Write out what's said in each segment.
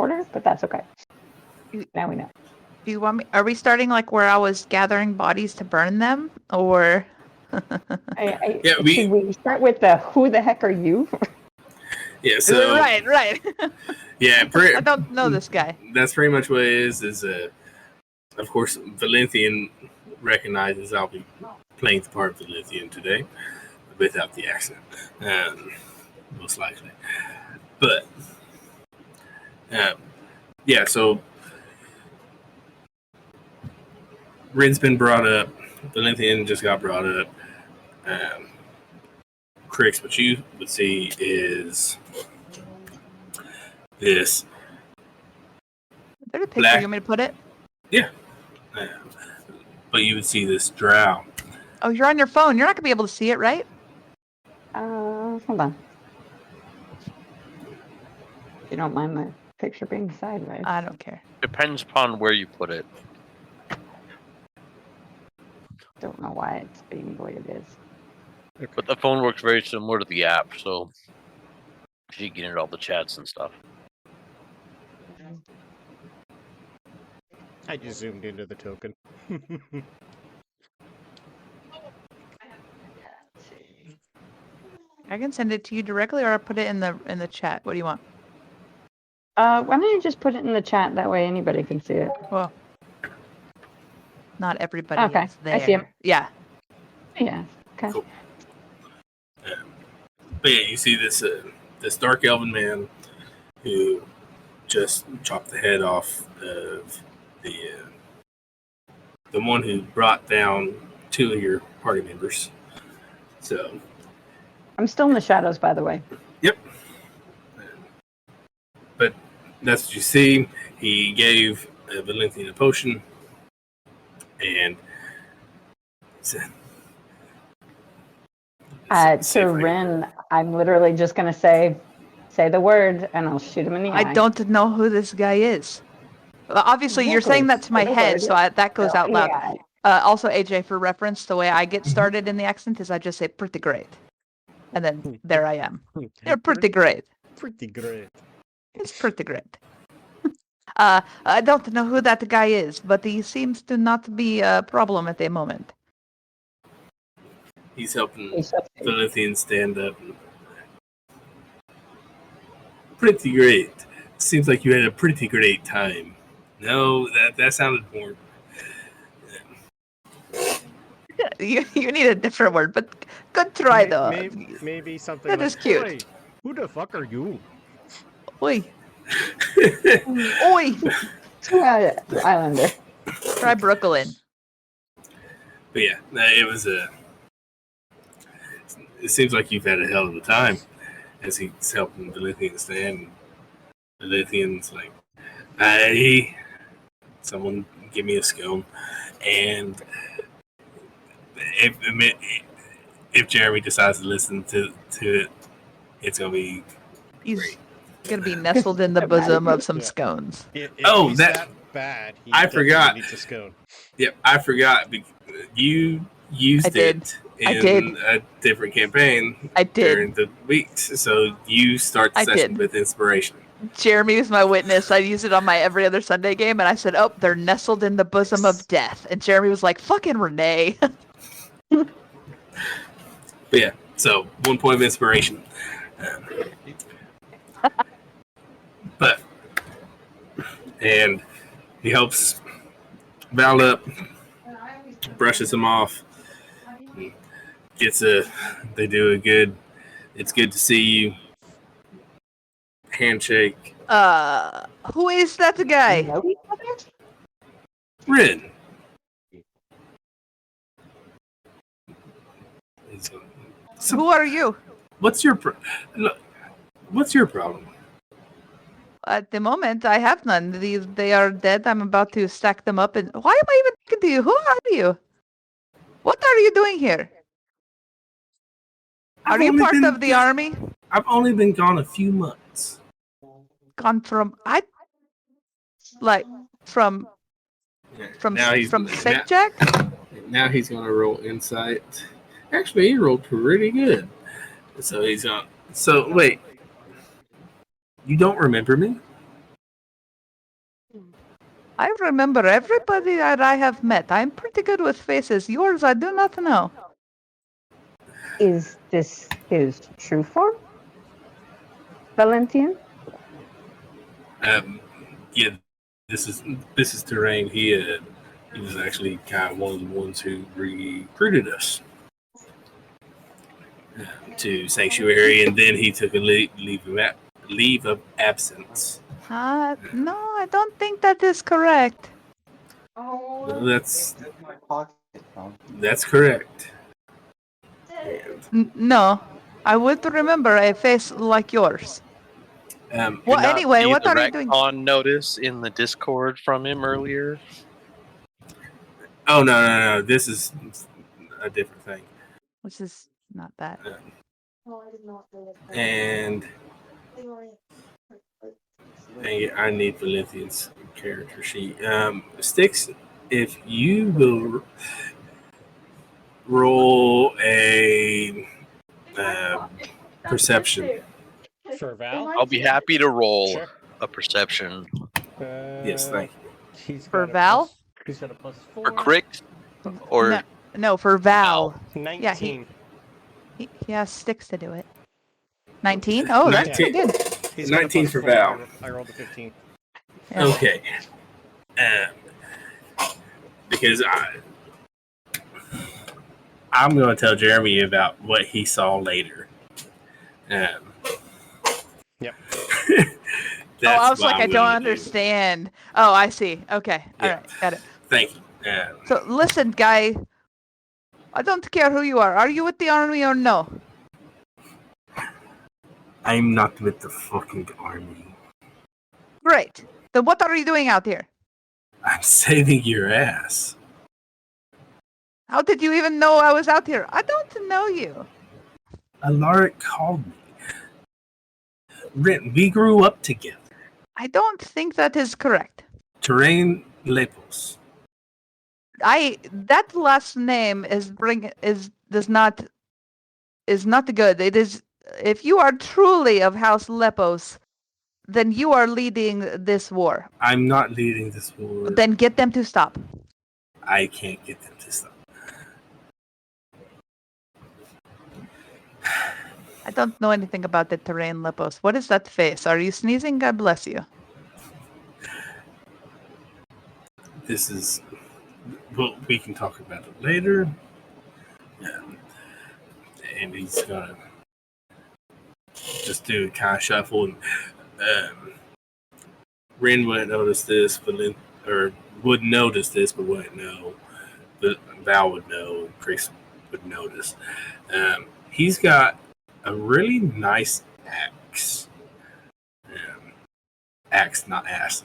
order, but that's okay. You- Now we know. Do you want me? Are we starting like where I was gathering bodies to burn them, or? Should we start with the who the heck are you? Yeah, so right. yeah, I don't know this guy. That's pretty much what it is. Of course, Valenthian recognizes I'll be playing the part of Valenthian today, without the accent, most likely. But yeah, so Rin's been brought up. Valenthian just got brought up. Krix, what you would see is this. Is there a picture you want me to put it? Yeah. But you would see this Drow. Oh, you're on your phone. You're not gonna be able to see it, right? Hold on. If you don't mind my picture being sideways. I don't care. Depends upon where you put it. Don't know why it's being the way it is. But the phone works very similar to the app, so you can get into all the chats and stuff. I just zoomed into the token. I can send it to you directly, or I'll put it in the chat. What do you want? Why don't you just put it in the chat? That way anybody can see it. Well, not everybody Okay, is there. I see him. Yeah. Yeah. Okay. Cool. But yeah, you see this dark elven man who just chopped the head off of the one who brought down 2 of your party members. So I'm still in the shadows, by the way. yep. But that's what you see. He gave Valenthian a potion, and To Rin, I'm literally just gonna say the word, and I'll shoot him in the eye. I don't know who this guy is. Well, obviously, you're Exactly. saying that to my Say the head, word. so that goes out loud. Yeah. Also, AJ, for reference, the way I get started in the accent is I just say "pretty great," and then there I am. You're pretty great. Pretty great. It's pretty great. I don't know who that guy is, but he seems to not be a problem at the moment. he's helping Valenthian stand up. Pretty great. Seems like you had a pretty great time. No, that sounded more. You need a different word, but good try though. Maybe something That like, is cute. "Hey, who the fuck are you?" Oi. Oi. Islander. Try Brooklyn. But yeah, it was it seems like you've had a hell of a time as he's helping Valenthian stand. Valenthian's like, "Hey, someone give me a scone." And if Jeremy decides to listen to it, it's gonna be He's great. gonna be nestled in the bosom of some scones. If Oh, he's that- bad. He I definitely forgot. Needs a scone. Yep, I forgot. You used I did. it I in did. a different campaign I did. during the weeks, so you start the I session did. with inspiration. Jeremy was my witness. I used it on my every other Sunday game, and I said, "Oh, they're nestled in the bosom of death." And Jeremy was like, "Fucking Renee." But yeah, so 1 point of inspiration. And he helps Val up, brushes him off, they do a good, "It's good to see you" handshake. Who is that guy? Know each other? Rin. Who are you? What's your what's your problem? At the moment, I have none. They are dead. I'm about to stack them up. And why am I even talking to you? Who are you? What are you doing here? Are you part of the army? I've only been gone a few months. Gone from from Stkx? Now he's gonna roll insight. Actually, he rolled pretty good. So he's on. So wait, you don't remember me? I remember everybody that I have met. I'm pretty good with faces. Yours, I do not know. Is this his true form? Valentine? Yeah, this is Terrain. He was actually kind of one of the ones who recruited us to Sanctuary, and then he took a leave of absence. No, I don't think that is correct. Well, that's correct. No, I would remember a face like yours. And, Well, Did not anyway, see what the are you doing? retcon notice in the Discord from him earlier? oh no, this is a different thing. Which is not that. And I need Valenthian's character sheet. Stkx, if you will roll a perception. For Val? I'll be happy to roll Sure. a perception. Yes, thank you. He's For got a Val? He's got a +4. For Krix? Or No, for Val. 19. He has Stkx to do it. 19? Oh, that's 19. pretty good. He's got a 19 for +4. Val. I rolled a 15. Yeah. Okay. Because I'm going to tell Jeremy about what he saw later. Yep. I was like, I don't understand. Oh, I see. Okay. All Yeah. right. Got it. Thank you. So listen, guy. I don't care who you are. Are you with the army or no? I'm not with the fucking army. Great. Then what are you doing out here? I'm saving your ass. How did you even know I was out here? I don't know you. Alaric called me. Ren, we grew up together. I don't think that is correct. Terrain Lepos. That last name is not good. It is, if you are truly of House Lepos, then you are leading this war. I'm not leading this war. Then get them to stop. I can't get them to stop. I don't know anything about the terrain Lepos. What is that face? Are you sneezing? God bless you. This is. Well, we can talk about it later. And he's gonna just do a kind of shuffle. And Ren wouldn't notice this, but would notice this, but wouldn't know. But Val would know, and Chris would notice. He's got a really nice axe. Axe, not ass.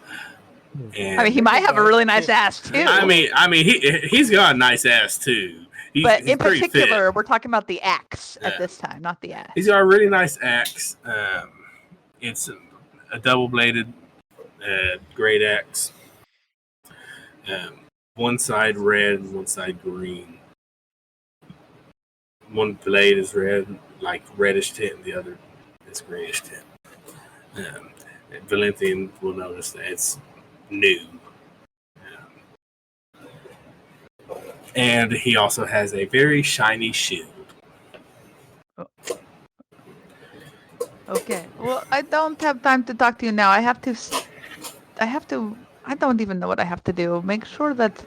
And I mean, he might have a really nice ass too. I mean, he's got a nice ass too. But He's in pretty particular, fit. we're talking about the axe Yeah. at this time, not the ass. He's got a really nice axe. It's a double-bladed great axe. One side red, one side green. One blade is red, like reddish tint, the other is greenish tint. Valenthian will notice that it's new. And he also has a very shiny shield. Okay. Well, I don't have time to talk to you now. I don't even know what I have to do. Make sure that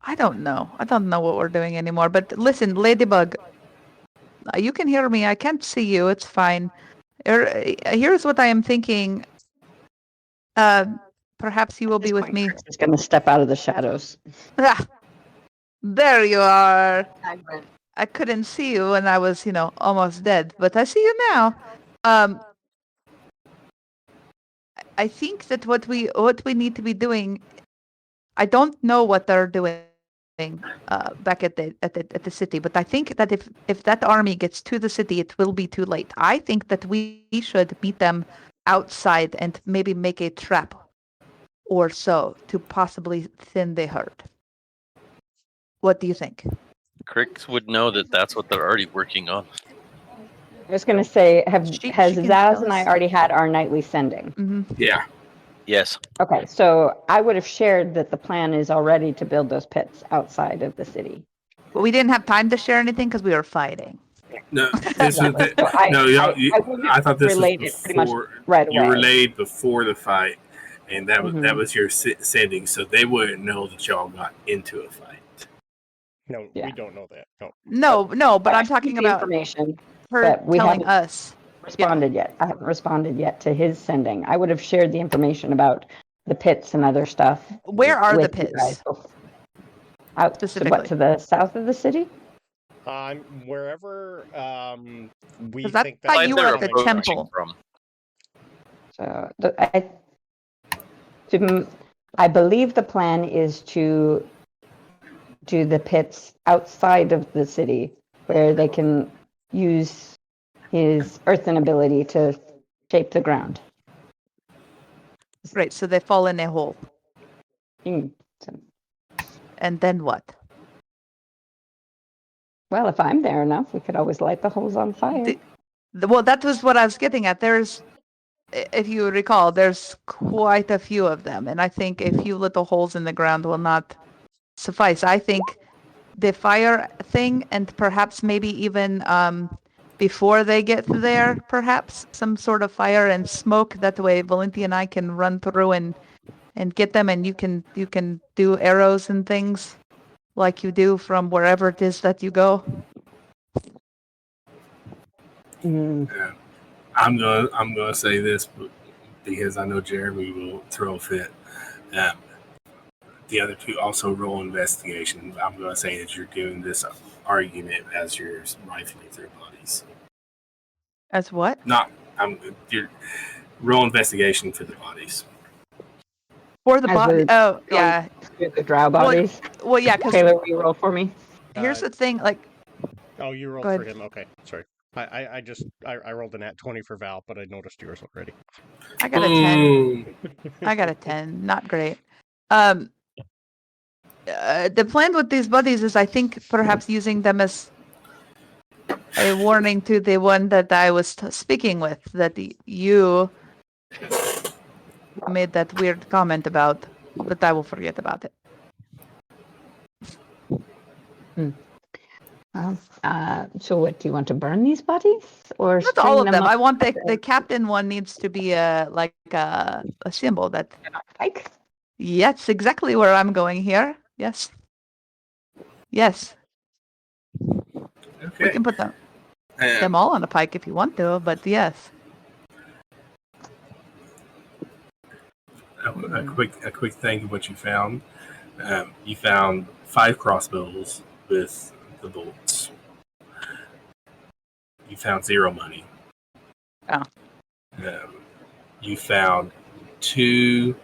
I don't know what we're doing anymore. But listen, Ladybug, you can hear me. I can't see you. It's fine. Here's what I am thinking. Perhaps you will be with me. He's going to step out of the shadows. Ah, there you are. I couldn't see you when I was, almost dead, but I see you now. I think that what we need to be doing. I don't know what they're doing back at the city, but I think that if that army gets to the city, it will be too late. I think that we should meet them outside and maybe make a trap or so to possibly thin the herd. What do you think? Krix would know that that's what they're already working on. I was going to say, has She can Zaz tell and I us. already had our nightly sending? Mm-hmm. Yeah. Yes. Okay, so I would have shared that the plan is already to build those pits outside of the city. But we didn't have time to share anything because we were fighting. No, this was Exactly. So I thought this was relayed it pretty much before. right You away. relayed before the fight, and that Mhm. was your sending, so they wouldn't know that y'all got into a fight. No, Yeah. we don't know that. No. No, but I I'm have talking the about information. her but we telling haven't- us. Responded yet. I haven't responded yet to his sending. I would have shared the information about the pits and other stuff. Where are the with you guys pits? out Specifically? to the south of the city? Wherever we 'Cause I think thought that you they're were at the coming from. temple. From. So I believe the plan is to do the pits outside of the city where they can use his earthen ability to shape the ground. Great, so they fall in a hole. Mm, so- And then what? Well, if I'm there enough, we could always light the holes on fire. Well, that was what I was getting at. If you recall, there's quite a few of them. And I think a few little holes in the ground will not suffice. I think the fire thing and perhaps maybe even before they get there, perhaps some sort of fire and smoke. That way Valentia and I can run through and get them, and you can do arrows and things like you do from wherever it is that you go. Mm. I'm gonna say this because I know Jeremy will throw a fit. The other two also roll investigation. I'm gonna say that you're doing this argument as you're rifling through bodies. As what? You're roll investigation for the bodies. For the As body. we're Oh, going yeah. through the drow bodies. Well, yeah, because Taylor, will you roll for me? here's the thing, like, Oh, you rolled Go for ahead. him. Okay, sorry. I rolled a nat 20 for Val, but I noticed yours already. I got a 10. Boom. I got a 10. Not great. The plan with these buddies is, I think, perhaps using them as a warning to the one that I was speaking with, that you made that weird comment about, but I will forget about it. So what, do you want to burn these bodies? Or Not string all of them. up I want the captain one needs to be like a symbol that. pike? Yes, exactly where I'm going here. Yes. Yes. We Okay. can put them all on a pike if you want to, but yes. A quick thing of what you found. You found 5 crossbows with the bolts. You found 0 money. Oh. You found 2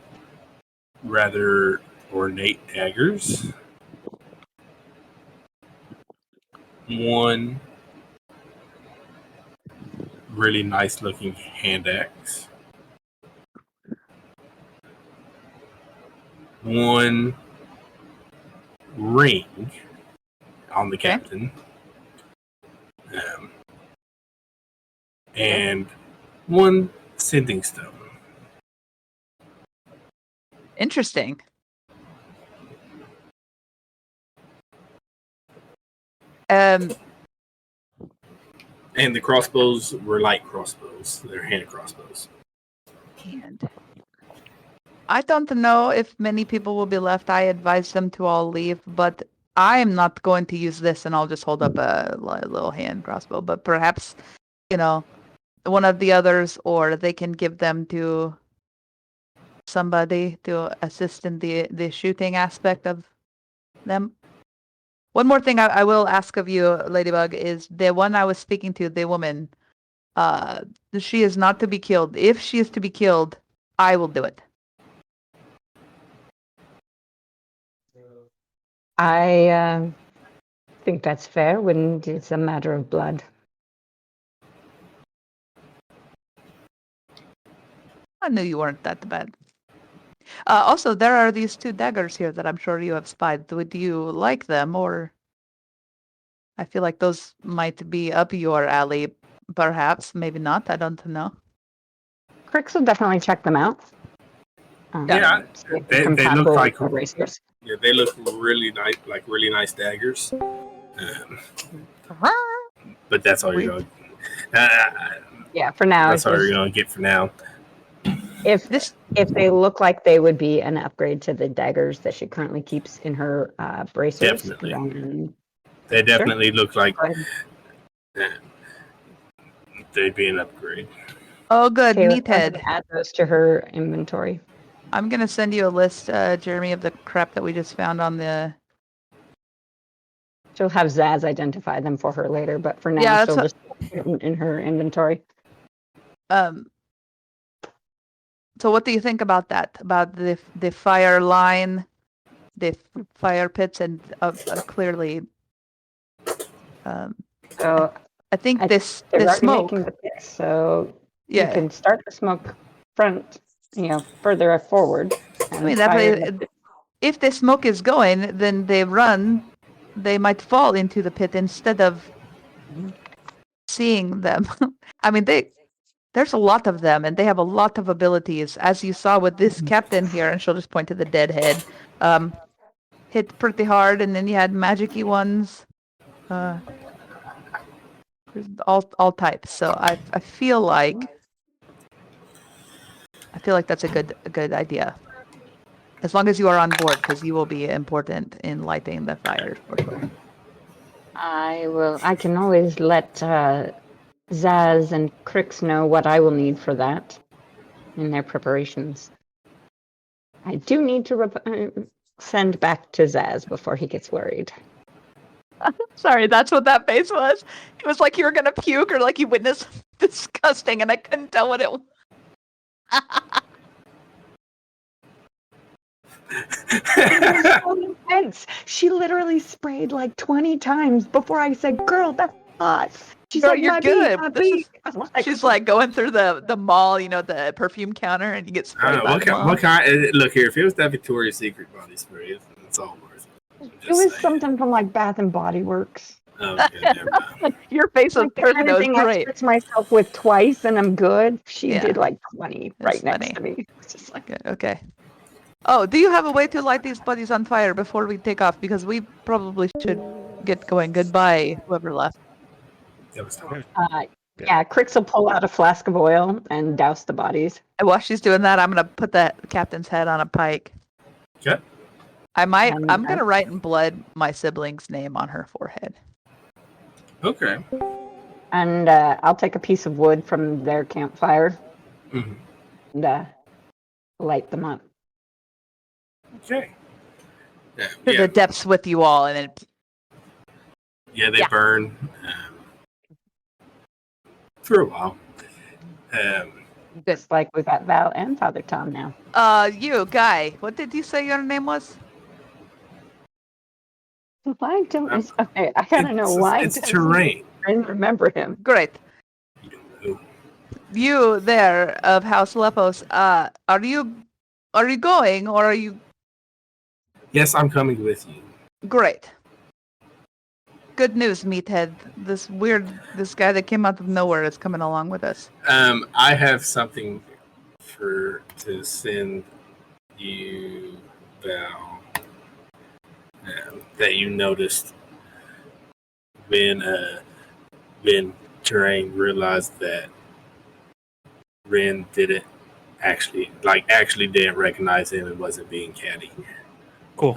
rather ornate daggers. 1 really nice looking hand axe. 1 ring on the captain. And 1 sending stone. Interesting. And the crossbows were light crossbows. They're hand crossbows. And I don't know if many people will be left. I advise them to all leave, but I'm not going to use this, and I'll just hold up a little hand crossbow. But perhaps, one of the others, or they can give them to somebody to assist in the shooting aspect of them. One more thing I will ask of you, Ladybug, is the one I was speaking to, the woman. She is not to be killed. If she is to be killed, I will do it. I think that's fair when it's a matter of blood. I knew you weren't that bad. Also, there are these 2 daggers here that I'm sure you have spied. Would you like them, or I feel like those might be up your alley, perhaps, maybe not. I don't know. Crix will definitely check them out. Yeah, they look compatible like with racers. yeah, they look really nice, like really nice daggers. But that's all you're going. Yeah, for now. That's all you're going to get for now. If This they look like they would be an upgrade to the daggers that she currently keeps in her bracers, Definitely. then They definitely look like go ahead. they'd be an upgrade. oh good Kayla, go ahead meathead. and add those to her inventory. I'm gonna send you a list, Jeremy, of the crap that we just found on the. She'll have Zaz identify them for her later, but for now, Yeah, she'll that's just put them in her inventory. So what do you think about that? About the fire line, the fire pits, and clearly, So I think they're the already smoke. making the pits, so you Yeah, can start the smoke front, further forward. I mean if the smoke is going, then they might fall into the pit instead of seeing them. I mean there's a lot of them, and they have a lot of abilities, as you saw with this captain here, and she'll just point to the dead head. Hit pretty hard, and then you had magic-y ones. All types. So I feel like that's a good idea. As long as you are on board, because you will be important in lighting the fires for sure. I can always let Zaz and Krix know what I will need for that in their preparations. I do need to send back to Zaz before he gets worried. Sorry, that's what that face was. It was like you were gonna puke, or like you witnessed disgusting, and I couldn't tell what it was. So intense. She literally sprayed like 20 times before I said, "Girl, that's hot." She's Girl, like, you're "My good. bee, my This bee." is- I'm like, She's like going through the mall, the perfume counter, and you get I sprayed don't know by what the kind. mall. What kind? Look here. If it was that Victoria's Secret body spray, it's all worth it. it was something from like Bath and Body Works. Okay, never mind. Your face was Like the kind perfect. of That was thing I great. spritz myself with twice and I'm good. She Yeah. did like 20 That's right next funny. to me. It's just like, Okay. Oh, do you have a way to light these buddies on fire before we take off? Because we probably should get going. Goodbye, whoever left. That was time. yeah, Krix will pull out a flask of oil and douse the bodies. And while she's doing that, I'm gonna put that captain's head on a pike. Okay. I'm And, gonna write in blood my sibling's name on her forehead. Okay. And I'll take a piece of wood from their campfire Mhm. and light them up. Okay. To Yeah. the depths with you all, and then Yeah, they Yeah. burn for a while. Just like we got Val and Father Tom now. you guy, what did you say your name was? Why don't okay, I gotta know why It's doesn't terrain. Rin remember him? Great. You know. You there of House Lepos, are you going, or are you Yes, I'm coming with you. great? Good news, meathead. This guy that came out of nowhere is coming along with us. I have something to send you, Val, that you noticed when Terrain realized that Ren didn't actually didn't recognize him and wasn't being catty. Cool.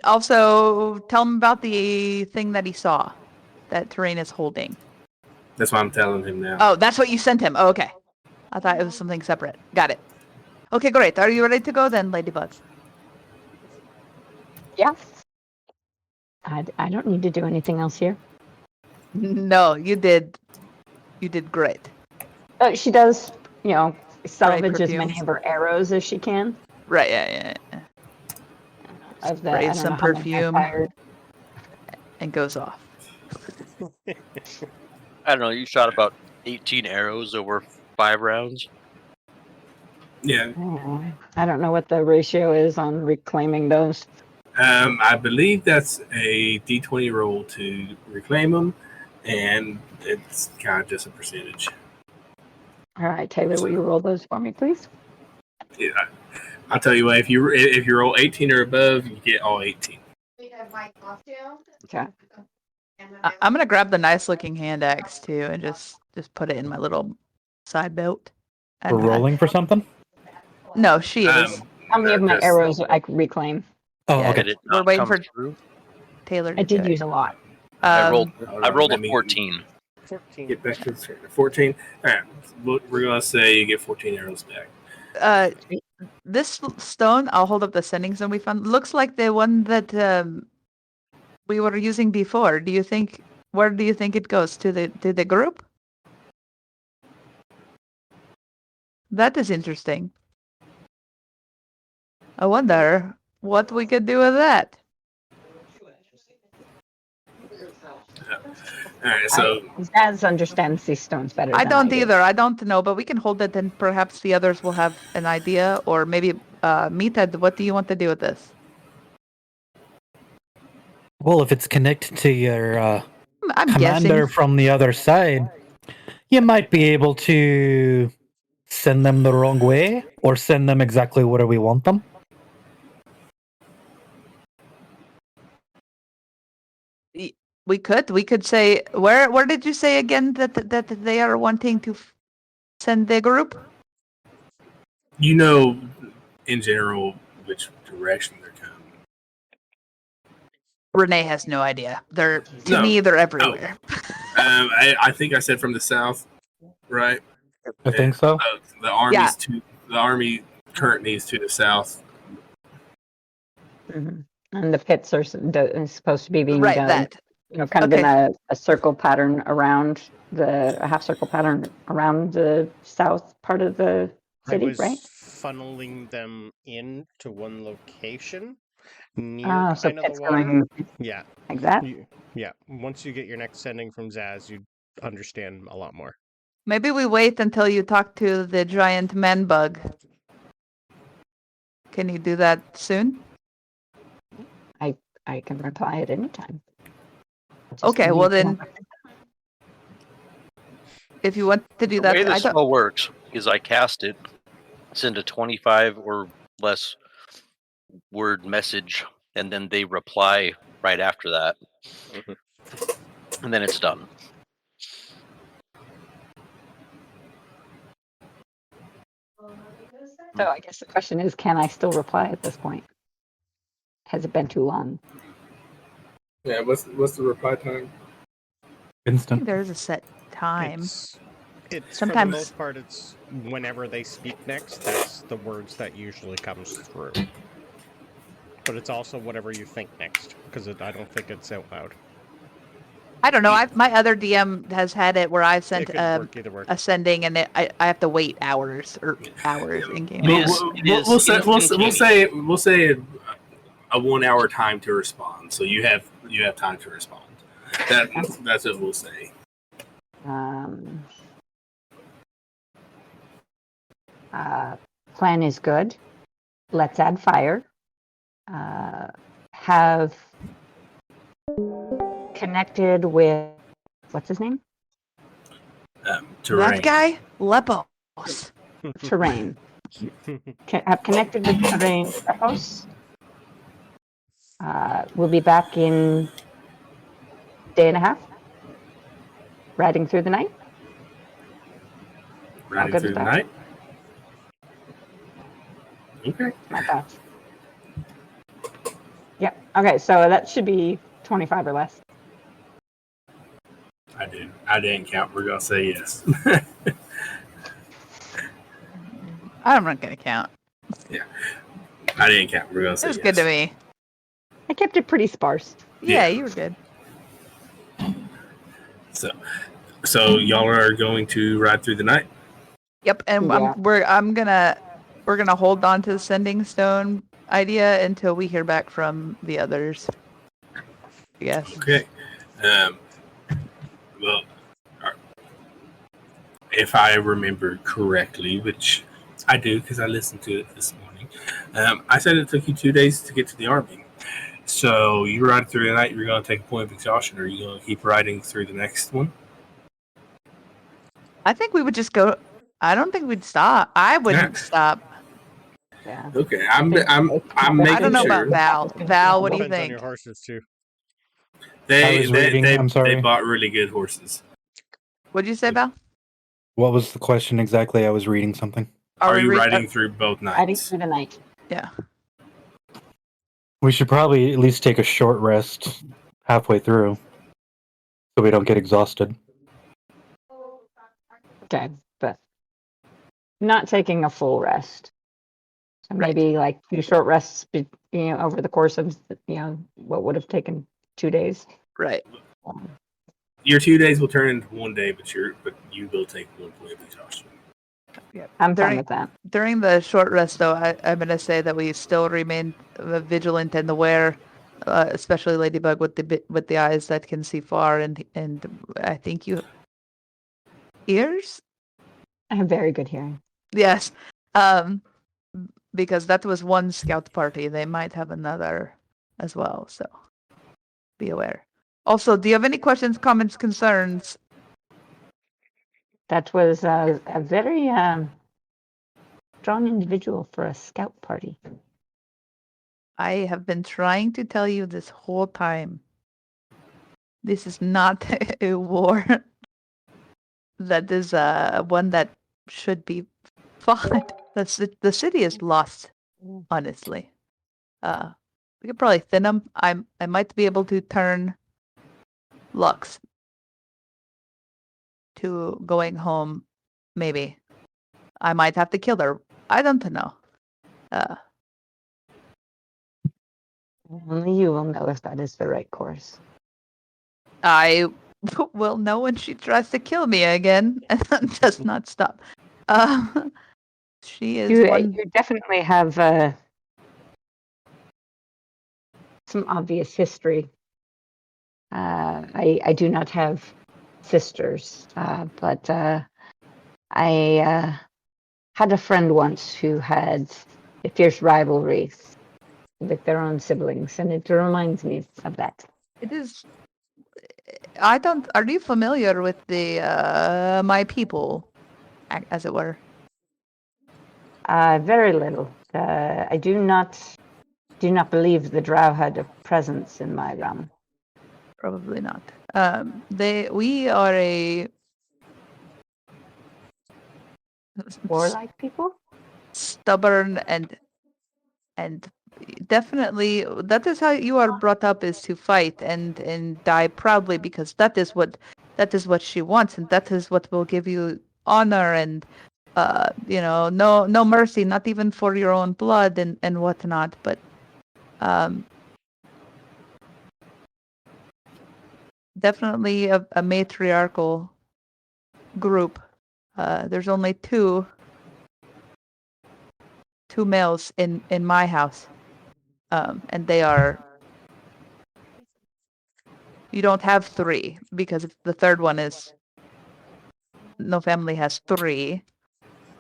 Also, tell him about the thing that he saw that Terrain is holding. That's why I'm telling him now. Oh, that's what you sent him. Oh, okay. I thought it was something separate. Got it. Okay, great. Are you ready to go then, Ladybugs? Yeah. I don't need to do anything else here. No, you did. You did great. She does, salvage as perfume. many of her arrows as she can. Right, yeah. Of the, Sprays I don't some know how many I perfume. fired. And goes off. I don't know. You shot about 18 arrows over 5 rounds. Yeah. I don't know what the ratio is on reclaiming those. I believe that's a D20 roll to reclaim them, and it's kind of just a percentage. All right, Taylor, will you roll those for me, please? Yeah. I'll tell you what. If you roll 18 or above, you get all 18. Okay. I'm gonna grab the nice looking hand axe too, and just put it in my little side belt. We're rolling for something? No, she is. How many of my Just- arrows I can reclaim? Oh, Yeah, okay. Did it We're not waiting come for through? Taylor. I to do did it. use a lot. I rolled Alright, a let me 14. 14. Get back to the 14. All right, we're gonna say you get 14 arrows back. This stone, I'll hold up the sending stone we found. Looks like the one that we were using before. Do you think? Where do you think it goes to the group? That is interesting. I wonder what we could do with that. All right, so Zaz understands these stones better. I than don't do. either. I don't know, but we can hold it, and perhaps the others will have an idea, or maybe Mita. What do you want to do with this? Well, if it's connected to your I'm commander guessing. from the other side, you might be able to send them the wrong way or send them exactly where we want them. We could say where did you say again that they are wanting to send the group? you know, in general, which direction they're coming. Renee has no idea. To No. me, they're everywhere. I think I said from the south, right? I think so. The army's Yeah. the army currently is to the south. Mhm. And the pits are supposed to be being Right, dug, that. kind of in Okay. a circle pattern around a half circle pattern around the south part of the I city, was right? funneling them in to one location near Oh, so kind of pits the water. going Yeah, like that. yeah. Once you get your next sending from Zaz, you understand a lot more. Maybe we wait until you talk to the giant man bug. Can you do that soon? I can reply at any time. Just Okay, need well to then, know. if you want to do The way that, I this don't. spell works is I cast it, send a 25 or less word message, and then they reply right after that. And then it's done. So I guess the question is, can I still reply at this point? Has it been too long? Yeah, what's the reply time? Instant. There's a set time. It's for the Sometimes- most part, it's whenever they speak next. That's the words that usually comes through. But it's also whatever you think next, because I don't think it's out loud. I don't know. My other DM has had it where I've It sent could work either way. a sending, and I have to wait hours in game. We'll say a 1 hour time to respond. So you have time to respond. That's what we'll say. Plan is good. Let's add fire. Have connected with what's his name? Terrain. That guy, Lepos. Terrain. Have connected with Terrain. Lepos. We'll be back in day and a half. Riding through the night. Riding good through with the that. night. Okay. My thoughts. Yep. Okay, so that should be 25 or less. I didn't count. We're gonna say yes. I'm not gonna count. I didn't count. We're gonna It say was yes. good to me. I kept it pretty sparse. Yeah, Yeah. you were good. So y'all are going to ride through the night. Yep, and Yeah. we're gonna hold on to the sending stone idea until we hear back from the others. Yes. Okay. Well, if I remember correctly, which I do because I listened to it this morning, I said it took you 2 days to get to the army. So you ride through the night, you're going to take a point of exhaustion, or are you going to keep riding through the next one? I think we would just go. I don't think we'd stop. I wouldn't stop. Yeah. Okay, I'm I making don't know sure about Val. Val, what do you Depends on your think? horses too. they was reading- I'm sorry. they bought really good horses. What'd you say, Val? What was the question exactly? I was reading something. Are we you re- riding through both Riding nights? through the night. Yeah. We should probably at least take a short rest halfway through so we don't get exhausted. Okay, but not taking a full rest. So Right. maybe like 2 short rests, over the course of what would have taken 2 days. Right. Your 2 days will turn into 1 day, but you will take 1 point of exhaustion. I'm During- fine with that. During the short rest, though, I'm going to say that we still remain vigilant and aware, especially Ladybug with the eyes that can see far, and I think you ears. I have very good hearing. Yes, because that was one scout party. They might have another as well, so be aware. Also, do you have any questions, comments, concerns? That was a very strong individual for a scout party. I have been trying to tell you this whole time. This is not a war. That is one that should be fought. The city is lost, honestly. We could probably thin them. I might be able to turn Lux to going home, maybe. I might have to kill her. I don't know. Only you will know if that is the right course. I will know when she tries to kill me again and does not stop. She is You one. definitely have some obvious history. I do not have sisters, but I had a friend once who had a fierce rivalry with their own siblings, and it reminds me of that. It is. I don't. Are you familiar with the my people, as it were? Very little. I do not believe the Drow had a presence in my realm. Probably not. We are a Warlike people? stubborn and definitely that is how you are brought up, is to fight and die proudly, because that is what she wants, and that is what will give you honor and no mercy, not even for your own blood and whatnot. But definitely a matriarchal group. There's only two males in my house, and they are. You don't have 3, because if the third one is. No family has 3.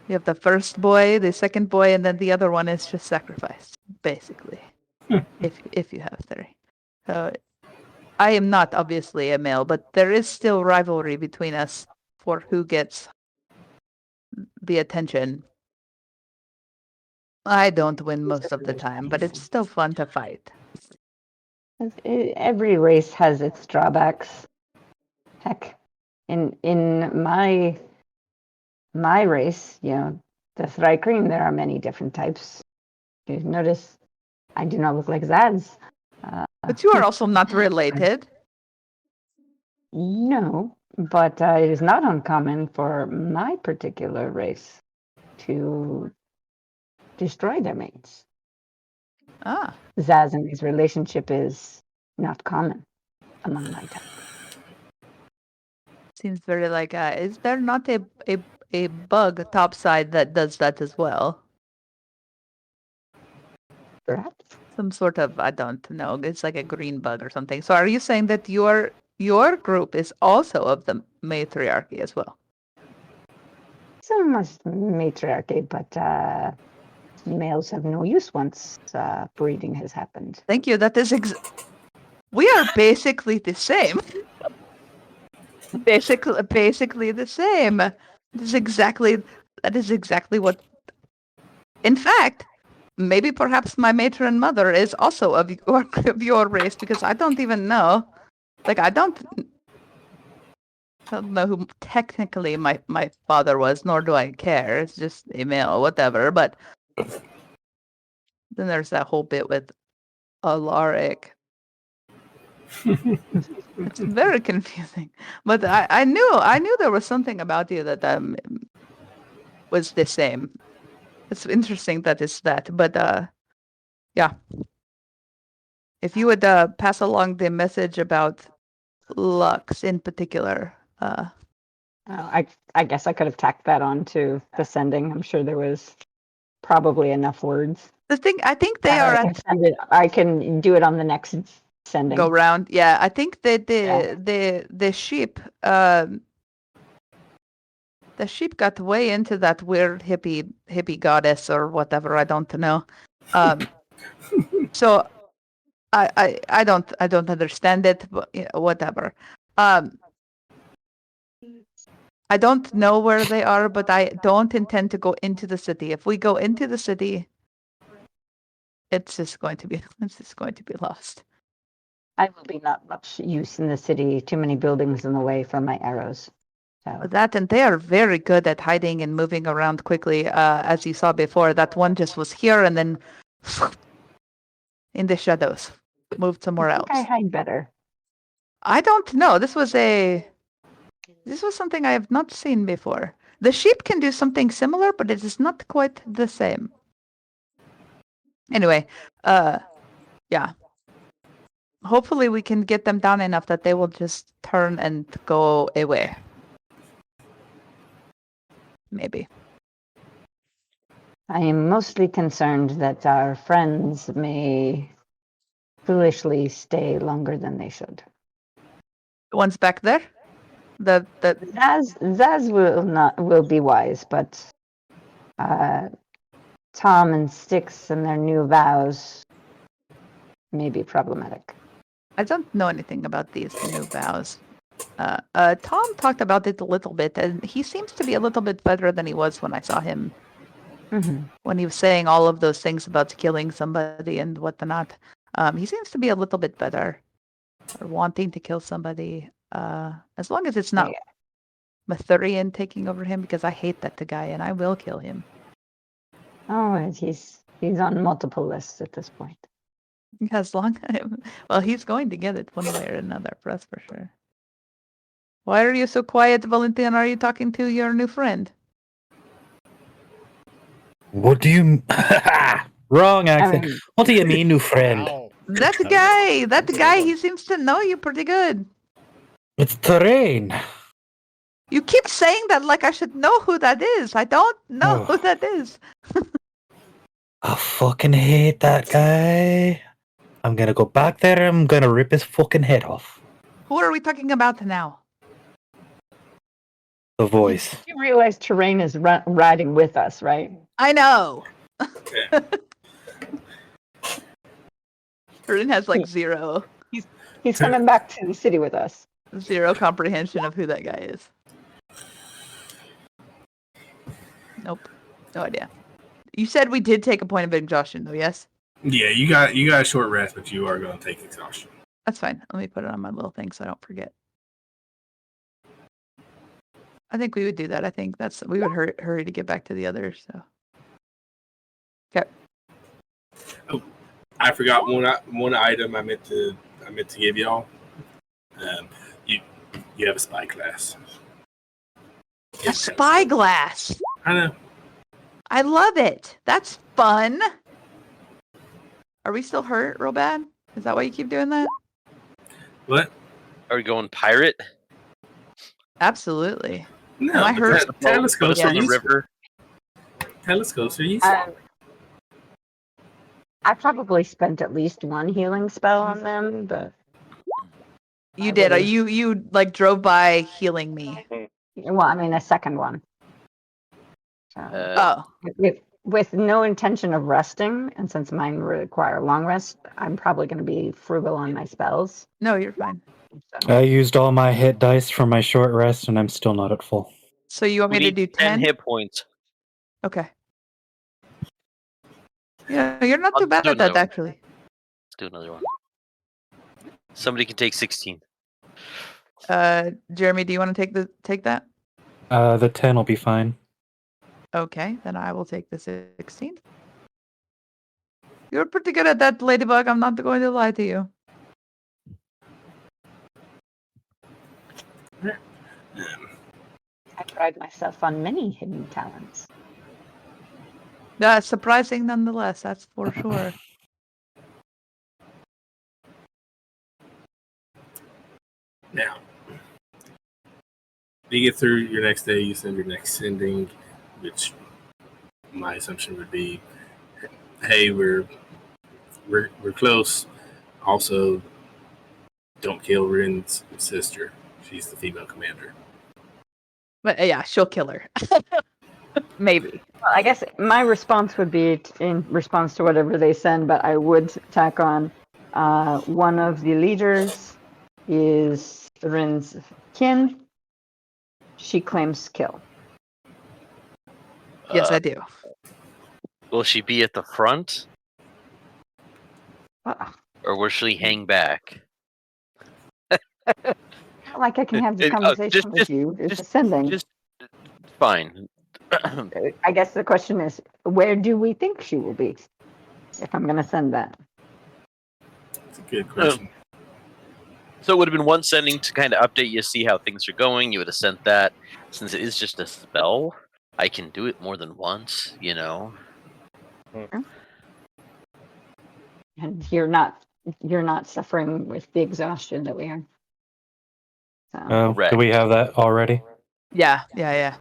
You have the first boy, the second boy, and then the other one is just sacrificed, basically. if you have 3. So I am not obviously a male, but there is still rivalry between us for who gets the attention. I don't win most of the time, but it's still fun to fight. Every race has its drawbacks. Heck, in my race, the Thri-kreen, there are many different types. You notice I do not look like Zazrexx. But you are also not related. No, but it is not uncommon for my particular race to destroy their mates. Ah, Zaz and his relationship is not common among my type. seems very like. Is there not a bug topside that does that as well? Perhaps. Some sort of, I don't know. It's like a green bug or something. So are you saying that your group is also of the matriarchy as well? So much matriarchy, but males have no use once breeding has happened. Thank you. That is we are basically the same. Basically the same. That is exactly what. In fact, maybe perhaps my matron mother is also of your race, because I don't even know. Like, I don't know who technically my father was, nor do I care. It's just a male, whatever. But then there's that whole bit with Alaric. It's very confusing. But I knew there was something about you that was the same. It's interesting that it's that. But yeah. If you would pass along the message about Lux in particular. I guess I could have tacked that on to the sending. I'm sure there was probably enough words. The thing, I think they are at I can do it on the next sending. go round. Yeah, I think that the sheep got way into that weird hippie goddess or whatever. I don't know. So I don't understand it, but whatever. I don't know where they are, but I don't intend to go into the city. If we go into the city, it's just going to be lost. I will be not much use in the city. Too many buildings in the way for my arrows. So. That, and they are very good at hiding and moving around quickly. As you saw before, that one just was here and then in the shadows, moved somewhere else. I hide better. I don't know. This was something I have not seen before. The sheep can do something similar, but it is not quite the same. Anyway, yeah. Hopefully we can get them down enough that they will just turn and go away. Maybe. I am mostly concerned that our friends may foolishly stay longer than they should. The ones back there? The Zaz will be wise, but Tom and Styx and their new vows may be problematic. I don't know anything about these new vows. Tom talked about it a little bit, and he seems to be a little bit better than he was when I saw him. Mm-hmm. When he was saying all of those things about killing somebody and whatnot. He seems to be a little bit better, or wanting to kill somebody. As long as it's not Mathurian taking over him, because I hate that guy and I will kill him. Oh, he's on multiple lists at this point. Well, he's going to get it one way or another, that's for sure. Why are you so quiet, Valentin? Are you talking to your new friend? What do you... Wrong accent. What do you mean, new friend? Wow. That guy, he seems to know you pretty good. It's Thri-kreen. You keep saying that like I should know who that is. I don't know who that is. I fucking hate that guy. I'm gonna go back there and I'm gonna rip his fucking head off. Who are we talking about now? The voice. You realize Terrain is riding with us, right? I know. Yeah. Rin has like zero He's coming back to the city with us. comprehension of who that guy is. Nope. No idea. You said we did take a point of exhaustion, though, yes? Yeah, you got a short rest, but you are going to take exhaustion. That's fine. Let me put it on my little thing so I don't forget. I think we would do that. I think we would hurry to get back to the others. So. Okay. Oh, I forgot one item I meant to give y'all. You have a spyglass. A spyglass. I know. I love it. That's fun. Are we still hurt real bad? Is that why you keep doing that? What? Are we going pirate? Absolutely. No, I heard telescopes on are the useful. river. Telescopes are useful. I probably spent at least one healing spell on them, but You did. You like drove by healing me. well, I mean a second one. So, Oh. with no intention of resting, and since mine require long rest, I'm probably going to be frugal on my spells. No, you're fine. So. I used all my hit dice for my short rest and I'm still not at full. So you want We me to need do 10? 10 hit points. Okay. Yeah, you're not too I'll bad do at that, another one. actually. Let's do another one. Somebody can take 16. Jeremy, do you want to take that? The 10 will be fine. Okay, then I will take the 16. You're pretty good at that, Ladybug. I'm not going to lie to you. I pride myself on many hidden talents. Surprising nonetheless, that's for sure. Now, you get through your next day, you send your next sending, which my assumption would be, hey, we're close. Also, don't kill Rin's sister. She's the female commander. But yeah, she'll kill her. Maybe. Well, I guess my response would be in response to whatever they send, but I would tack on one of the leaders is Rin's kin. She claims kill. Yes, I do. Will she be at the front, Not or will she hang back? like I can have this It- conversation with you. It's just- sending. Just fine. I guess the question is, where do we think she will be? If I'm going to send that. It's a good question. So it would have been one sending to kind of update you, see how things are going. You would have sent that. Since it is just a spell, I can do it more than once, you know. And you're not suffering with the exhaustion that we are. So, Correct. Do we have that already? Yeah. yeah,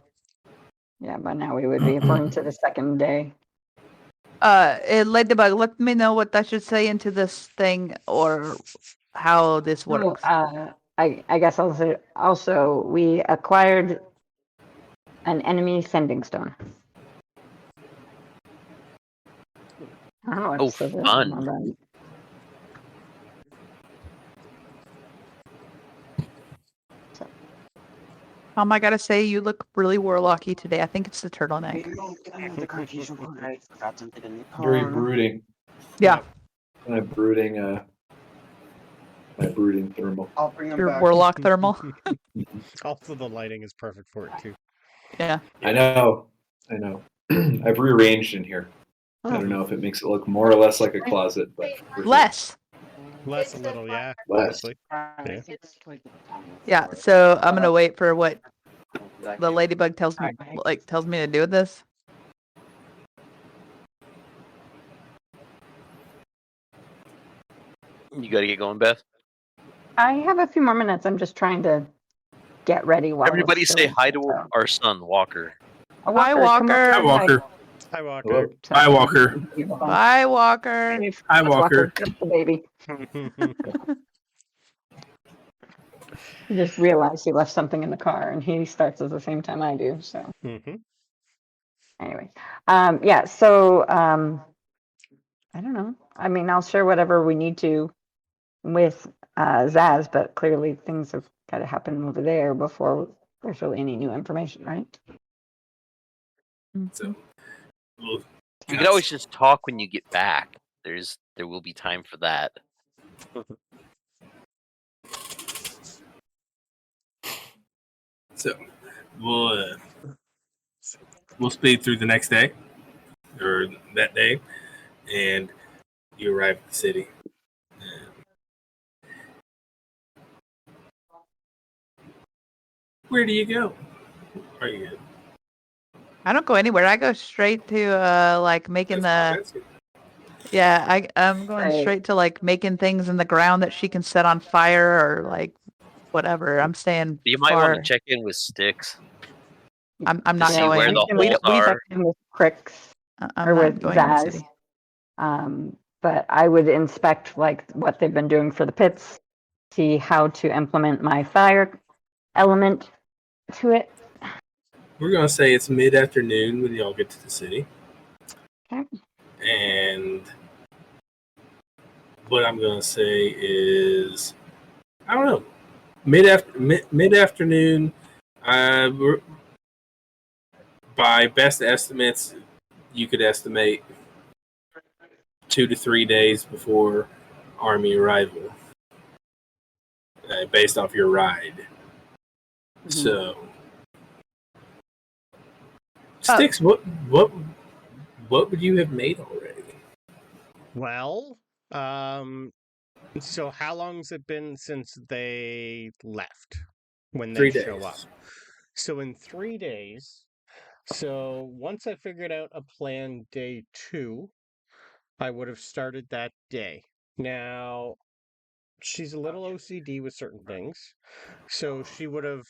but now we would be referring to the second day. Ladybug, let me know what I should say into this thing or how this works. I guess also we acquired an enemy sending stone. I don't know what Oh, to say to that. fun. I gotta say, you look really warlocky today. I think it's the turtleneck. Very brooding. Yeah, My brooding thermal. I'll bring them your back. warlock thermal. Also, the lighting is perfect for it too. Yeah. I know. I've rearranged in here. I don't know if it makes it look more or less like a closet, but Less. Less a little, yeah. Less. Honestly. Yeah. So I'm gonna wait for what the ladybug tells me to do with this. You got to get going, Beth. I have a few more minutes. I'm just trying to get ready. While Everybody it's say still- hi to our son, Walker. Oh, Hi, come on. Walker. Hi, Walker. Hi, Walker. Hello. Hi, Walker. Bye, Walker. Hi, Walker. Just the baby. He just realized he left something in the car, and he starts at the same time I do. So Mhm. anyway, yeah. So I don't know. I mean, I'll share whatever we need to with Zaz, but clearly things have got to happen over there before there's really any new information, right? So, we'll You can always just talk when you get back. There will be time for that. So we'll speed through the next day or that day, and you arrive at the city. Where do you go? Are you good? I don't go anywhere. I go straight to like making the. Yeah, I'm going Right. straight to like making things in the ground that she can set on fire or like whatever. I'm staying You might far. want to check in with Stkx. I'm not see going. where the we holes don't are. check in with Krix, I'm or not with going in the Zaz. city. But I would inspect like what they've been doing for the pits, see how to implement my fire element to it. We're gonna say it's mid-afternoon when y'all get to the city, Okay. and what I'm gonna say is, I don't know, mid-afternoon. By best estimates, you could estimate 2 to 3 days before army arrival, based off your ride. So, Stkx, what would you have made already? Well, so how long's it been since they left? When they 3 days. show up? So in 3 days. So once I figured out a plan day 2, I would have started that day. Now, she's a little OCD with certain things, so she would have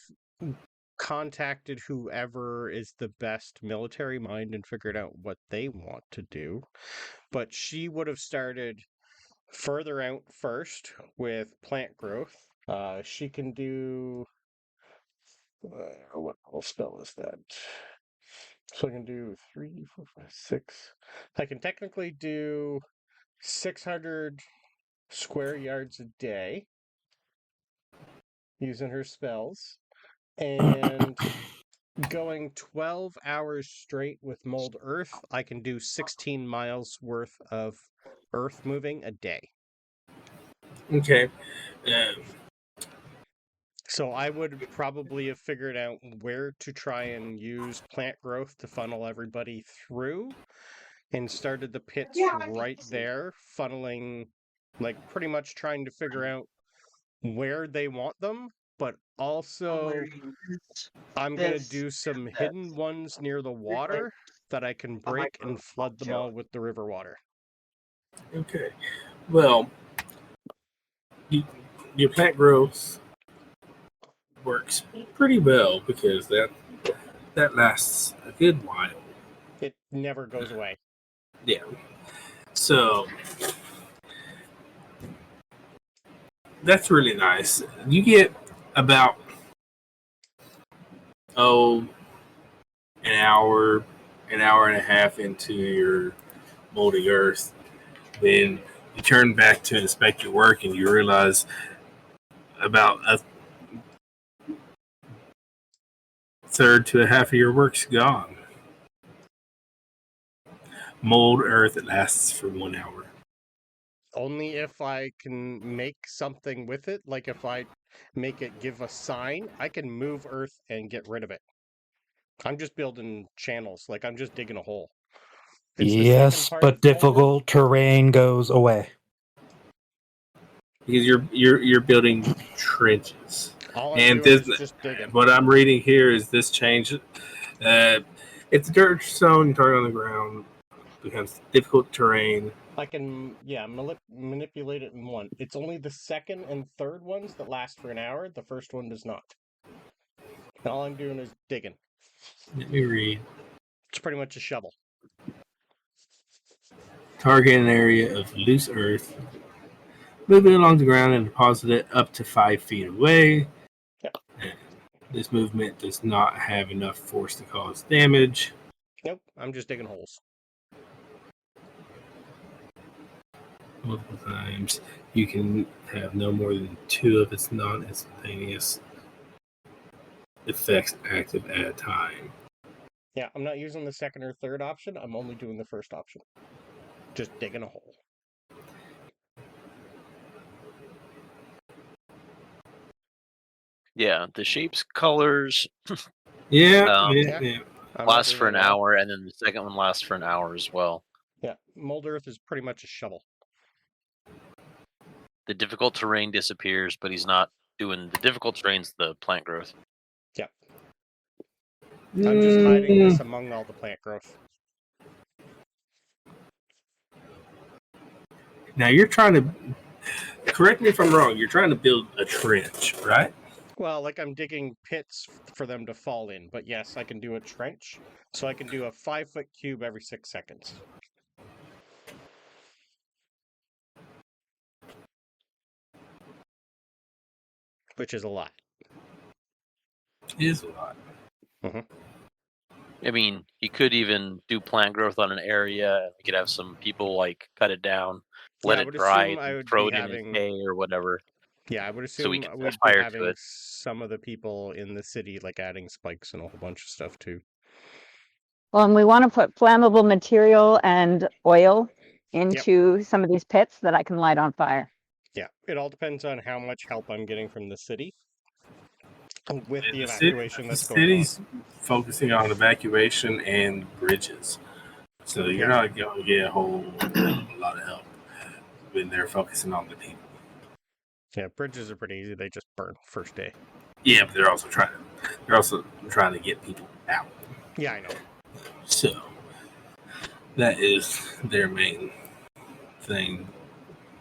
contacted whoever is the best military mind and figured out what they want to do. But she would have started further out first with plant growth. She can do what little spell is that? So I can do 3, 4, 5, 6. I can technically do 600 square yards a day using her spells, and going 12 hours straight with mold earth, I can do 16 miles worth of earth moving a day. Okay. So I would probably have figured out where to try and use plant growth to funnel everybody through, and started the pits right there, funneling, like pretty much trying to figure out where they want them, but also I'm going to do some hidden ones near the water that I can break and flood them all with the river water. Okay. Well, your plant growth works pretty well because that lasts a good while. It never goes away. Yeah. So that's really nice. You get about an hour and a half into your molding earth. Then you turn back to inspect your work and you realize about a third to a half of your work's gone. Mold earth, it lasts for 1 hour. Only if I can make something with it, like if I make it give a sign, I can move earth and get rid of it. I'm just building channels, like I'm just digging a hole. It's the Yes, second part but of mold earth. difficult terrain goes away. Because you're building trenches. All I'm And doing this, is just digging. what I'm reading here is this change. It's dirt stone, target on the ground, becomes difficult terrain. I can, manipulate it in one. It's only the second and third ones that last for an hour. The first one does not. And all I'm doing is digging. Let me read. It's pretty much a shovel. Target an area of loose earth. Move it along the ground and deposit it up to 5 feet away. Yep. This movement does not have enough force to cause damage. Nope, I'm just digging holes. Multiple times. You can have no more than 2 of its non-instantaneous effects active at a time. Yeah, I'm not using the second or third option. I'm only doing the first option. Just digging a hole. Yeah, the shapes, colors Yeah. last for an hour, and then the second one lasts for an hour as well. Yeah, mold earth is pretty much a shovel. The difficult terrain disappears, but he's not doing the difficult terrain's the plant growth. Yeah. I'm just hiding this among all the plant growth. Now you're trying to, correct me if I'm wrong, you're trying to build a trench, right? Well, like I'm digging pits for them to fall in, but yes, I can do a trench. So I can do a 5-foot cube every 6 seconds. Which is a lot. It is a lot. Mm-hmm. I mean, you could even do plant growth on an area. You could have some people like cut it down, let it dry, and throw it in a hay or whatever. Yeah, I would So we assume can we'd set be fire to having it. some of the people in the city like adding spikes and a whole bunch of stuff too. Well, and we want to put flammable material and oil into some of these pits that I can light on fire. Yeah, it all depends on how much help I'm getting from the city with the The evacuation that's going on. city's focusing on evacuation and bridges. So you're not going to get a whole lot of help when they're focusing on the people. Yeah, bridges are pretty easy. They just burn first day. Yeah, but they're also trying to get people out. Yeah, I know. So that is their main thing.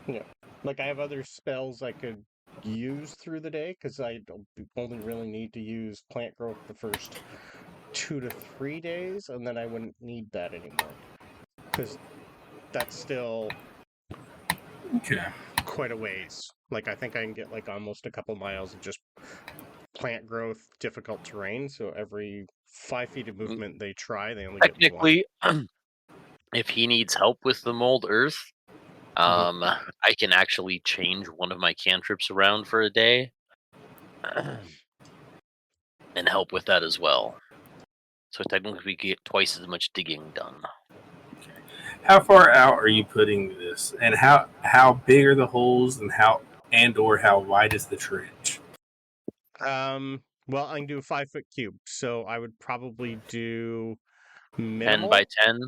Yeah, like I have other spells I could use through the day because I only really need to use plant growth the first 2 to 3 days, and then I wouldn't need that anymore because that's still Okay. quite a ways. Like I think I can get like almost a couple miles of just plant growth, difficult terrain. So every 5 feet of movement they try, they only get one. Technically, if he needs help with the mold earth, I can actually change one of my cantrips around for a day and help with that as well. So technically, we get twice as much digging done. How far out are you putting this, and how big are the holes, and how wide is the trench? Well, I can do a 5 foot cube, so I would probably do 10 minimal. by 10.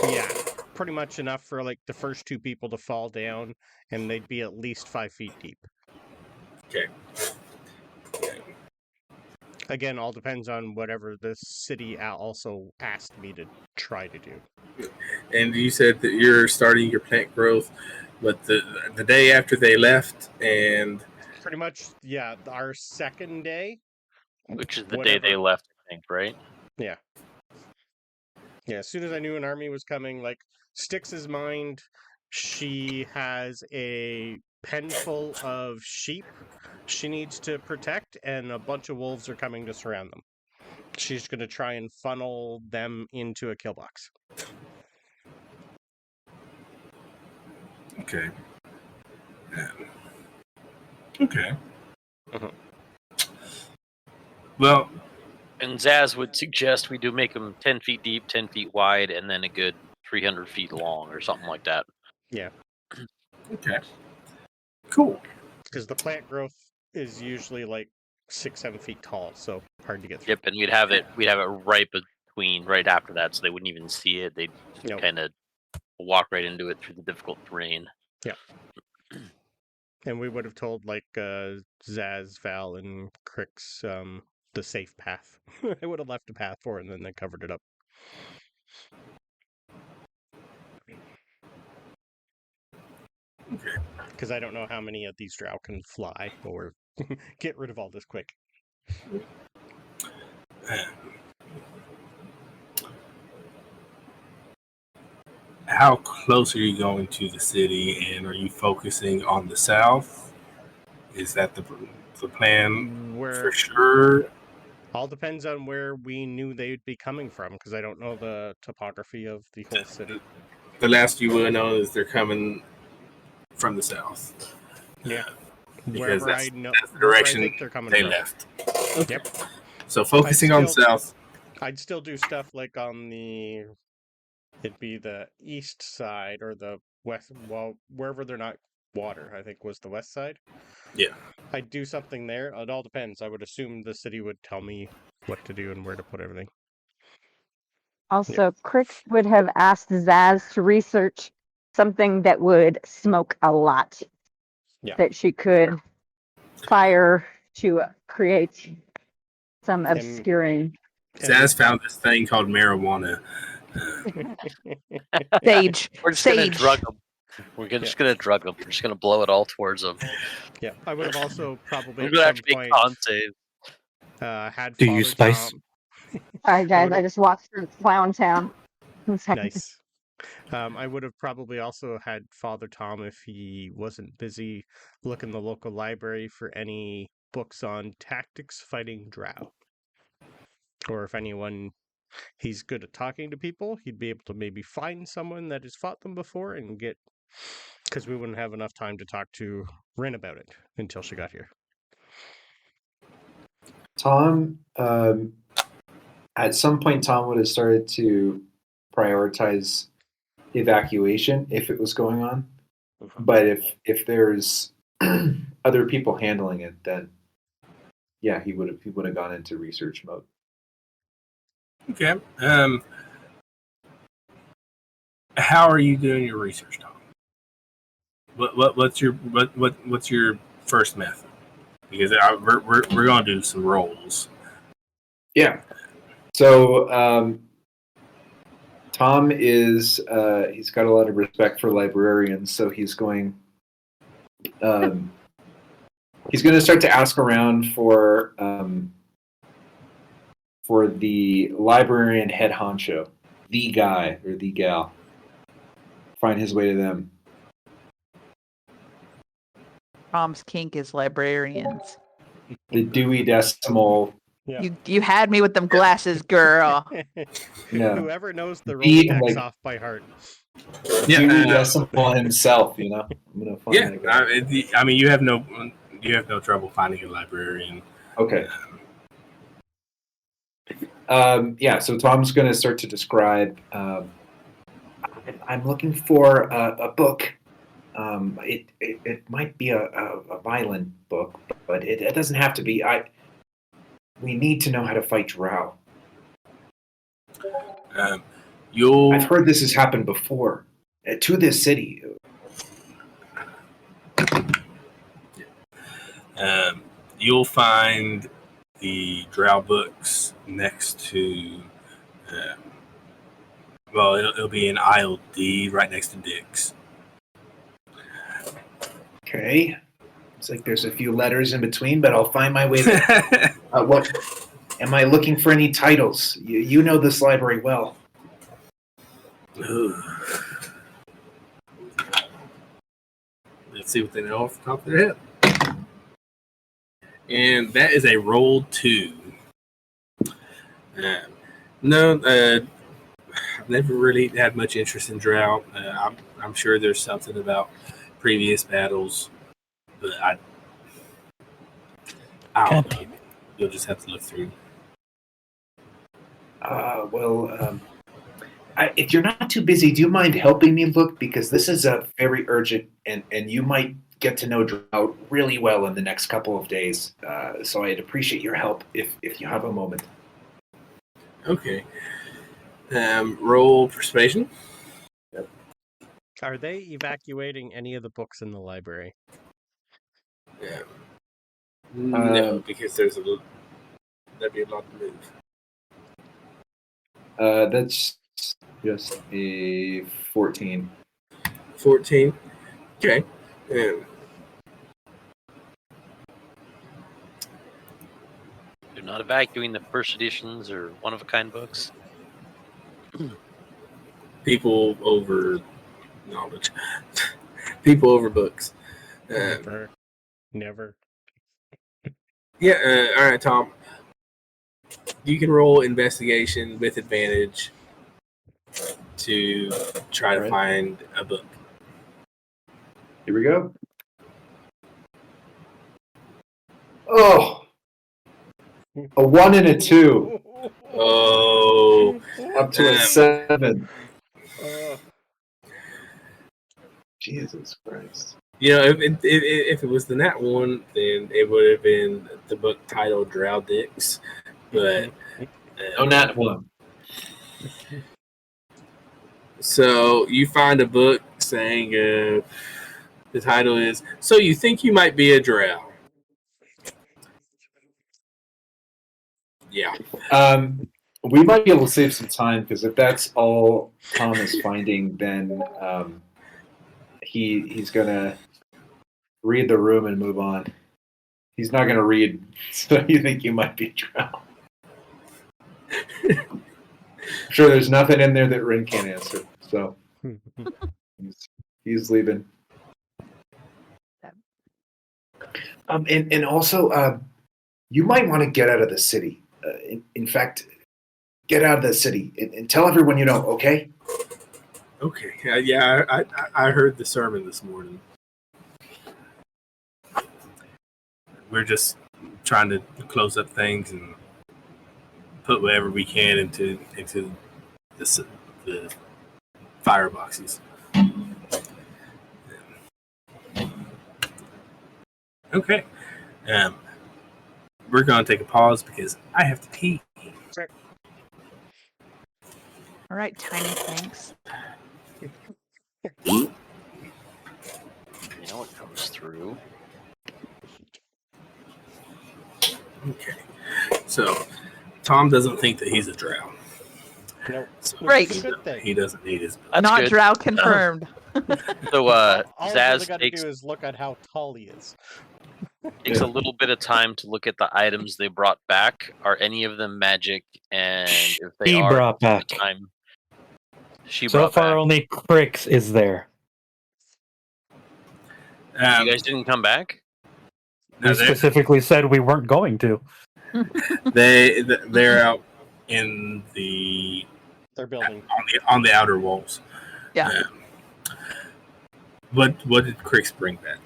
Yeah, pretty much enough for like the first 2 people to fall down, and they'd be at least 5 feet deep. Okay. Again, all depends on whatever the city also asked me to try to do. And you said that you're starting your plant growth, but the day after they left, and Pretty much, yeah, our second day. Which is the day they left, I think, right? Yeah. Yeah, as soon as I knew an army was coming, like, Styx's mind, she has a pen full of sheep she needs to protect, and a bunch of wolves are coming to surround them. She's going to try and funnel them into a kill box. okay. Okay. Mhm. Well, And Zaz would suggest we do make them 10 feet deep, 10 feet wide, and then a good 300 feet long or something like that. Yeah. okay. Cool. Because the plant growth is usually like 6-7 feet tall, so hard to get through. Yep, and we'd have it right after that, so they wouldn't even see it. They'd kind of walk right into it through the difficult terrain. Yeah. And we would have told like Zaz, Val, and Krix the safe path. I would have left a path for it, and then they covered it up. Okay. Because I don't know how many of these Drow can fly or get rid of all this quick. How close are you going to the city, and are you focusing on the south? Is that the plan for sure? All depends on where we knew they'd be coming from, because I don't know the topography of the whole city. The last you will know is they're coming from the south. Yeah. Because Wherever that's the wherever I direction think they're coming they from. left. Yep. So focusing on south. I'd still do stuff like on the... It'd be the east side or the west... Well, wherever they're not water, I think was the west side. Yeah. I'd do something there. It all depends. I would assume the city would tell me what to do and where to put everything. Also, Krix would have asked Zaz to research something that would smoke a lot. Yeah. That she could fire to create some obscuring. Zaz found this thing called marijuana. Sage. We're just gonna drug them. We're just gonna drug them. We're just gonna blow it all towards them. Yeah, I would have also probably We're at gonna have some to make point con save. had Do Father you spice? Tom. Alright, guys, I just walked through Clown Town. Nice. I would have probably also had Father Tom if he wasn't busy looking the local library for any books on tactics fighting Drow. Or if he's good at talking to people, he'd be able to maybe find someone that has fought them before and get... Because we wouldn't have enough time to talk to Rin about it until she got here. Tom, at some point, Tom would have started to prioritize evacuation if it was going on. But if there's other people handling it, then yeah, he would have gone into research mode. Okay. How are you doing your research, Tom? What's your first method? Because we're going to do some rolls. Yeah. So Tom is he's got a lot of respect for librarians, so he's going to start to ask around for the librarian head honcho, the guy or the gal. Find his way to them. Tom's kink is librarians. The Dewey Decimal. Yeah. You had me with them glasses, girl. Yeah. Whoever knows the He, Rolodex like- off by heart. Dewey Decimal himself, you know. I'm gonna find that guy. I mean, you have no trouble finding a librarian. Okay. Yeah, so Tom's going to start to describe. I'm looking for a book. It might be a violent book, but it doesn't have to be. We need to know how to fight Drow. I've heard this has happened before to this city. You'll find the Drow books next to. It'll be in aisle D, right next to Dick's. Okay. It's like there's a few letters in between, but I'll find my way there. What? Am I looking for any titles? You know this library well. Let's see what they know off the top of their head. And that is a roll 2. I've never really had much interest in Drow. I'm sure there's something about previous battles, but I don't know. You'll just have to look through. If you're not too busy, do you mind helping me look? Because this is a very urgent, and you might get to know Drow really well in the next couple of days. So I'd appreciate your help if you have a moment. Okay. Roll persuasion. Yep. Are they evacuating any of the books in the library? Yeah. No, because that'd be a lot to move. That's just a 14. 14. Okay. You're not evacuating the first editions or one-of-a-kind books? People over knowledge. People over books. Never. Yeah, all right, Tom. You can roll investigation with advantage to try to find a book. Here we go. Oh! A 1 and a 2. Oh. Up to a 7. Jesus Christ. You know, if it was the nat one, then it would have been the book titled Drow Dicks. But Oh, nat 1. So you find a book saying the title is "So You Think You Might Be a Drow." Yeah. We might be able to save some time because if that's all Tom is finding, then he's gonna read the room and move on. He's not gonna read. So you think you might be Drow? I'm sure there's nothing in there that Rin can't answer. So he's leaving. And also, you might want to get out of the city. In fact, get out of the city and tell everyone you know. Okay. Okay. Yeah, I heard the sermon this morning. We're just trying to close up things and put whatever we can into the fireboxes. Okay. We're going to take a pause because I have to pee. All right, tiny thanks. You know what comes through. Okay. So, Tom doesn't think that he's a drow. Nope. So Right. Which is a good thing. he doesn't need his. That's Not good. Drow confirmed. So All we Zaz really got to takes do is look at how tall he is. a little bit of time to look at the items they brought back. Are any of them magic? And if they He are, brought the back. time she So brought far, back. only Krix is there. You guys didn't come back? No, We specifically said we weren't going to. they're out in the They're building. on the outer walls. Yeah. What did Krix bring back?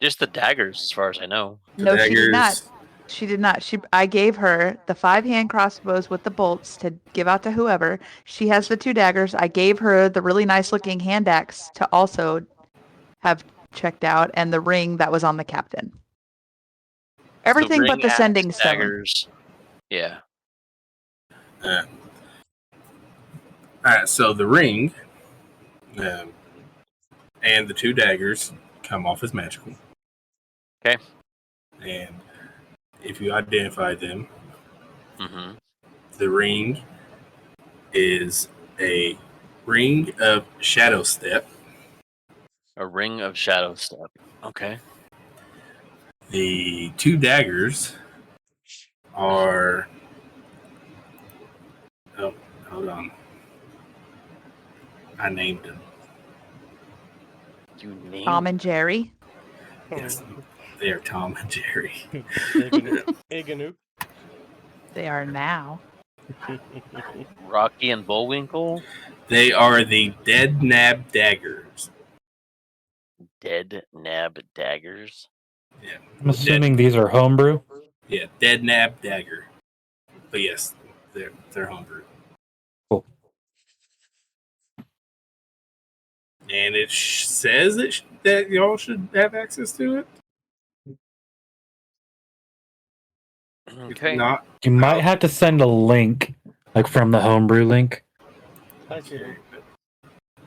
Just the daggers, as far as I know. The No, she did not. daggers. She did not. I gave her the 5-hand crossbows with the bolts to give out to whoever. She has the 2 daggers. I gave her the really nice looking hand axe to also have checked out, and the ring that was on the captain. Everything but ring, the axe, sending stone. daggers. Yeah. All right, so the ring and the 2 daggers come off as magical. Okay. And if you identify them, Mm-hmm. the ring is a ring of shadow step. A ring of shadow step. Okay. The 2 daggers are. Oh, hold on. I named them. You named Tom and Jerry. Yes, they are Tom and Jerry. Eganoop. They are now. Rocky and Bullwinkle. They are the Dead Nab daggers. Dead Nab daggers. Yeah, I'm assuming these are homebrew. yeah, Dead Nab dagger. But yes, they're homebrew. Cool. And it says that y'all should have access to it. Okay. If not, You might have to send a link, like from the homebrew link. I see them.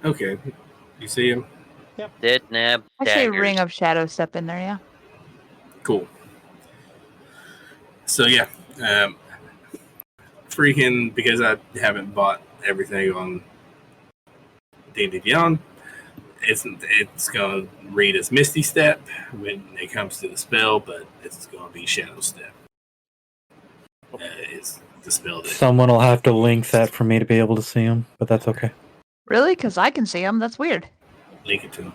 okay. You see him? Dead Nab I say daggers. ring of shadow step in there, yeah. Cool. So yeah, freaking because I haven't bought everything on D&D Beyond, it's gonna read as Misty Step when it comes to the spell, but it's gonna be Shadow Step. Is the spell that Someone will have to link that for me to be able to see them, but that's okay. Really? Because I can see them. That's weird. link it to them.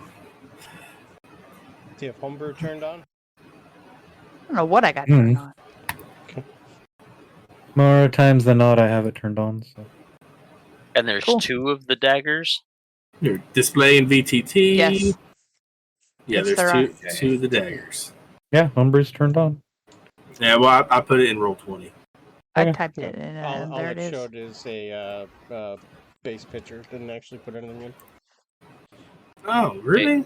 Do you have homebrew turned on? I don't know what I got turned on. More times than not, I have it turned on. So. And there's Cool. 2 of the daggers. Here, display in VTT. Yes. Yeah, Yes, there's there two are. two of the daggers. Yeah, homebrew's turned on. Yeah, well, I put it in Roll20. I Okay. typed it in, and All there it it is. showed is a base picture. Didn't actually put anything in. Oh, really?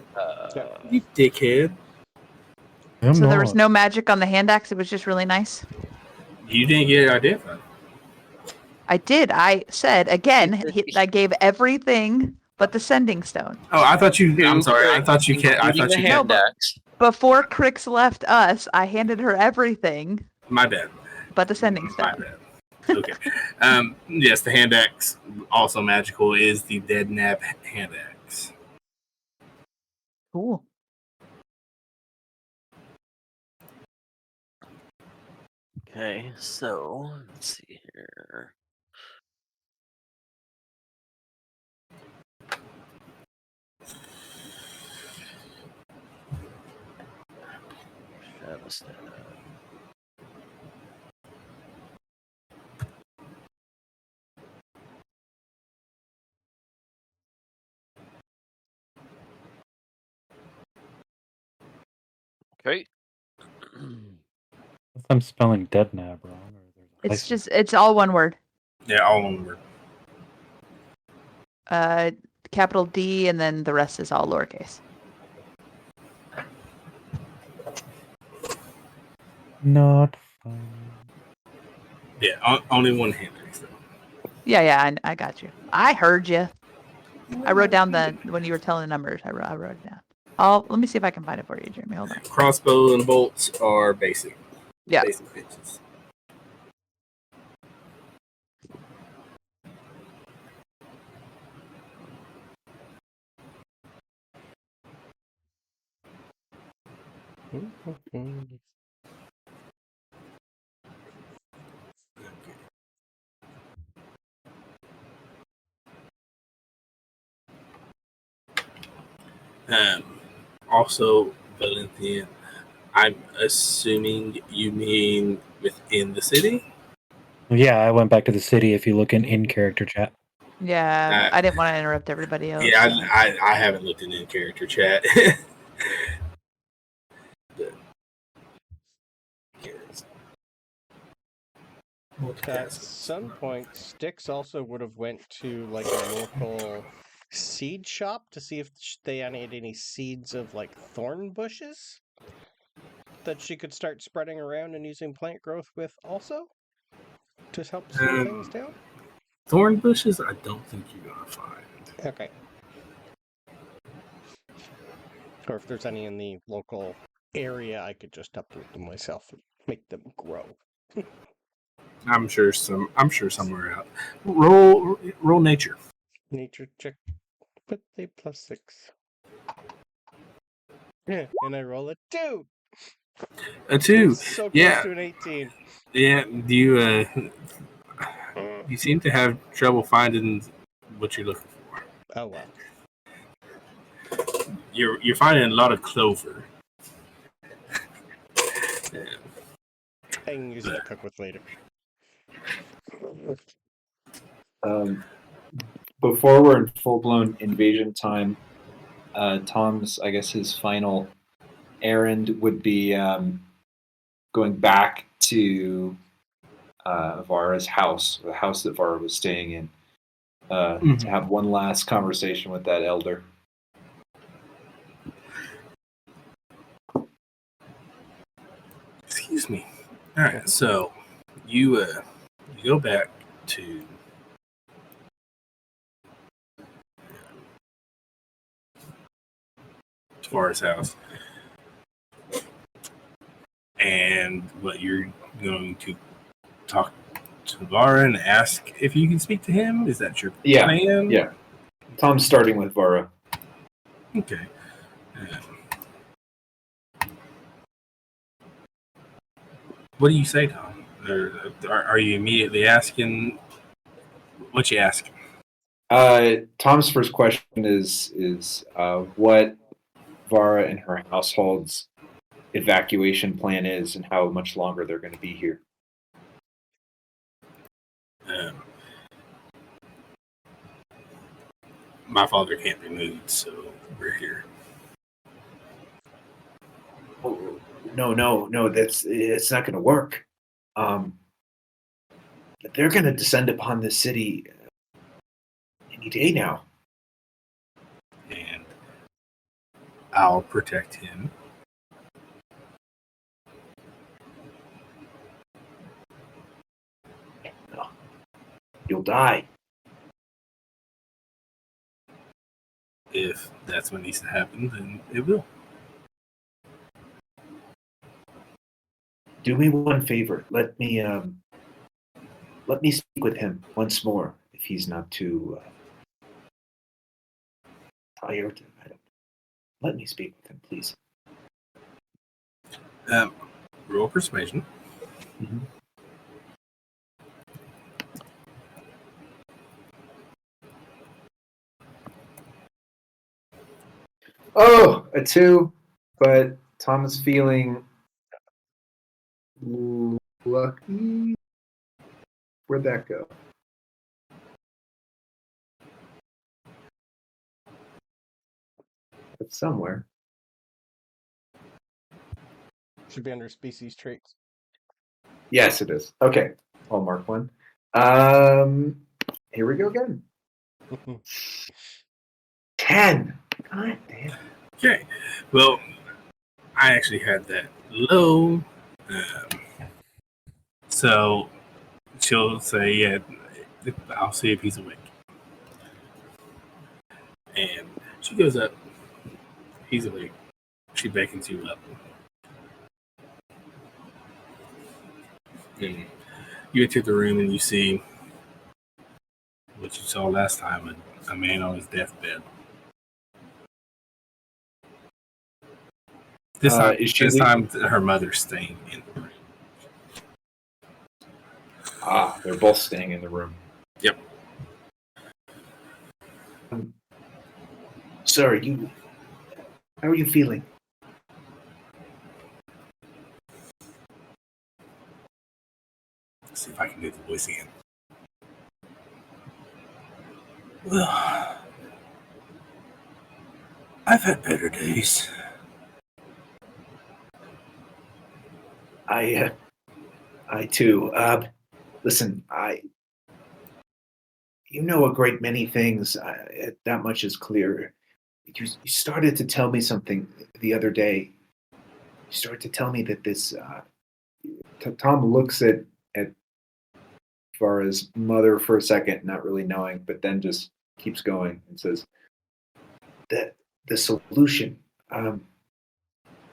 You dickhead. I'm So there was not. no magic on the hand axe. It was just really nice. You didn't get it identified. I did. I said again. I gave everything but the sending stone. Oh, I thought you. I'm sorry. I thought you can't. I Including thought the you hand can't. axe. Before Krix left us, I handed her everything My bad. but the sending My stone. bad. Okay. Yes, the hand axe, also magical, is the Dead Nab hand axe. Cool. Okay, so let's see here. Shadow step. Okay. I'm spelling dead nab wrong. Or there's a It's hyphen. just, it's all one word. Yeah, all one word. capital D, and then the rest is all lowercase. Not fun. Yeah, only one hand raised though. Yeah, I got you. I heard you. I wrote down when you were telling the numbers. I wrote it down. Let me see if I can find it for you, Jeremy. Hold on. Crossbow and bolts are basic. Yeah. Basic pitches. Also, Valenthian, I'm assuming you mean within the city? Yeah, I went back to the city if you look in character chat. Yeah, I didn't want to interrupt everybody else. Yeah, so. I haven't looked in character chat. At some point, Stkx also would have went to like a local seed shop to see if they had any seeds of like thorn bushes that she could start spreading around and using plant growth with also to help slow things down. Thorn bushes, I don't think you're gonna find. Okay. Or if there's any in the local area, I could just uproot them myself and make them grow. I'm sure somewhere out. Roll nature. Nature check with a +6. Yeah, and I roll a 2. A 2. So close Yeah. to an 18. Yeah. Do you seem to have trouble finding what you're looking for? Oh well. You're finding a lot of clover. I can use it to cook with later. Before we're in full-blown invasion time, Tom's, I guess, his final errand would be going back to Vara's house, the house that Vara was staying in, to have one last conversation with that elder. Excuse me. All right, so you go back to Vara's house, and what you're going to talk to Vara and ask if you can speak to him. Is that your plan? Yeah. Tom's starting with Vara. Okay. What do you say, Tom? Are you immediately asking? What you asking? Tom's first question is what Vara and her household's evacuation plan is and how much longer they're going to be here. My father can't be moved, so we're here. Oh, no, it's not going to work. They're going to descend upon this city any day now. And I'll protect him. No. You'll die. If that's what needs to happen, then it will. Do me one favor. Let me speak with him once more, if he's not too tired. Let me speak with him, please. Roll persuasion. Mm-hmm. Oh, a 2, but Tom is feeling lucky. Where'd that go? It's somewhere. Should be under species traits. Yes, it is. Okay, I'll mark one. Here we go again. 10. God damn. Okay. Well, I actually had that low. So she'll say, yeah, I'll see if he's awake. And she goes up. He's awake. She beckons you up. And you enter the room and you see what you saw last time, a man on his deathbed. This time her mother's staying in the room. Ah, they're both staying in the room. Yep. Sir, how are you feeling? Let's see if I can do the voice again. Well, I've had better days. I too. Listen, you know a great many things. That much is clear. You started to tell me something the other day. You started to tell me that this. Tom looks at Vara's mother for a second, not really knowing, but then just keeps going and says that the solution, that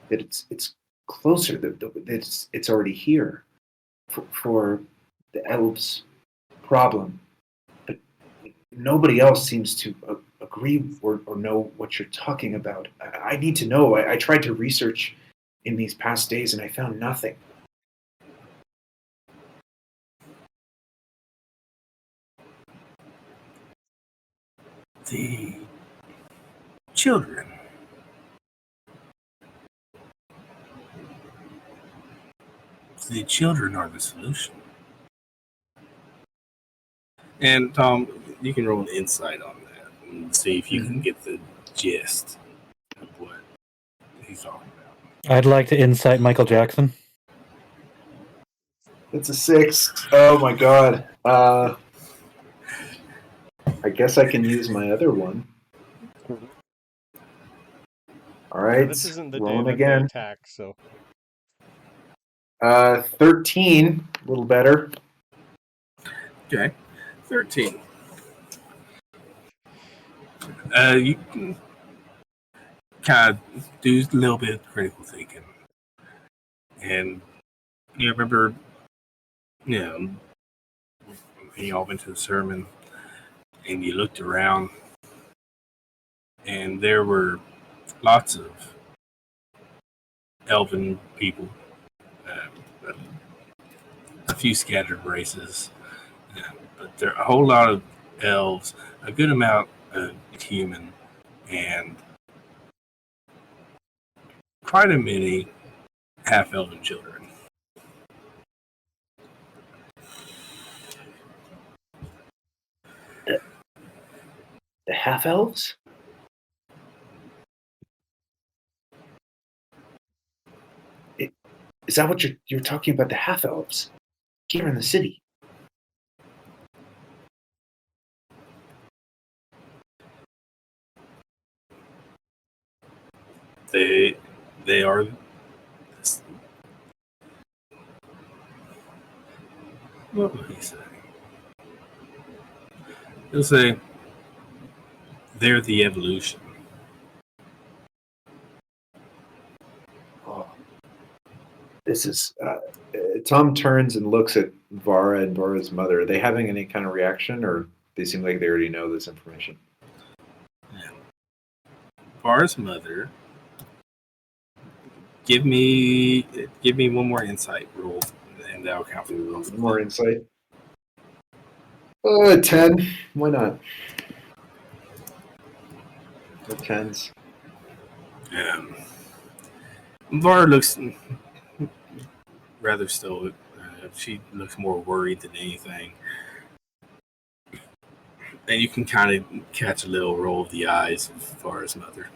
it's closer, that it's already here for the elves' problem, but nobody else seems to agree or know what you're talking about. I need to know. I tried to research in these past days and I found nothing. The children. The children are the solution. And Tom, you can roll an insight on that and see if you can get the gist of what he's talking about. I'd like to insight Michael Jackson. It's a 6. Oh my god. I guess I can use my other one. All right. This isn't the rolling day that again. they attack, so 13, a little better. Okay, 13. You can kind of do a little bit of critical thinking, and you remember, when y'all went to the sermon, and you looked around, and there were lots of elven people, a few scattered races, but there are a whole lot of elves, a good amount of human, and quite a many half-elven children. The half-elves? Is that what you're talking about, the half-elves? Here in the city? They are. What would he say? He'll say they're the evolution. Oh, this is. Tom turns and looks at Vara and Vara's mother. Are they having any kind of reaction, or they seem like they already know this information? Yeah. Vara's mother. Give me one more insight roll, and that'll count for the roll. One more insight. 10. Why not? No 10s. Vara looks rather stoic. She looks more worried than anything. And you can kind of catch a little roll of the eyes of Vara's mother.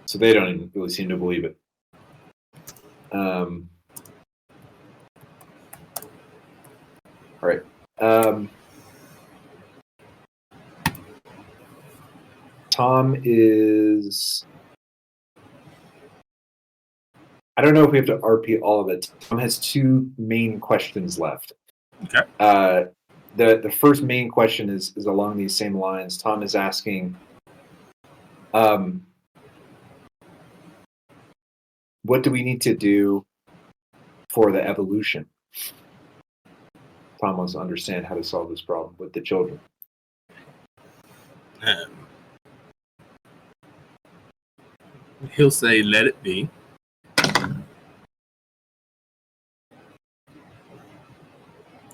So they don't even really seem to believe it. All right. Tom is. I don't know if we have to RP all of it. Tom has two main questions left. Okay. The first main question is along these same lines. Tom is asking, what do we need to do for the evolution? Tom wants to understand how to solve this problem with the children. He'll say, "Let it be."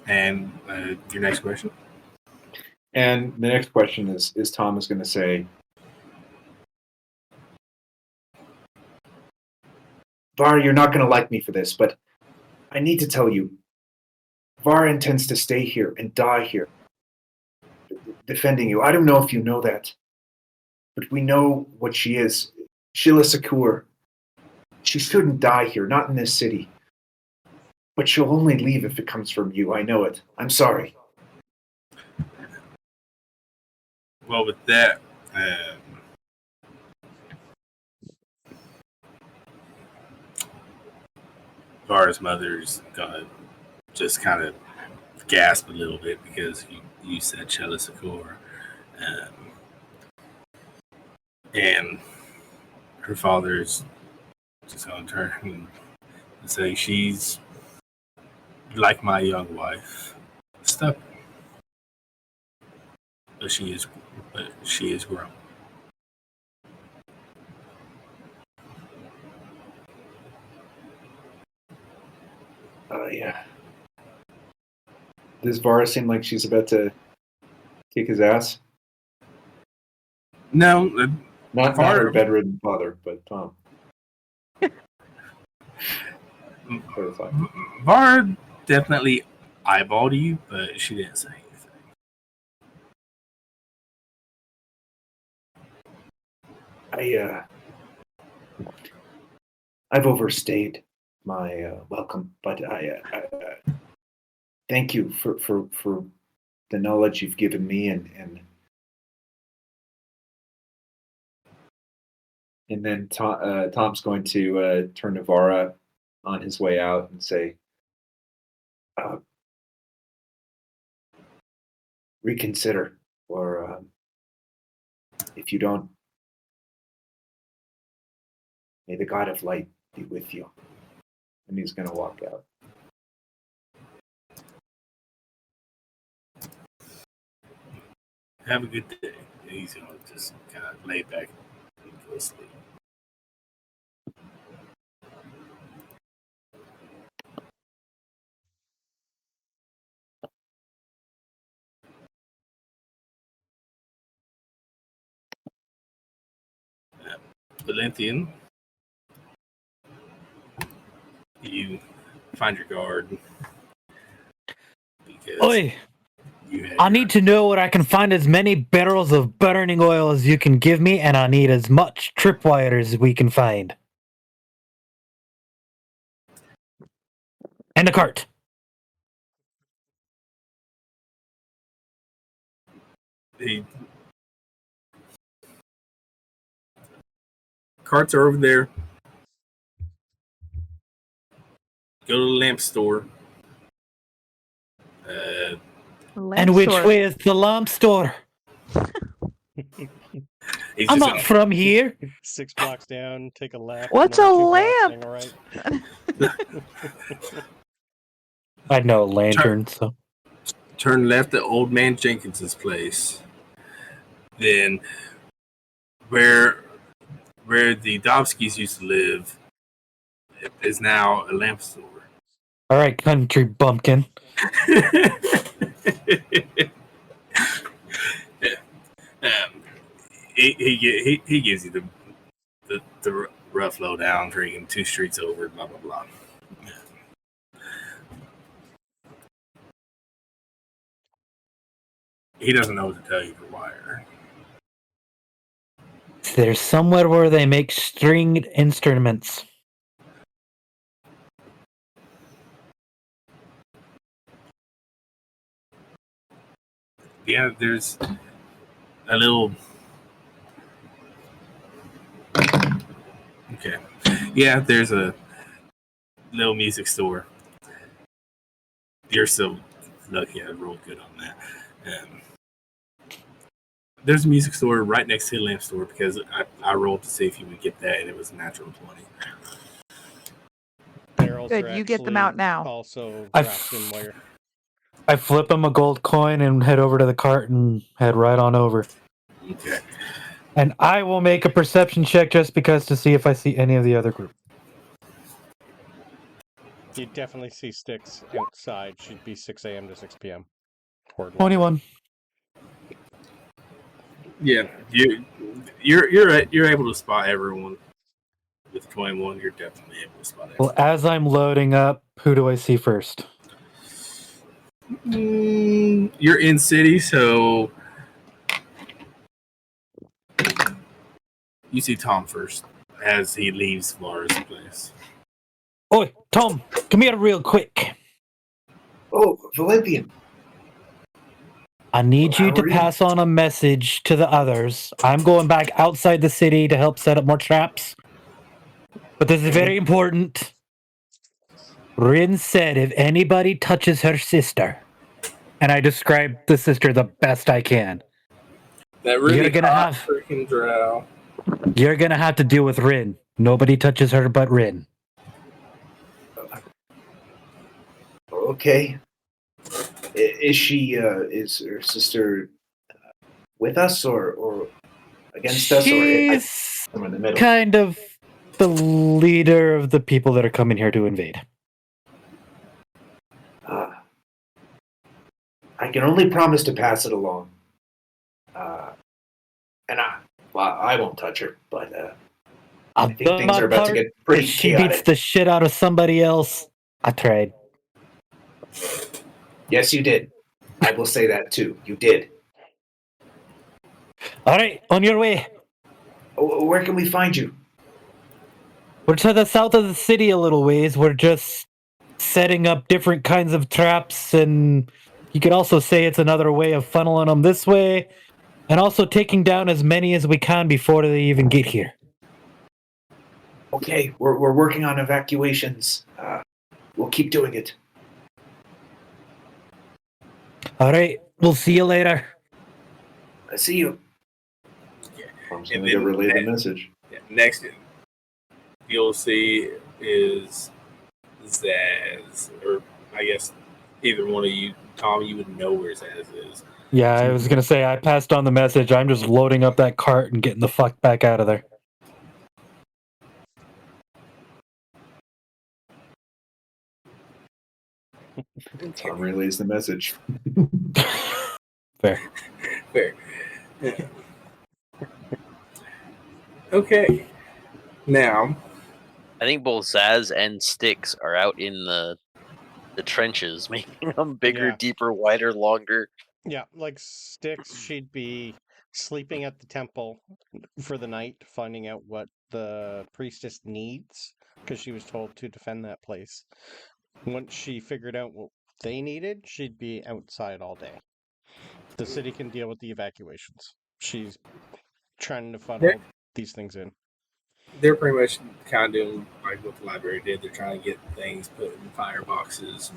And your next question? And the next question is Tom is going to say, Var, you're not going to like me for this, but I need to tell you, Var intends to stay here and die here, defending you. I don't know if you know that, but we know what she is. Sheila Sakur. She shouldn't die here, not in this city. But she'll only leave if it comes from you. I know it. I'm sorry. Well, with that, Vara's mother's gonna just kind of gasp a little bit because you said Shella Sakur. And her father's just gonna turn and say, she's like my young wife, stubborn, but she is grown. Yeah. Does Vara seem like she's about to kick his ass? No, Not her bedridden father, but Tom. Vara definitely eyeballed you, but she didn't say anything. I've overstayed my welcome, but I thank you for the knowledge you've given me, and then Tom's going to turn to Vara on his way out and say, reconsider, or if you don't, may the God of Light be with you. And he's going to walk out. Have a good day. He's going to just kind of lay back and go to sleep. Valenthian, you find your guard. Oi! I need to know where I can find as many barrels of burning oil as you can give me, and I need as much tripwire as we can find. And a cart. The carts are over there. Go to the lamp store. And which way is the lamp store? I'm not from here. 6 blocks down, take a left. What's a 2 blocks, lamp? hang a right. I know lantern, so. Turn left at Old Man Jenkins's place. Then where the Dobskis used to live is now a lamp store. All right, country bumpkin. He gives you the rough lowdown, drinking 2 streets over, blah blah blah. He doesn't know what to tell you for wire. There's somewhere where they make stringed instruments. Yeah, there's a little. Okay. Yeah, there's a little music store. You're so lucky I rolled good on that. There's a music store right next to the lamp store because I rolled to see if you would get that, and it was a natural 20. Barrels Good, are you get them actually out now. Also I wrapped in wire. I flip him a gold coin and head over to the cart and head right on over. Okay. And I will make a perception check just because to see if I see any of the other group. You definitely see Stkx outside. Should be 6 a.m. to 6 p.m. 21. Yeah, you're able to spot everyone. With 21, you're definitely able to spot Well, everyone. as I'm loading up, who do I see first? You're in city, so you see Tom first as he leaves Lara's place. Oi, Tom, come here real quick. Oh, Valenthian. I need you How to are you? pass on a message to the others. I'm going back outside the city to help set up more traps. But this is very important. Rin said if anybody touches her sister, and I described the sister the best I can, That really You're gonna hot have- freaking Drow. you're gonna have to deal with Rin. Nobody touches her but Rin. Okay. Is her sister with us or against us? Or She's somewhere in the middle? kind of the leader of the people that are coming here to invade. I can only promise to pass it along. And I won't touch her, but I think things are about to get pretty if she chaotic. beats the shit out of somebody else, I tried. Yes, you did. I will say that too. You did. All right, on your way. Where can we find you? We're to the south of the city a little ways. We're just setting up different kinds of traps, and you could also say it's another way of funneling them this way, and also taking down as many as we can before they even get here. Okay, we're working on evacuations. We'll keep doing it. All right, we'll see you later. I see you. I'm just And going to then relay the next- message. Yeah, next you'll see is Zaz, or I guess either one of you, Tom, you would know where Zaz is. Yeah, I was gonna say I passed on the message. I'm just loading up that cart and getting the fuck back out of there. Tom relays the message. Fair. Fair. Yeah. Okay. Now, I think both Zaz and Stkx are out in the trenches, making them bigger, Yeah. deeper, wider, longer. Yeah, like Stkx, she'd be sleeping at the temple for the night, finding out what the priestess needs, because she was told to defend that place. Once she figured out what they needed, she'd be outside all day. The city can deal with the evacuations. She's trying to funnel these things in. they're pretty much kind of doing like what the library did. They're trying to get things put in fireboxes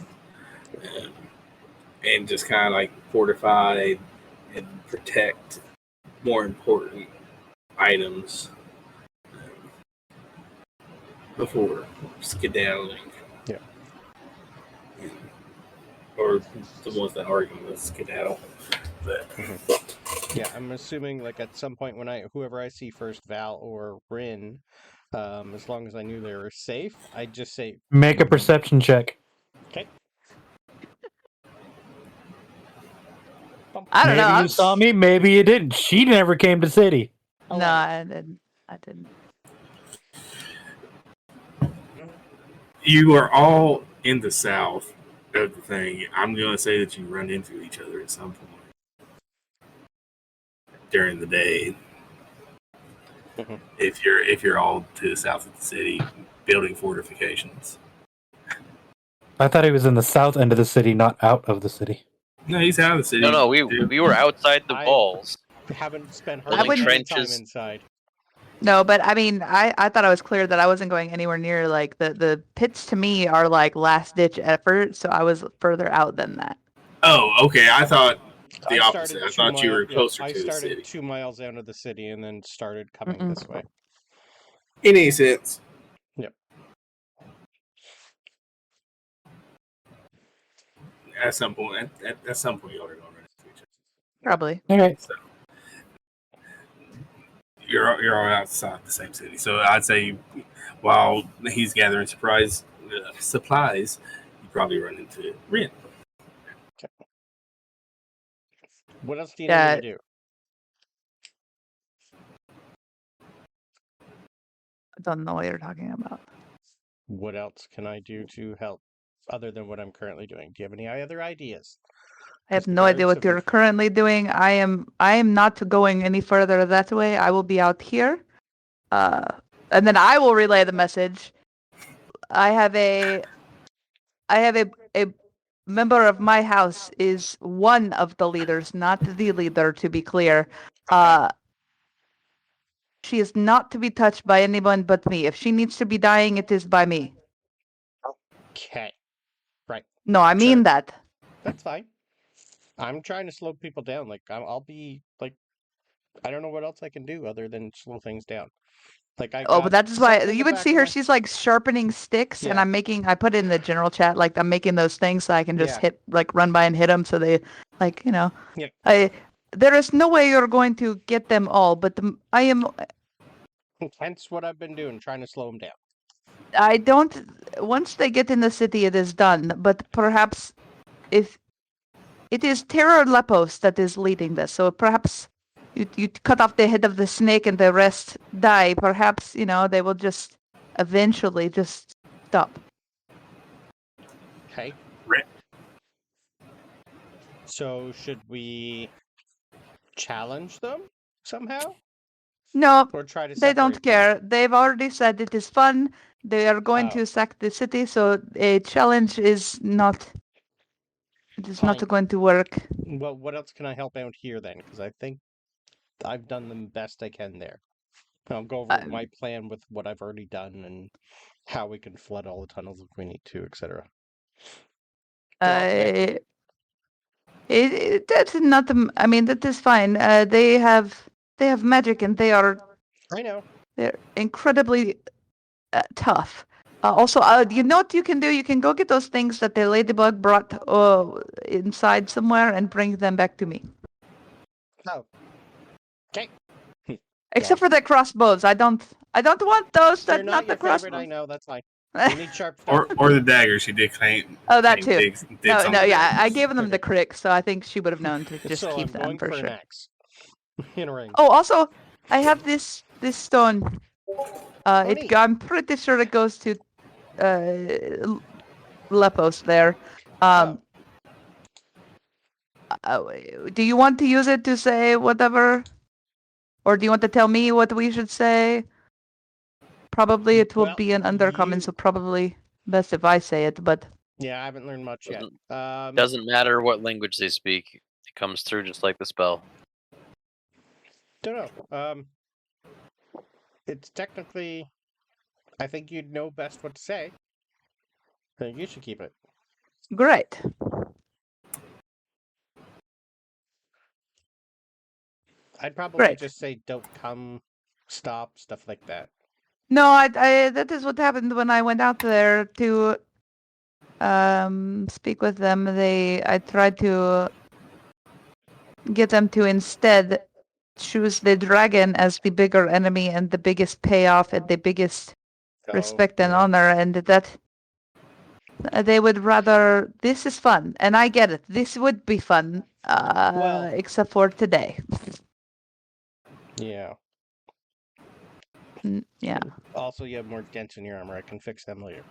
and just kind of like fortify and protect more important items before skedaddling. Yeah. Or the ones that are going to skedaddle. But Yeah, I'm assuming like at some point when whoever I see first, Val or Rin, as long as I knew they were safe, I'd just say, Make a perception check. okay. I don't Maybe know. you saw me, maybe you didn't. She never came to city. No, I didn't. I didn't. you are all in the south of the thing. I'm going to say that you run into each other at some point during the day. Mhm. If you're all to the south of the city building fortifications. I thought he was in the south end of the city, not out of the city. No, he's out of the city. No, we were outside the I- walls. Haven't spent I hardly wouldn't- any time trenches. inside. No, but I mean, I thought I was clear that I wasn't going anywhere near like the pits to me are like last ditch effort, so I was further out than that. Oh, okay. I thought the I opposite. started I 2 thought you were mile- yeah, closer I to the started city. 2 miles out of the city and then started coming Mm-mm. this way. In any sense. Yep. At some point, at some point, y'all are going to run into each other. Probably. Okay. So you're all outside the same city. So I'd say while he's gathering supplies, you probably run into Rin. What else do you need me to do? I don't know what you're talking about. What else can I do to help other than what I'm currently doing? Do you have any other ideas? I have Because the no idea guards what have you're currently doing. I am not going any further that way. I will be out here. And then I will relay the message. I have a member of my house is one of the leaders, not the leader, to be clear. She is not to be touched by anyone but me. If she needs to be dying, it is by me. Okay. Right. No, I mean Sure. that. That's fine. I'm trying to slow people down. Like I'll be like, I don't know what else I can do other than slow things down. Like I. Oh, but that is why something in you the would back see of her. my- She's like sharpening sticks, and Yeah. I put it in the general chat, like I'm making those things so I can just Yeah. hit, like run by and hit them so they, like, you know. Yeah. There is no way you're going to get them all, but I am. Hence what I've been doing, trying to slow them down. I don't. Once they get in the city, it is done. But perhaps if it is Terror Lepos that is leading this, so perhaps you cut off the head of the snake and the rest die. Perhaps they will just eventually just stop. Okay. Right. So should we challenge them somehow, No, or try to? they don't separate them? care. They've already said it is fun. They are going Oh. to sack the city, so a challenge is not. It is not Fine. going to work. Well, what else can I help out here then? Because I think I've done the best I can there. I'll go over my plan with what I've already done and how we can flood all the tunnels if we need to, etc. That's not. I mean, that is fine. They have magic, and I know. they're incredibly tough. Also, you know what you can do? You can go get those things that the ladybug brought inside somewhere and bring them back to me. Oh. Okay. Except for the crossbows. I don't want those. They're That's not the your favorite, I crossbows. know, that's fine. We need sharp stuff. Or the dagger. She did claim. Oh, that claim too. digs No, on the yeah, daggers. I gave them Okay. the crick, so I think she would have known to just So keep I'm them going for for sure. an axe. In a ring. Oh, also, I have this stone. neat. I'm pretty sure it goes to Lepos there. Do you want to use it to say whatever, or do you want to tell me what we should say? Probably it will Well, be an undercommon, so probably best if I say it. But Yeah, I haven't learned much yet. Doesn't matter what language they speak. It comes through just like the spell. Don't know. It's technically, I think you'd know best what to say. I think you should keep it. great. I'd probably Great. just say don't come, stop, stuff like that. No, I that is what happened when I went out there to speak with them. I tried to get them to instead choose the dragon as the bigger enemy and the biggest payoff and the biggest respect and honor, and that they would rather. This is fun, and I get it. This would be fun, except for today. Yeah. Yeah, Also, you have more dents in your armor. I can fix them later.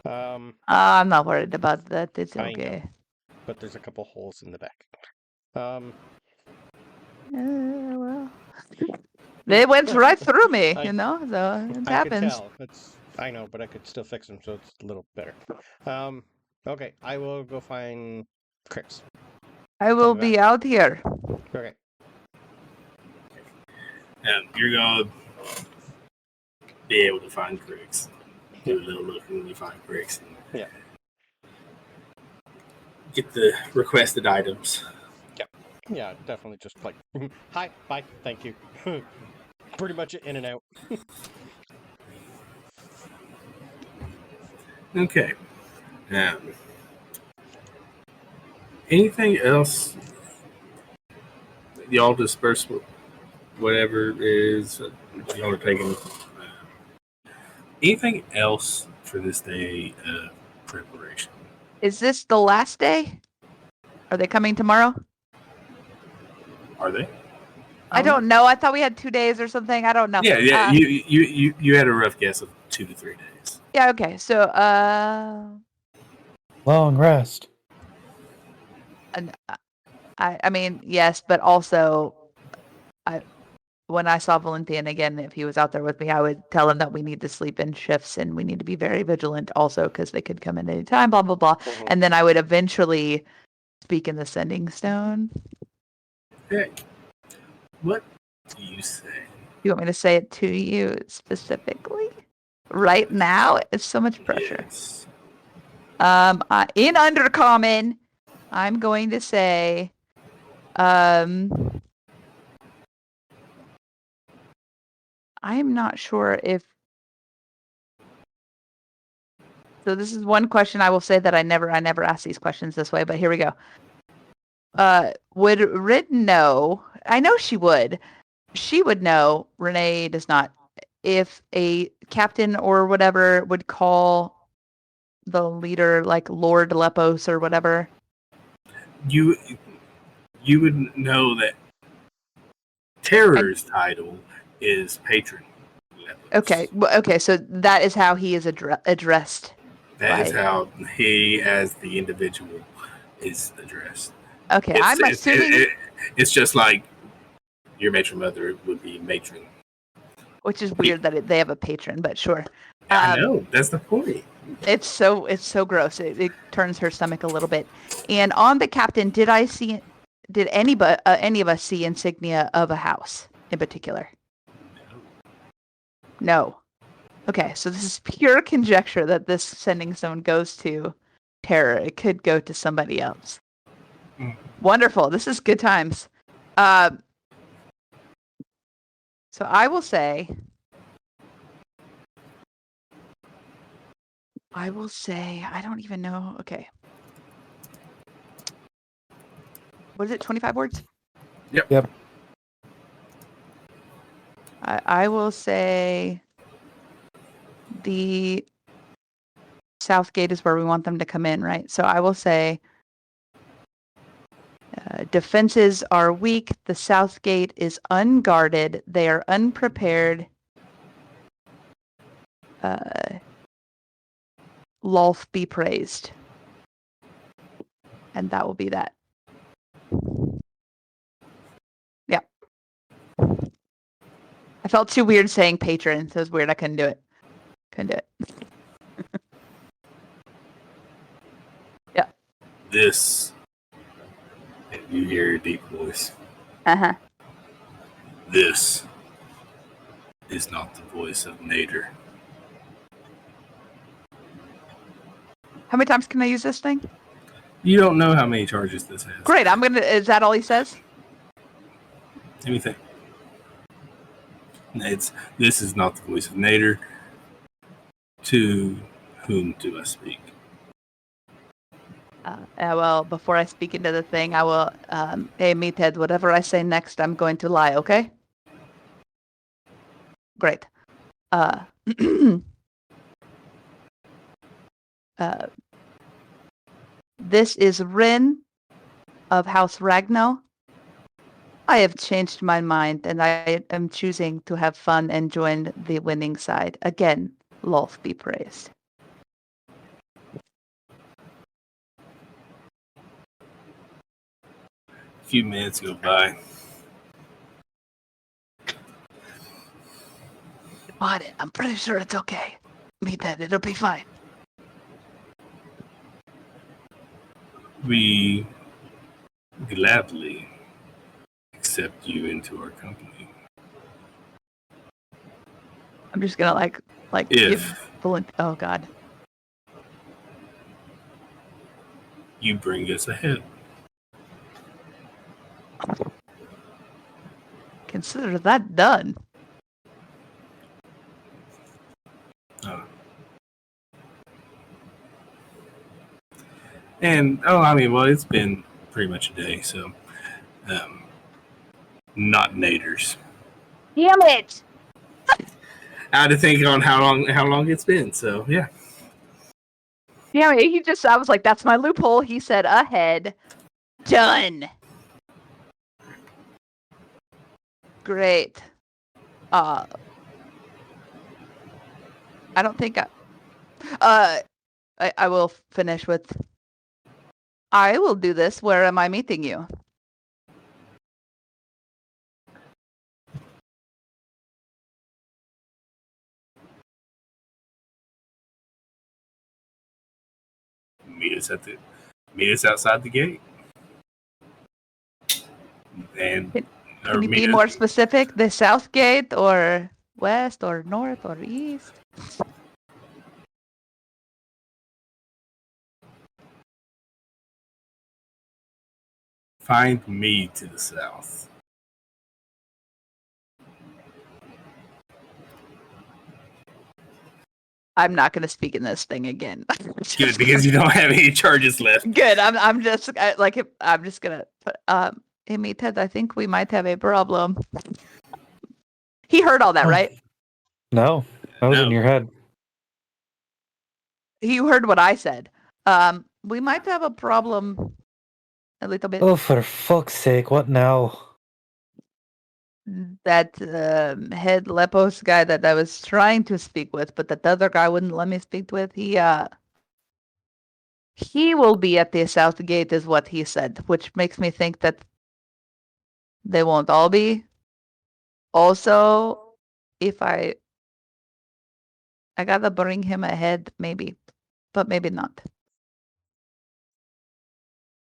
I'm not worried about that. It's I know. okay. But there's a couple holes in the back. Well, they went right through me, I- you know. So it I could happens. tell. I know, but I could still fix them, so it's a little better. Okay, I will go find Krix. I will Copy be out here. Okay. And you're gonna be able to find Krix. Do a little look when you find Krix. Yeah. Get the requested items. Yeah, definitely just like, hi, bye, thank you. Pretty much in and out. Okay. Anything else? Y'all disperse whatever it is y'all are taking. Anything else for this day of preparation? Is this the last day? Are they coming tomorrow? Are they? I don't know. I thought we had 2 days or something. I don't know. Yeah. You had a rough guess of 2 to 3 days. Yeah. Okay. So, Long rest. and I mean, yes, but also, when I saw Valenthian again, if he was out there with me, I would tell him that we need to sleep in shifts and we need to be very vigilant also because they could come in any time, blah, blah, blah. Mhm. And then I would eventually speak in the Sending Stone. Hey, what do you say? You want me to say it to you specifically? Right now? It's so much pressure. Yes. In Undercommon, I'm going to say, I'm not sure if. So this is one question I will say that I never ask these questions this way, but here we go. Would Rid know? I know she would. She would know. Renee does not. If a captain or whatever would call the leader like Lord Lepos or whatever. You would know that Terror's title is Patron. Okay. Okay. So that is how he is addressed. That is Right. how he, as the individual, is addressed. Okay. I'm assuming, It's just like your matron mother would be matron. which is weird that they have a patron, but sure. I know. That's the point. It's so gross. It turns her stomach a little bit. And on the captain, did any of us see insignia of a house in particular? No. Okay, so this is pure conjecture that this Sending Stone goes to Terror. It could go to somebody else. Mm. Wonderful. This is good times. So I will say, I don't even know. Okay. What is it? 25 words? Yep. I will say the south gate is where we want them to come in, right? So I will say defenses are weak. The south gate is unguarded. They are unprepared. Lolth be praised. And that will be that. Yeah. I felt too weird saying patron. So it was weird. I couldn't do it. Yeah. This, and you hear a deep voice. Uh-huh. This is not the voice of Nader. How many times can I use this thing? You don't know how many charges this has. Great. Is that all he says? Anything. This is not the voice of Nader. To whom do I speak? Well, before I speak into the thing, I will, hey, Meathead, whatever I say next, I'm going to lie, okay? Great. This is Rin of House Ragnall. I have changed my mind, and I am choosing to have fun and join the winning side. Again, Lolth be praised. A few minutes go by. Bought it. I'm pretty sure it's okay. Meathead, it'll be fine. We gladly accept you into our company. I'm just gonna like If give oh god. you bring us ahead. Consider that done. Well, it's been pretty much a day, so not naders. Damn it! I had to think on how long it's been. So yeah, Damn it! I was like, that's my loophole. He said ahead. Done. Great. I don't think I will finish with. I will do this. Where am I meeting you? meet us outside the gate, and Can you be more specific? The south gate, or west, or north, or east? Find me to the south. I'm not going to speak in this thing again. Good, because you don't have any charges left. Good. I'm just gonna put Amy Ted. I think we might have a problem. He heard all that, right? No, that was in your head. He heard what I said. We might have a problem. A little bit. Oh, for fuck's sake! What now? That head Lepos guy that I was trying to speak with, but that other guy wouldn't let me speak with. He will be at the south gate, is what he said, which makes me think that they won't all be. Also, if I gotta bring him ahead, maybe, but maybe not.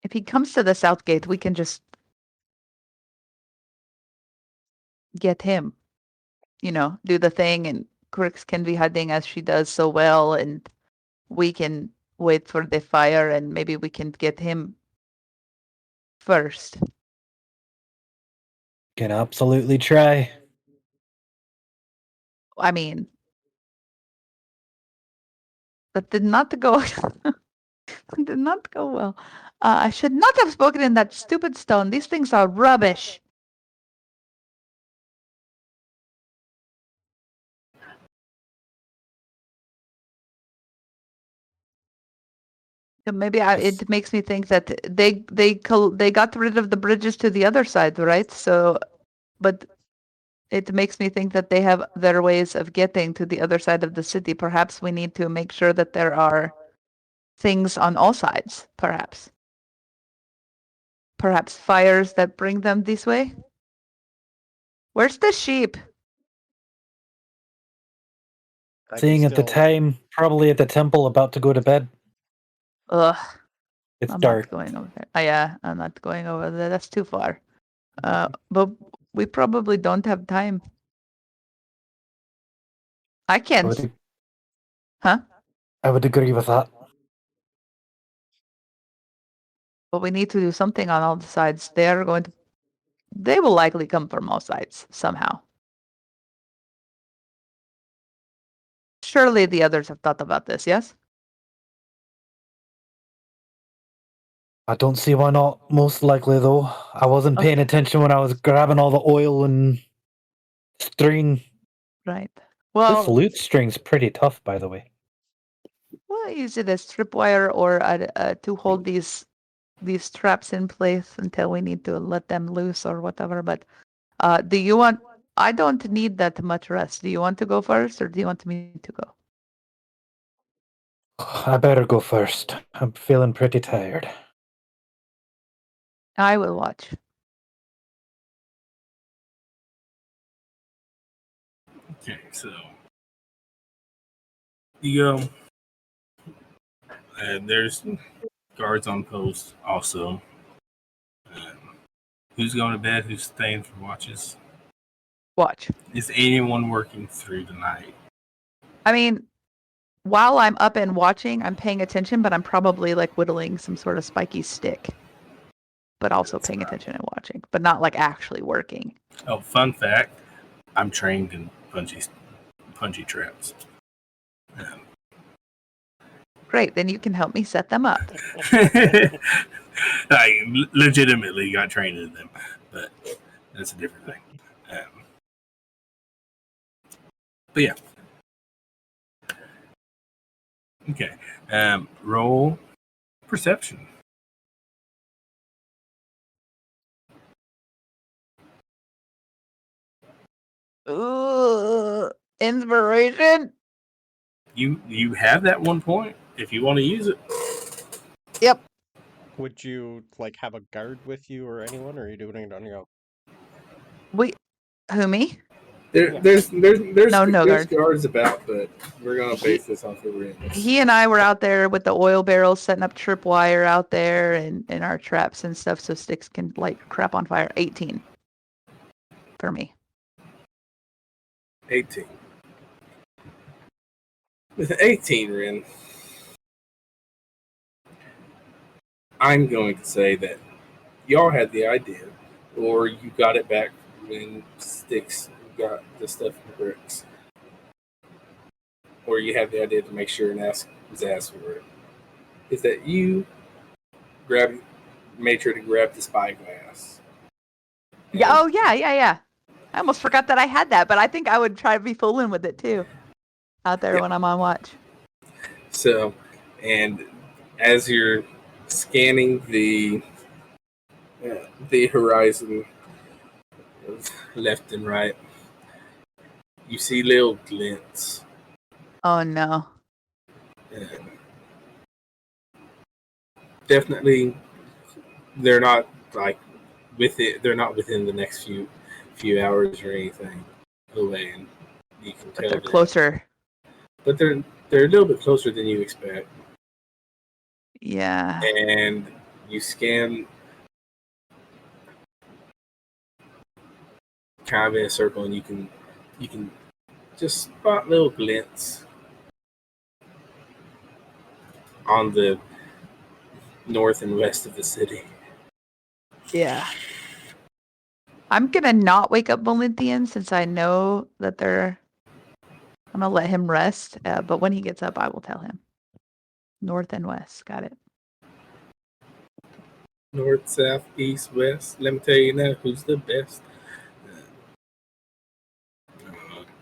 If he comes to the south gate, we can just get him, do the thing, and Krix can be hiding as she does so well, and we can wait for the fire, and maybe we can get him first. Can absolutely try. I mean, that did not go did not go well. I should not have spoken in that stupid stone. These things are rubbish. Maybe it makes me think that they got rid of the bridges to the other side, right? So, but it makes me think that they have their ways of getting to the other side of the city. Perhaps we need to make sure that there are things on all sides, perhaps. Perhaps fires that bring them this way? Where's the sheep? Seeing at the time, probably at the temple, about to go to bed. Ugh. It's I'm dark. not going over there. Yeah, I'm not going over there. That's too far. But we probably don't have time. I can't. Huh? I would agree with that. But we need to do something on all the sides. They will likely come from all sides somehow. Surely the others have thought about this, yes? I don't see why not. Most likely, though. I wasn't paying attention when I was grabbing all the oil and string. Right. This Well, loot string's pretty tough, by the way. we'll use it as tripwire or to hold these traps in place until we need to let them loose or whatever. But do you want? I don't need that much rest. Do you want to go first, or do you want me to go? I better go first. I'm feeling pretty tired. I will watch. Okay, so you go, and there's guards on post also. Who's going to bed? Who's staying for watches? Watch. Is anyone working through the night? I mean, while I'm up and watching, I'm paying attention, but I'm probably like whittling some sort of spiky stick. But also That's paying right. attention and watching, but not like actually working. Oh, fun fact. I'm trained in punchy traps. Great, then you can help me set them up. I legitimately got trained in them, but that's a different thing. But yeah. Okay. Roll perception. Ooh, inspiration. You have that 1 point if you want to use it. Yep. Would you like have a guard with you or anyone, or are you doing it on your own? Who, me? There's No guard. guards about, but we're gonna base this off the rings. He and I were out there with the oil barrels, setting up tripwire out there and our traps and stuff, so Stkx can light crap on fire. 18 for me. 18. With an 18, Rin, I'm going to say that y'all had the idea, or you got it back when Stkx got the stuff in the bricks. Or you had the idea to make sure and ask Zaz for it. Is that you made sure to grab the spyglass. Yeah. Oh, yeah. I almost forgot that I had that, but I think I would try to be fooling with it too, out there when I'm on watch. So, and as you're scanning the horizon left and right, you see little glints. Oh no. Definitely, they're not like they're not within the next few hours or anything away, and you can But tell they're that. closer. But they're a little bit closer than you expect. Yeah. And you scan kind of in a circle, and you can just spot little glints on the north and west of the city. Yeah. I'm gonna not wake up Valenthian since I know that I'm gonna let him rest. But when he gets up, I will tell him. North and west. Got it. North, south, east, west. Let me tell you now who's the best.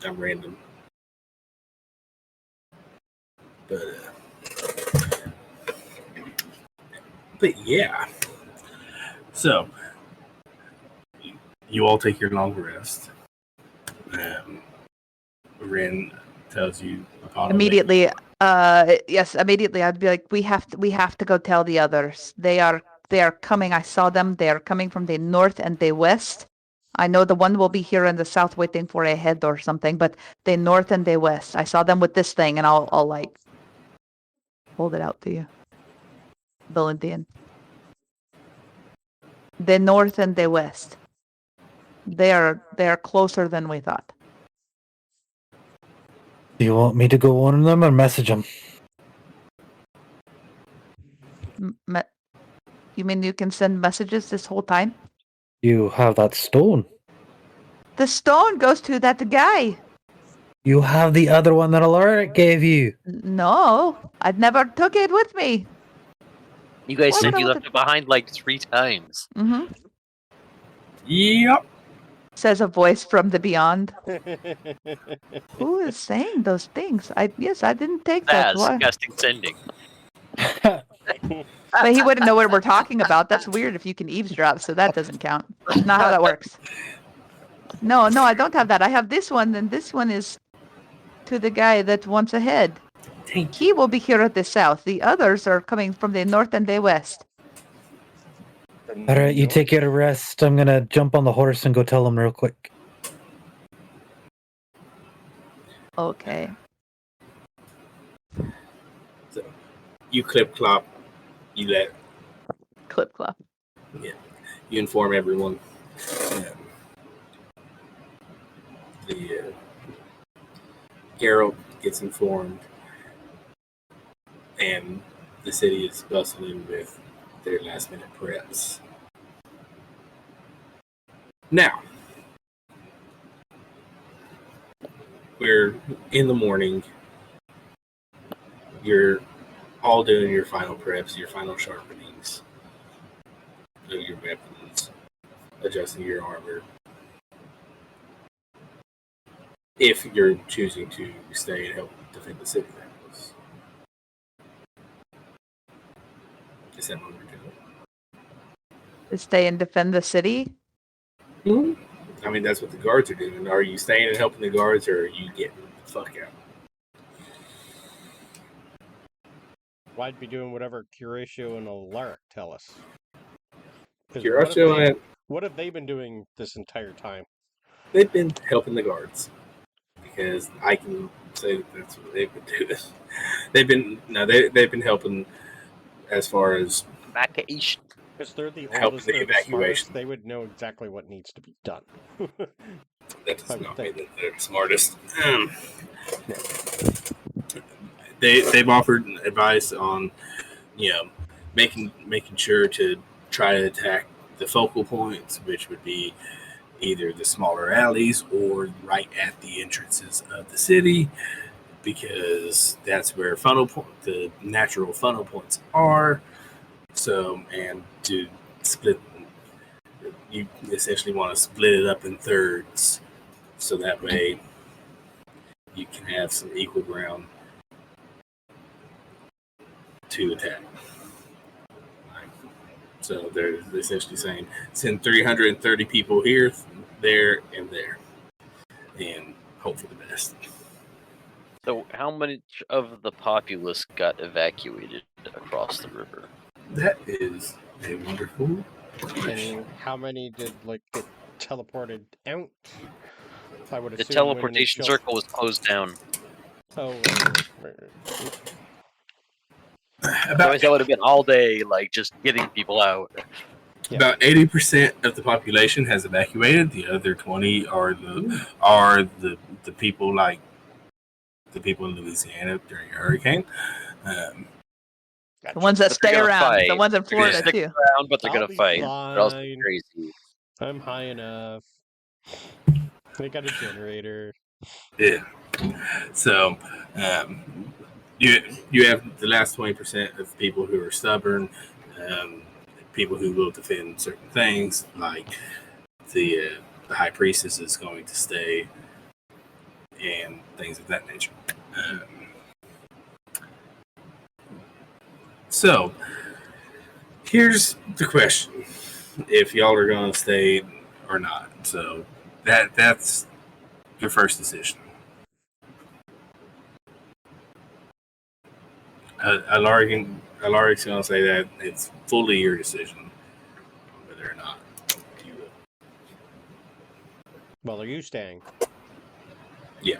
I'm random. But yeah. So you all take your long rest. Rin tells you upon Immediately. Yes. Immediately, I'd be like, we have to go tell the others. They are coming. I saw them. They are coming from the north and the west. I know the one will be here in the south waiting for a head or something, but the north and the west. I saw them with this thing, and I'll like hold it out to you. Valenthian. The north and the west. They are closer than we thought. Do you want me to go on them or message them? You mean you can send messages this whole time? You have that stone. The stone goes to that guy. You have the other one that Alaric gave you. No, I never took it with me. You guys Why said would I you want left it behind like 3 times. Mm-hmm. Yep. Says a voice from the beyond. Who is saying those things? I didn't take that. As Why? casting sending. But he wouldn't know what we're talking about. That's weird if you can eavesdrop, so that doesn't count. Not how that works. No, I don't have that. I have this one, and this one is to the guy that wants a head. He will be here at the south. The others are coming from the north and the west. All right, you take your rest. I'm gonna jump on the horse and go tell them real quick. Okay. So you clip clop. You let Clip clop. Yeah. you inform everyone. Geralt gets informed, and the city is bustling with their last-minute preps. Now, we're in the morning. You're all doing your final preps, your final sharpenings of your weapons, adjusting your armor. If you're choosing to stay and help defend the city, that was. Is that what we're doing? To stay and defend the city? Mm-hmm. I mean, that's what the guards are doing. Are you staying and helping the guards, or are you getting the fuck out? Well, I'd be doing whatever Curatio and Alaric tell us. 'Cause Curatio what have they been doing this entire time? they've been helping the guards. Because I can say that that's what they've been doing. They've been helping as far as Evacuation. Because they're the helping oldest, the they're the evacuation. smartest, they would know exactly what needs to be done. That does I would not mean think. that they're the smartest. They've offered advice on, making sure to try to attack the focal points, which would be either the smaller alleys or right at the entrances of the city, because that's where the natural funnel points are. So, and to split, you essentially want to split it up in thirds, so that way you can have some equal ground to attack. So they're essentially saying send 330 people here, there, and there, and hope for the best. So, how much of the populace got evacuated across the river? That is a wonderful question. And how many did get teleported out? I would The assume teleportation circle was closed down. Oh, right. Otherwise, that would have been all day, just getting people out. Yeah. About 80% of the population has evacuated. The other 20 are the people the people in Louisiana during a hurricane. The ones that But they're stay gonna around. The fight. ones in They're gonna Florida, stick too. around, but they're I'll gonna be fight. Or else they're fine. crazy. I'm high enough. They got a generator. Yeah. So you have the last 20% of people who are stubborn, people who will defend certain things, like the high priestess is going to stay, and things of that nature. So here's the question: if y'all are going to stay or not. So that's your first decision. Alaric's going to say that it's fully your decision whether or not you will. Well, are you staying? Yeah.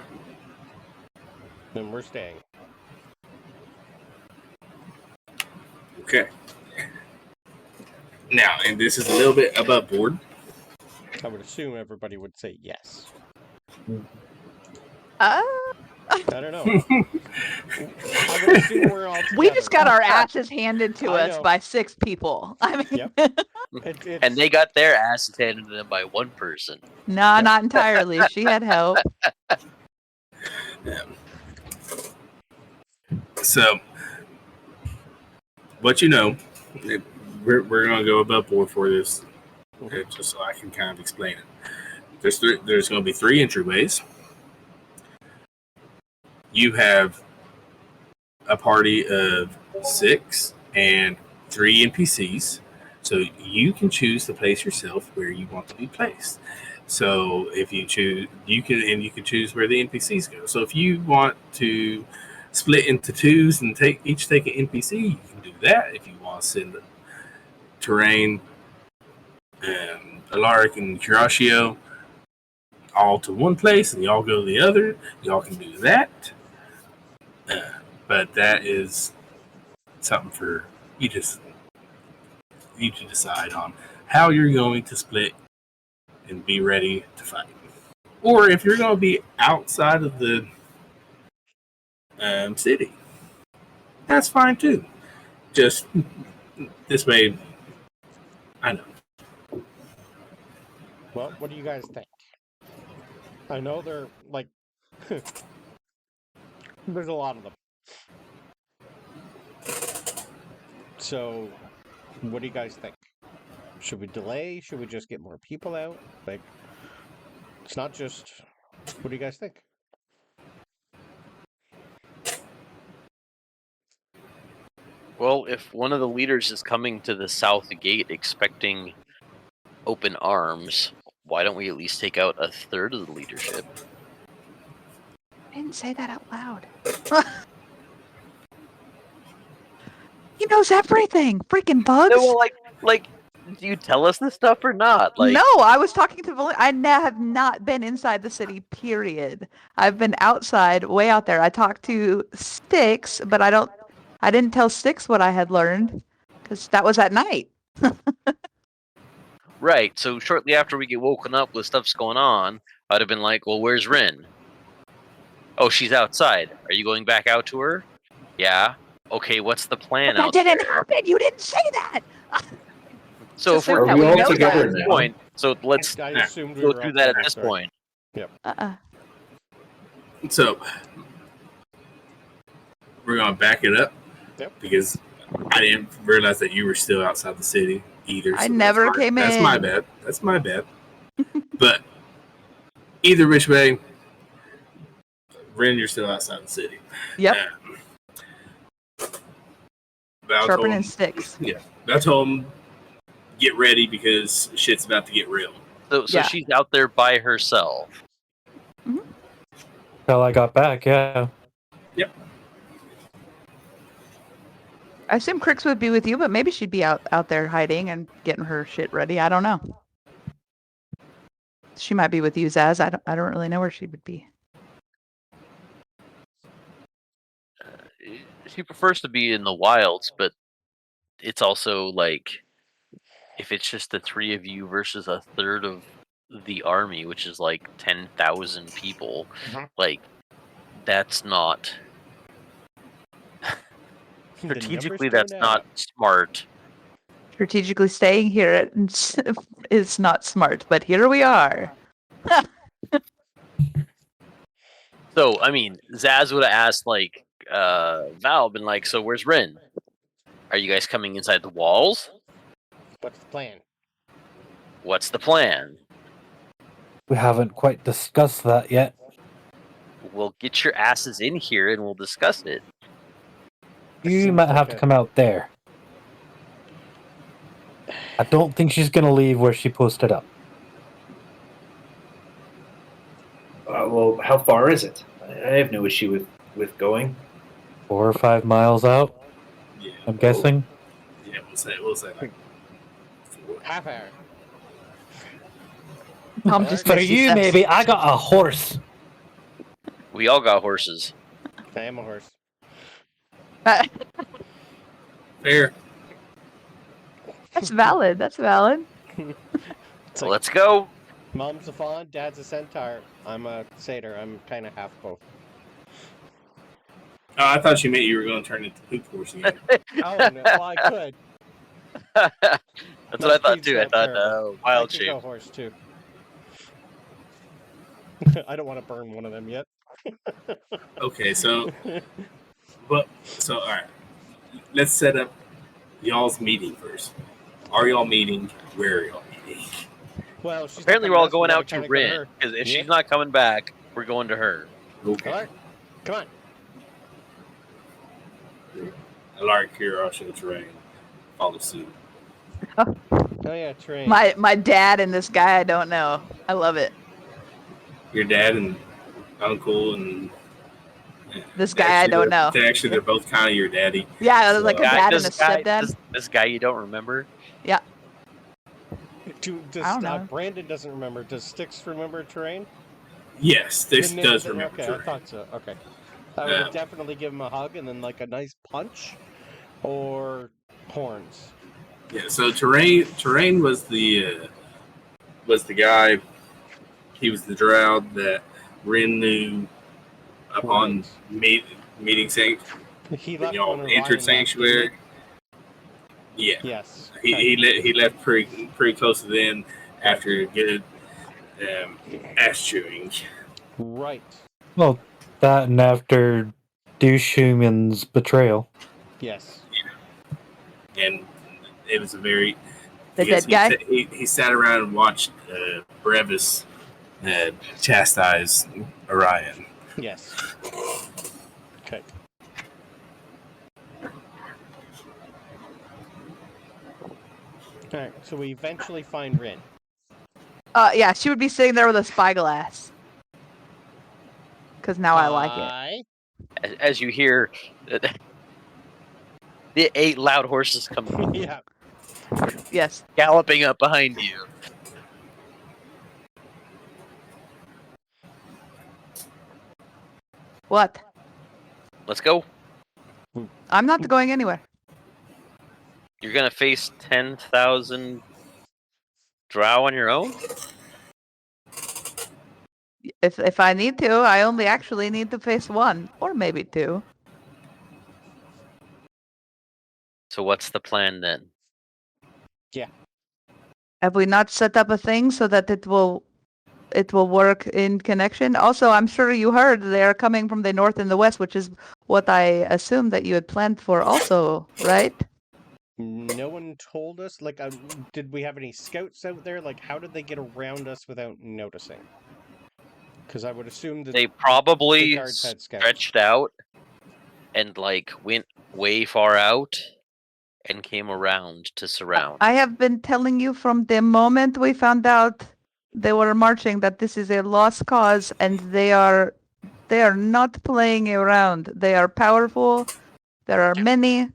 Then we're staying. Okay. Now, and this is a little bit above board. I would assume everybody would say yes. I don't know. I would assume we're all together. We just got our asses handed to I us know. by 6 people. I mean, Yep. And they got their ass handed to them by one person. no, Yep. not entirely. She had help. Yeah. So, what you know, we're going to go above board for this, just so I can kind of explain it. There's going to be 3 entryways. You have a party of 6 and 3 NPCs, so you can choose to place yourself where you want to be placed. So if you choose, you can choose where the NPCs go. So if you want to split into 2s and each take an NPC, you can do that. If you want to send Terrain, Alaric, and Curatio all to one place and y'all go to the other, y'all can do that. But that is something for you to decide on how you're going to split and be ready to fight. Or if you're going to be outside of the city, that's fine too. Just this way, I know. Well, what do you guys think? I know they're like there's a lot of them. So, what do you guys think? Should we delay? Should we just get more people out? Like, it's not just. What do you guys think? Well, if one of the leaders is coming to the south gate expecting open arms, why don't we at least take out a third of the leadership? I didn't say that out loud. He knows everything. Freaking bugs. No, well, like, do you tell us this stuff or not? Like, No, I was talking to I have not been inside the city, period. I've been outside, way out there. I talked to Stkx, but I didn't tell Stkx what I had learned, because that was at night. right. So shortly after we get woken up with stuff's going on, I'd have been like, well, where's Rin? Oh, she's outside. Are you going back out to her? Yeah. Okay, what's the plan But out that didn't there? happen. You didn't say that. So Just if we're like that, we we all know together that. now? point, so let's I assumed we go were through up that at there. this Sorry. point. So we're gonna back it up because I didn't realize that you were still outside the city either. I so never that's came That's in. my bad. That's my bad. But either which way, Ren, you're still outside the city. Yep. Val Sharpening told him- sticks. Yeah, I told him get ready because shit's about to get real. So Yeah. she's out there by herself. Till I got back, yeah. I assume Krix would be with you, but maybe she'd be out there hiding and getting her shit ready. I don't know. She might be with you, Zaz. I don't really know where she would be. She prefers to be in the wilds, but it's also like if it's just the three of you versus a third of the army, which is like 10,000 people, like that's not strategically that's not smart. Strategically staying here is not smart, but here we are. So I mean, Zaz would have asked like Val, been like, so where's Rin? Are you guys coming inside the walls? What's the plan? What's the plan? We haven't quite discussed that yet. Well, get your asses in here and we'll discuss it. You Seems might like have to a- come out there. I don't think she's going to leave where she posted up. Well, how far is it? I have no issue with going. 4 or 5 miles out, Yeah, I'm guessing. Yeah, we'll say like Half hour. Mom just For makes you, steps. maybe. I got a horse. We all got horses. I am a horse. fair. That's valid. That's valid. It's So like, let's go. Mom's a fawn, Dad's a centaur. I'm a satyr. I'm kind of half both. Oh, I thought you meant you were going to turn into poop horse again. Oh, no, well, I could. That's what I thought speed's too. I not thought terrible. I wild could shape. go horse too. I don't want to burn one of them yet. Okay, so all right. Let's set up y'all's meeting first. Are y'all meeting? Where are y'all meeting? Well, she's Apparently, not we're all coming going us, we out to gotta kinda go Rin her. because if Yeah. she's not coming back, we're going to her. Okay. Alright, come on. Alaric Kirosha terrain. Follow suit. Oh yeah, train. My dad and this guy I don't know. I love it. Your dad and uncle and This guy I don't know. They're both kind of your daddy. Yeah, it was like a So- dad and a stepdad. This guy you don't remember? Does, I don't know. Brandon doesn't remember. Does Stkx remember terrain? Yes, this The name does of the- remember Okay, terrain. I thought so. Okay. I would Yeah. definitely give him a hug and then like a nice punch or horns. Yeah. So terrain was the guy. He was the Drow that Rin knew upon meeting He when left y'all when entered Orion left, didn't Sanctuary. Yeah, Yes. he left pretty close to then after a good ass chewing. Right. Well, that and after Douche-Human's betrayal. Yes. And it was a very. The I guess dead guy? he sat around and watched Brevis chastise Orion. Yes. Okay. All right. So we eventually find Rin. Yeah, she would be sitting there with a spyglass. Because now I like it. Hi. As you hear the 8 loud horses come Yeah. Yes. galloping up behind you. What? Let's go. I'm not going anywhere. You're gonna face 10,000 Drow on your own? If I need to, I only actually need to face one. Or maybe two. So what's the plan then? Have we not set up a thing so that it will work in connection? Also, I'm sure you heard they are coming from the north and the west, which is what I assumed that you had planned for also, right? No one told us. Like, did we have any scouts out there? Like, how did they get around us without noticing? Because I would assume that They probably the guards had scouts. stretched out and like went way far out and came around to surround. I have been telling you from the moment we found out they were marching that this is a lost cause and they are not playing around. They are powerful. There are many.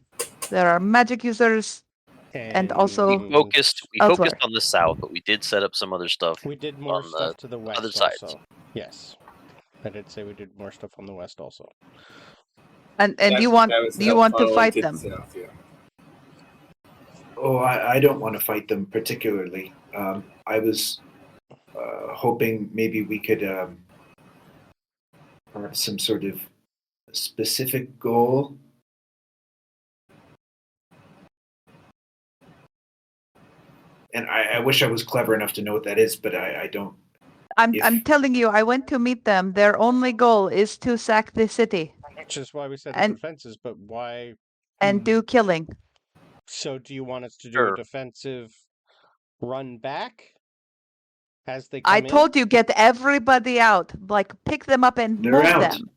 There are magic users. And also- We focused elsewhere. on the south, but we did set up some other stuff. We did more on stuff the to the west other sides. also. Yes. I did say we did more stuff on the west also. And you want to fight them. South, yeah. Oh, I don't want to fight them particularly. I was hoping maybe we could have some sort of specific goal. And I wish I was clever enough to know what that is, but I don't. I'm telling you, I went to meet them. Their only goal is to sack the city Which is why we set And- up defenses, but why? and do killing. So do you want us to do Sure. a defensive run back as they come I in? told you, get everybody out. Like, pick them up and They're move out. them.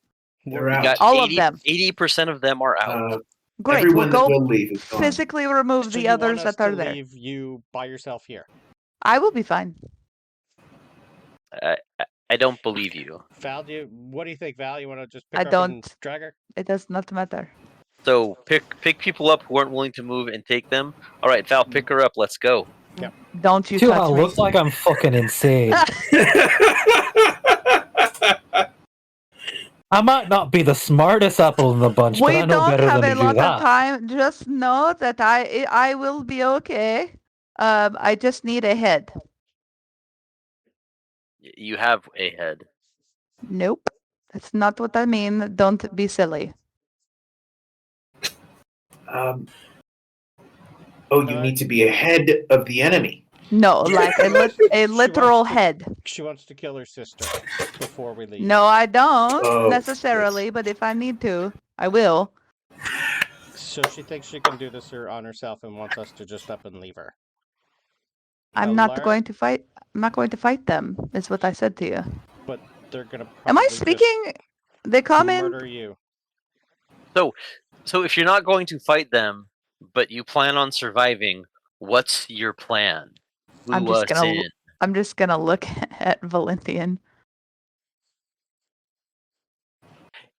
They're We out. Got All of them. 80% of them are out. Great. Everyone We'll that go will leave is gone. physically remove So the you want others us that are to there. leave you by yourself here? I will be fine. I don't believe you. Val, what do you think, Val? You want to just pick I her up and don't. drag her? It does not matter. So pick people up who aren't willing to move and take them. All right, Val, pick her up. Let's go. Don't you Dude, I touch me. look like I'm fucking insane. I might not be the smartest apple in the bunch, but We I know don't better have than a to do lot of that. time. Just know that I will be okay. I just need a head. You have a head. Nope. That's not what I mean. Don't be silly. Oh, you need to be ahead of the enemy. No, like a literal head. She wants to kill her sister before we leave. No, I don't Oh, necessarily, but if I need to, I will. So she thinks she can do this on herself and wants us to just up and leave her. I'm Now, not Lara- going to fight. I'm not going to fight them. Is what I said to you. But they're gonna. Am I probably just speaking? They come in. murder you. So if you're not going to fight them, but you plan on surviving, what's your plan? I'm Clue just us gonna. in. I'm just gonna look at Valenthian.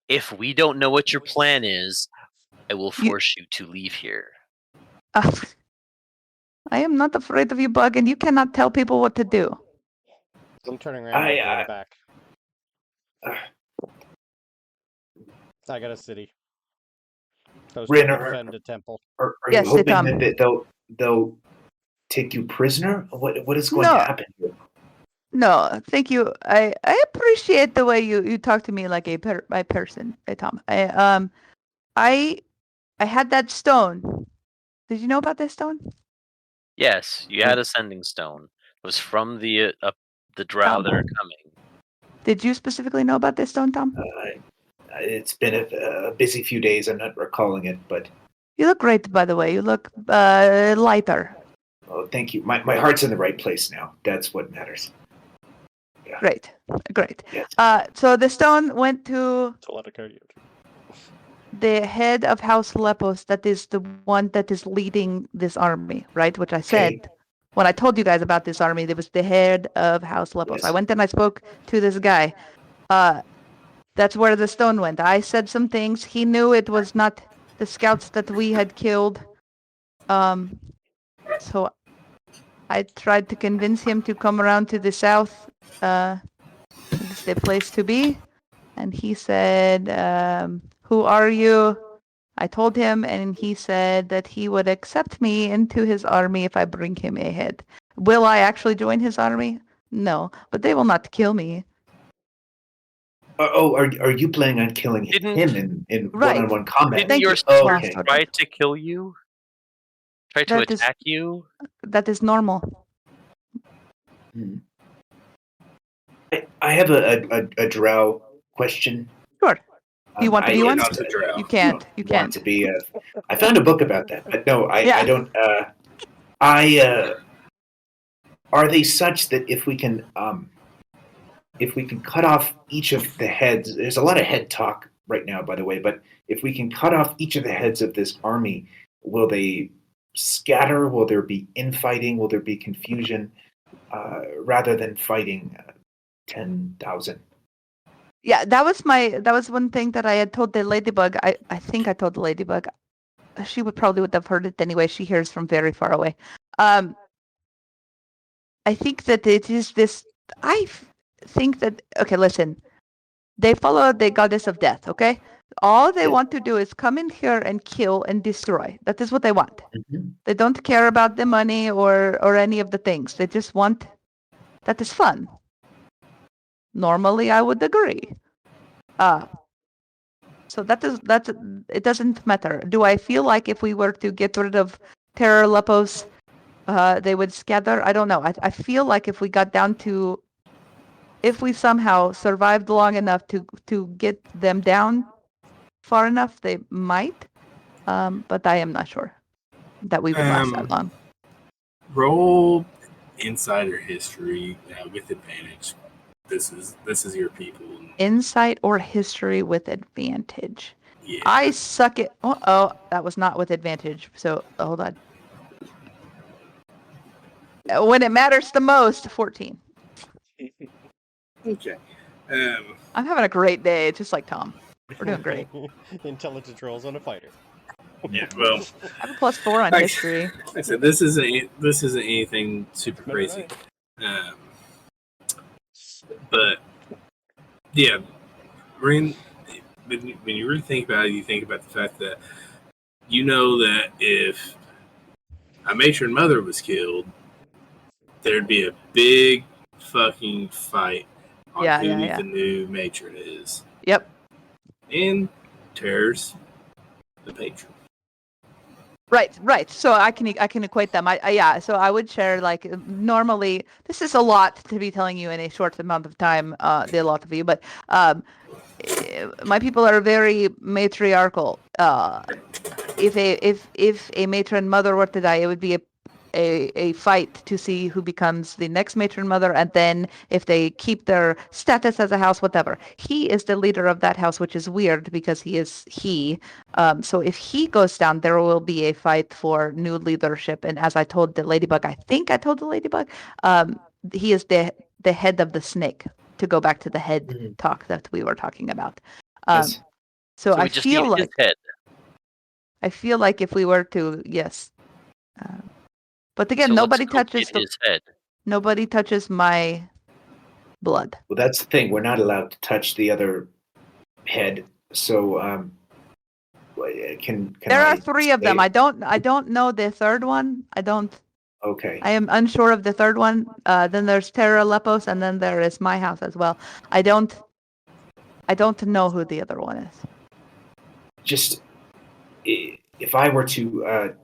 If we don't know what your plan is, I will force you to leave here. I am not afraid of you, Bug, and you cannot tell people what to do. I'm turning around and going back. I got a city. I was Rin, trying to defend a temple. Are Yes, you hoping Tom. that they'll they'll take you prisoner? What is going No. to happen here? No, thank you. I appreciate the way you talk to me like my person, Tom. I had that stone. Did you know about this stone? Yes, you had a sending stone. It was from the Drow that are coming. Did you specifically know about this stone, Tom? It's been a busy few days. I'm not recalling it, but You look great, by the way. You look lighter. oh, thank you. My heart's in the right place now. That's what matters. Yeah. Great. Yes. So the stone went to It's a lot of cardio. the head of House Lepos, that is the one that is leading this army, right? Which I said when I told you guys about this army, there was the head of House Lepos. Yes. I went and I spoke to this guy. That's where the stone went. I said some things. He knew it was not the scouts that we had killed. So I tried to convince him to come around to the south. It's the place to be. And he said, who are you? I told him, and he said that he would accept me into his army if I bring him a head. Will I actually join his army? No, but they will not kill me. Are you planning on killing Didn't- him in Right. one-on-one combat? Didn't Thank your you. sword Oh. try to kill you? Try to That is- attack you? That is normal. Hmm. I have a Drow question. Sure. Do you want to I be one? Not to Drow. You can't. You want can't. to be. I found a book about that, but no, I Yeah. don't. Are they such that if we can cut off each of the heads? There's a lot of head talk right now, by the way. But if we can cut off each of the heads of this army, will they scatter? Will there be infighting? Will there be confusion? Rather than fighting 10,000. Yeah, that was one thing that I had told the ladybug. I think I told the ladybug. She would have heard it anyway. She hears from very far away. I think that it is this. Think that okay. Listen, they follow the goddess of death. Okay, all they want to do is come in here and kill and destroy. That is what they want. Mm-hmm. They don't care about the money or any of the things. They just want. That is fun. Normally, I would agree. So that's it doesn't matter. Do I feel like if we were to get rid of Terror Lepos, they would scatter? I don't know. I feel like if we got down to, if we somehow survived long enough to get them down far enough, they might. But I am not sure that we would last that long. Roll insider history with advantage. This is your people. Insight or history with advantage. Yeah. I suck at. Oh, that was not with advantage. So hold on. When it matters the most, 14. Okay. I'm having a great day, just like Tom. We're doing great. Intelligence rolls on a fighter. Yeah. Well, I have a +4 on Like- history. like I said, this isn't anything super crazy. But yeah, when you really think about it, you think about the fact that you know that if a matron mother was killed, there'd be a big fucking fight on Yeah, who yeah, yeah. the new matron is. Yep. And Terror's the patron. Right. So I can equate them. Yeah. So I would share like normally. This is a lot to be telling you in a short amount of time. The lot of you, but my people are very matriarchal. If a matron mother were to die, it would be a fight to see who becomes the next matron mother, and then if they keep their status as a house, whatever. He is the leader of that house, which is weird because he is he. So if he goes down, there will be a fight for new leadership. And as I told the ladybug, I think I told the ladybug, he is the head of the snake. To go back to the head talk that we were talking about. Yes. So we I just feel need like his head. I feel like if we were to, yes. But again, So let's nobody go touches get his head. nobody touches my blood. Well, that's the thing. We're not allowed to touch the other head. So, Can There I are 3 of them. stay? I don't know the third one. Okay. I am unsure of the third one. Then there's Terra Lepos, and then there is my house as well. I don't know who the other one is. Just if I were to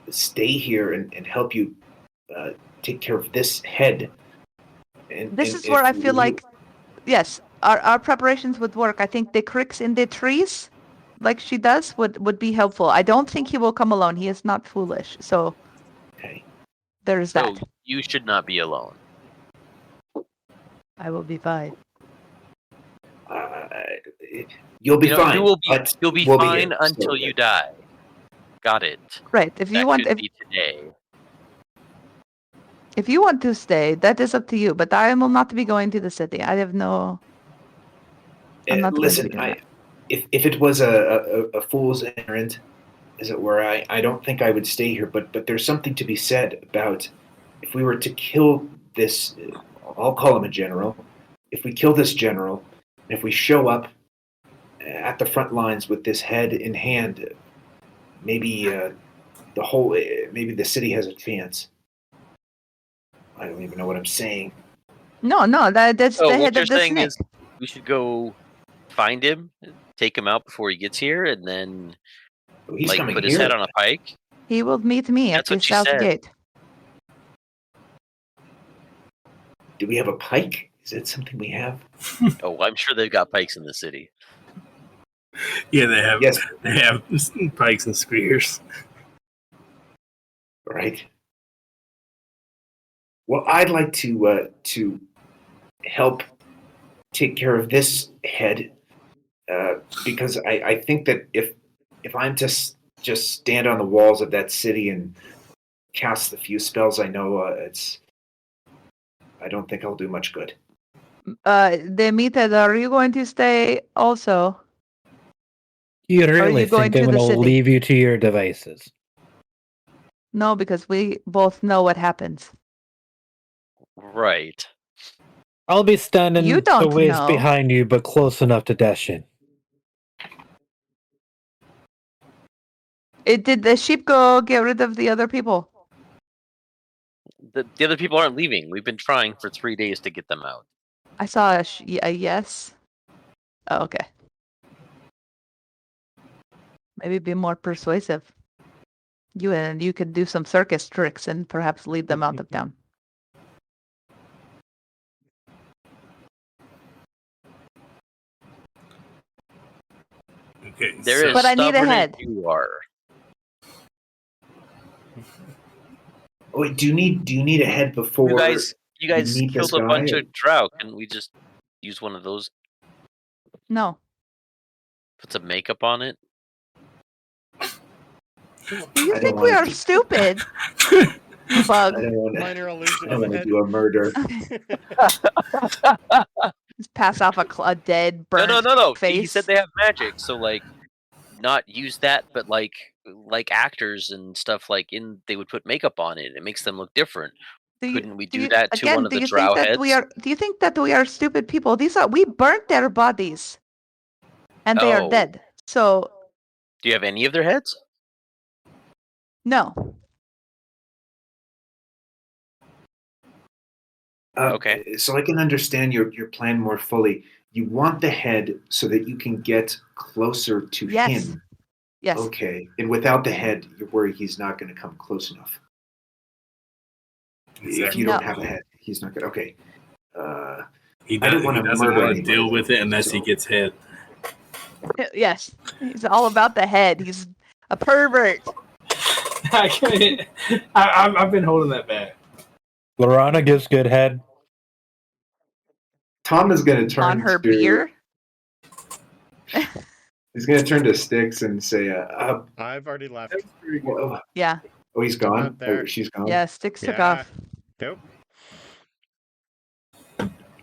stay here and help you take care of this head. This is where I feel like, yes, our preparations would work. I think the Krix in the trees, like she does, would be helpful. I don't think he will come alone. He is not foolish. So Okay. there's So that. you should not be alone. I will be fine. You'll be You know, fine. you'll be we'll fine here, until so you die. Got it. Right. If That you want, could be today. if you want to stay, that is up to you. But I will not be going to the city. I have no. I'm not going to be listen, doing that. if it was a fool's errand, as it were, I don't think I would stay here. But there's something to be said about if we were to kill this. I'll call him a general. If we kill this general, if we show up at the front lines with this head in hand, maybe maybe the city has a chance. I don't even know what I'm saying. No, that's So the what head you're of the saying snake. is we should go find him, take him out before he gets here, and then Oh, he's coming put his here. head on a pike. He will meet me at That's the what she south said. gate. Do we have a pike? Is that something we have? Oh, I'm sure they've got pikes in the city. Yeah, they have. Yes. They have pikes and spears. Right. Well, I'd like to help take care of this head because I think that if I'm to just stand on the walls of that city and cast the few spells I know, I don't think I'll do much good. Demeter, are you going to stay also? You Are really you going think I'm to the going to city? leave you to your devices? No, because we both know what happens. Right. I'll be standing You don't a ways know. behind you, but close enough to dash in. Did the sheep go get rid of the other people? The other people aren't leaving. We've been trying for 3 days to get them out. I saw a yes. Oh, okay. Maybe be more persuasive. You could do some circus tricks and perhaps lead them out of town. Okay, They're as But I need a stubborn as head. you are. Oh, wait, do you need a head before You guys meet killed this a guy, bunch or- of Drow. Can we just use one of those? No. Put some makeup on it? Do I you don't think we wanna are do- stupid? You bug. I don't want Minor illusion to of a head. do a murder. Just pass off a dead, burnt No. He face. said they have magic, so not use that, but like actors and stuff they would put makeup on it. It makes them look different. Couldn't we do that to one of the Drow heads? Do you think that we are stupid people? We burnt their bodies, and they are Oh. dead. So Do you have any of their heads? no. Okay. So I can understand your plan more fully. You want the head so that you can get closer to Yes. him. Yes. Okay. And without the head, you're worried he's not going to come close enough. If you don't No. have a head, he's not going to. Okay. He I don't doesn't wanna want murder to anybody, deal with it unless he so- gets head. Yes. He's all about the head. He's a pervert. I can't. I've been holding that back. Lorana gives good head. Tom is going to turn On her to, beer. He's going to turn to Stkx and say, I've already left. well, Yeah. oh, he's gone? Not there. Or she's gone? Yeah. Sticks took Yeah. off. Nope.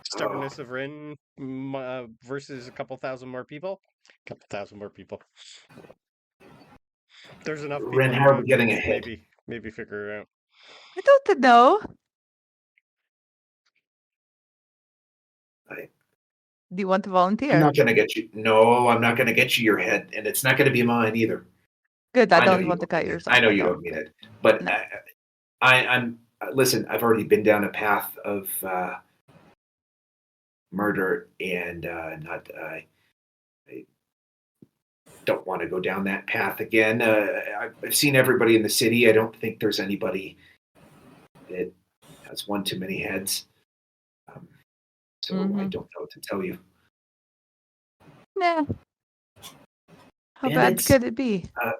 Stubbornness of Rin versus a couple thousand more people. Couple thousand more people. There's enough people. Rin, to how are we getting just ahead? Maybe figure it out. I don't know. Do you want to I'm volunteer? not going to get you. No, I'm not going to get you your head, and it's not going to be mine either. Good. I know don't you want to don't cut mean it. yours off. I know you don't mean it, but No. I'm. Listen, I've already been down a path of murder, and not. I don't want to go down that path again. I've seen everybody in the city. I don't think there's anybody that has one too many heads. So I don't know what to tell you. Nah. How bad Bandits? could it be? I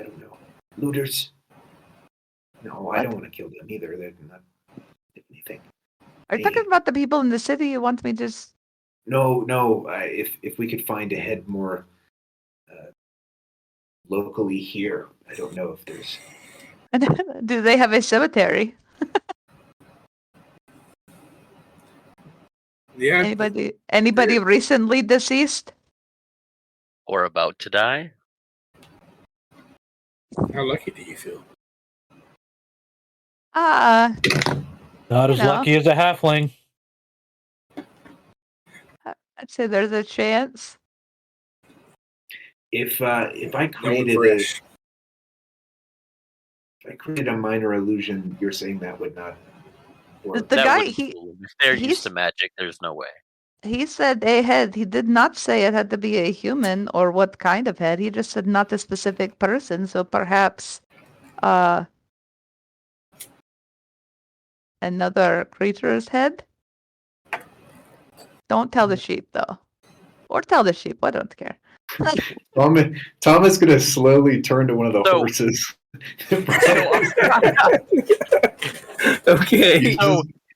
don't know. Looters? No, I don't want to kill them either. They're not anything. Are you talking about the people in the city? You want me to just... No. If we could find a head more locally here, I don't know if there's. Do they have a cemetery? Yeah. Anybody recently deceased? Or about to die? How lucky do you feel? Not as know. lucky as a halfling. I'd say there's a chance. If I Going created a minor illusion, you're saying that would not work. The That guy, wouldn't fool them. If they're used he's- to magic, there's no way. He said a head. He did not say it had to be a human or what kind of head. He just said not a specific person. So perhaps another creature's head? Don't tell the sheep, though. Or tell the sheep. I don't care. Tom is going to slowly turn to one of the So- horses. Okay.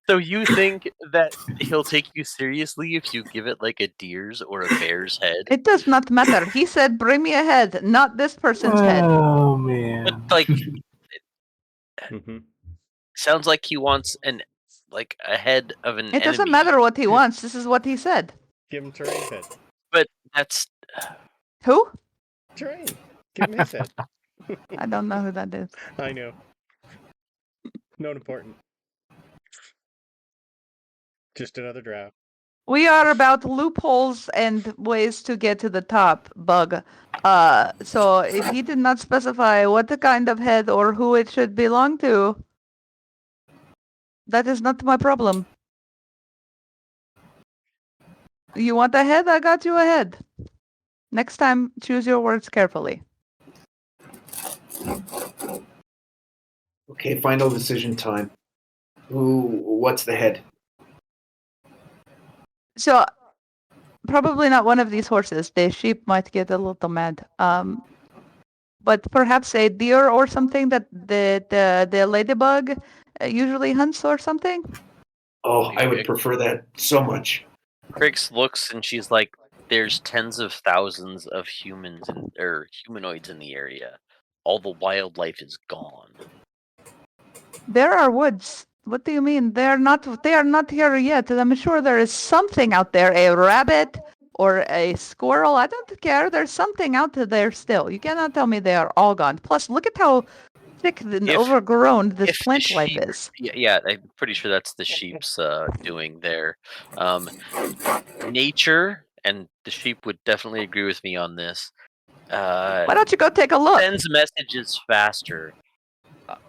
So you think that he'll take you seriously if you give it like a deer's or a bear's head? It does not matter. He said, bring me a head, not this person's head. Oh man. But like, Mhm. sounds like he wants a head of an It doesn't enemy. matter what he wants. This is what he said. Give him terrain head. But that's Who? Terrain. Give him his head. I don't know who that is. I know. Not important. Just another drow. We are about loopholes and ways to get to the top, Bug. So if he did not specify what the kind of head or who it should belong to, that is not my problem. You want a head? I got you a head. Next time, choose your words carefully. Okay, final decision time. What's the head? So, probably not one of these horses. The sheep might get a little mad. But perhaps a deer or something that the ladybug usually hunts or something. Oh, I would prefer that so much. Krix looks and she's like, "There's tens of thousands of humans or humanoids in the area. All the wildlife is gone." There are woods. What do you mean? They are not here yet. And I'm sure there is something out there, a rabbit or a squirrel. I don't care. There's something out there still. You cannot tell me they are all gone. Plus, look at how thick and overgrown this if the plant life sheep- is. Yeah, I'm pretty sure that's the sheep's doing there. Nature, and the sheep would definitely agree with me on this. Why don't you go take a look? Sends messages faster.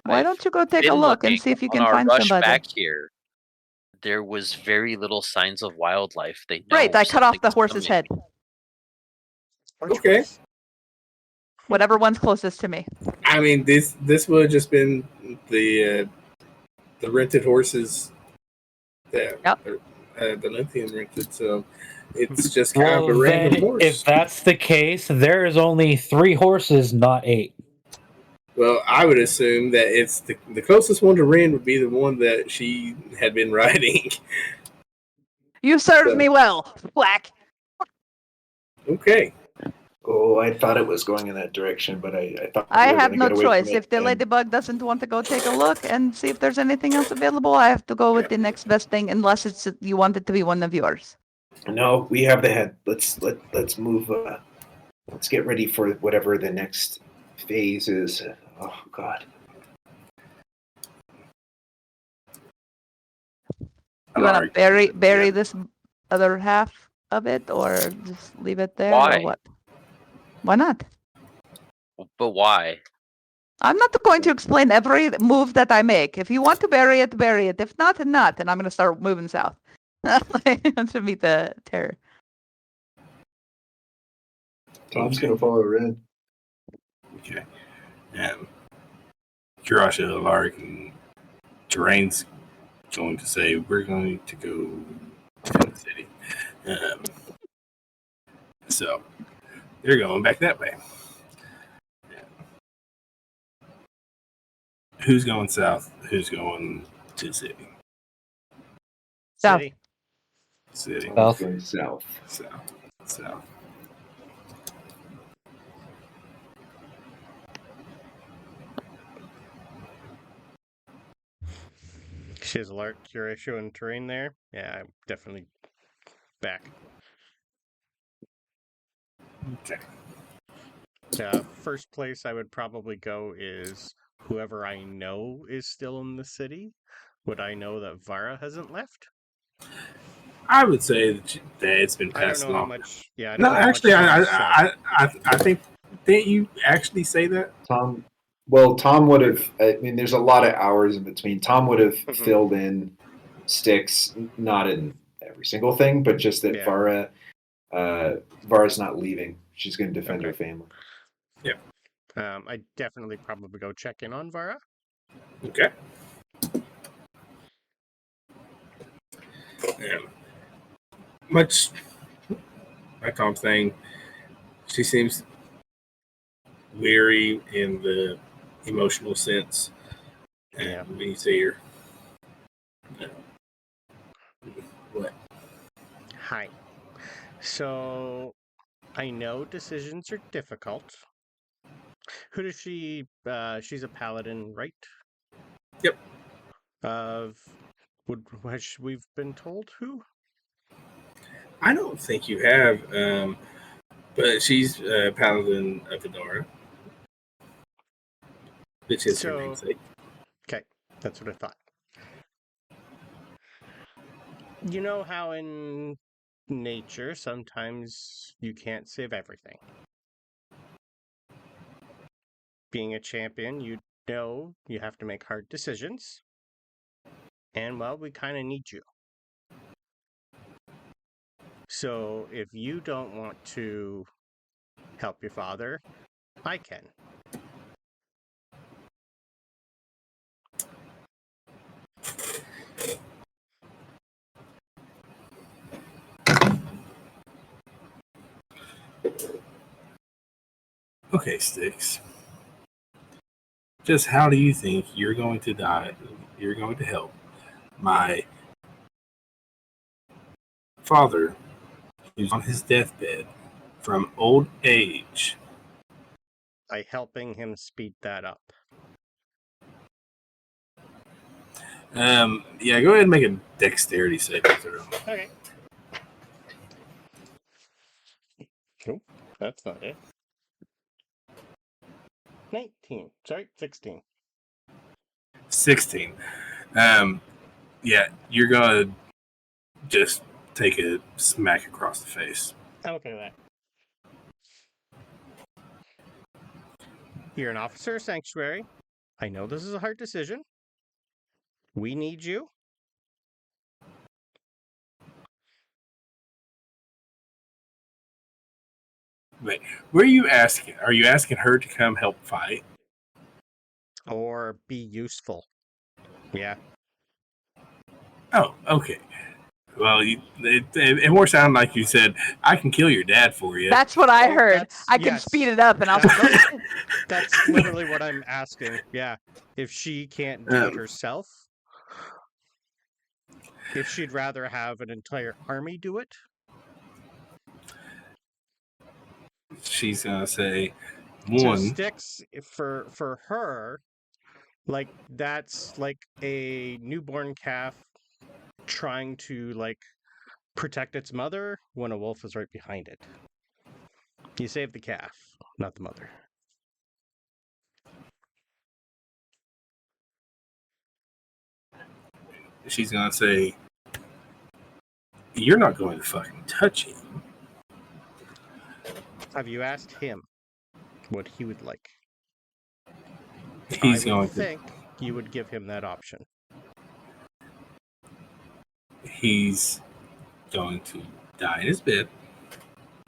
Why don't you go take a look and see if you can find somebody? Back here, there was very little signs of wildlife. They know Great, I cut off the something's horse's coming. head. Okay. Whatever one's closest to me. I mean, this would have just been the rented horses that the Lithium rented. So it's just kind of a Well, random then, horse. if that's the case, there is only 3 horses, not 8. Well, I would assume that it's the closest one to Ren would be the one that she had been riding. You served me well, Black. Okay. Oh, I thought it was going in that direction, but I thought I we were have gonna no get away choice. from it, If the and- ladybug doesn't want to go take a look and see if there's anything else available, I have to go with the next best thing, unless you want it to be one of yours. No, we have the head. Let's move. Let's get ready for whatever the next phase is. Oh God. You want to Alaric, bury yeah. this other half of it, or just leave it there, Why? or what? Why not? But why? I'm not going to explain every move that I make. If you want to bury it, bury it. If not, then not. And I'm going to start moving south to meet the terror. Tom's gonna follow Ren. Okay. Kirasha, Alaric, and Terrain's going to say, we're going to go to the city. So they're going back that way. Who's going south? Who's going to the city? South. City. City. South. Going south. South. She has alert, Curatio, and terrain there. Yeah, I'm definitely back. Okay. First place I would probably go is whoever I know is still in the city. Would I know that Vara hasn't left? I would say that it's been I don't passed know how along. much. Yeah, I don't No, know how actually, much Tom said. I think, didn't you actually say that? Tom. Well, Tom would have. I mean, there's a lot of hours in between. Tom would have Mhm. filled in Stkx, not in every single thing, but just that Yeah. Vara's not leaving. She's going to defend her Okay. family. I definitely probably go check in on Vara. Okay. Much like Tom's saying, she seems weary in the emotional sense. And Yeah. when you see her, what? Hi. So I know decisions are difficult. Who does she? She's a paladin, right? Yep. We've been told who? I don't think you have, but she's Paladin of Adara, which is her So- namesake. Okay, that's what I thought. You know how in nature sometimes you can't save everything. Being a champion, you know you have to make hard decisions. And well, we kind of need you. So if you don't want to help your father, I can. Okay, Stkx. Just how do you think you're going to die? You're going to help my father, who's on his deathbed from old age. By helping him speed that up. Yeah, go ahead and make a dexterity saving throw. Okay. Nope, that's not it. 19. Sorry, 16. 16. Yeah, you're gonna just take a smack across the face. Okay, that. You're an officer of Sanctuary. I know this is a hard decision. We need you. Wait, where are you asking? Are you asking her to come help fight? Or be useful. Yeah. Oh, okay. Well, it more sounded like you said, I can kill your dad for you. That's what I Oh, heard. that's- I can yes. speed it up, and I'll. That's, that's literally what I'm asking. Yeah. If she can't do it herself. If she'd rather have an entire army do it. She's gonna say, So one, Stkx for her, like that's like a newborn calf trying to like protect its mother when a wolf is right behind it. You save the calf, not the mother. she's gonna say, You're not going to fucking touch him. Have you asked him what he would like? He's I going would to. think you would give him that option. He's going to die in his bed.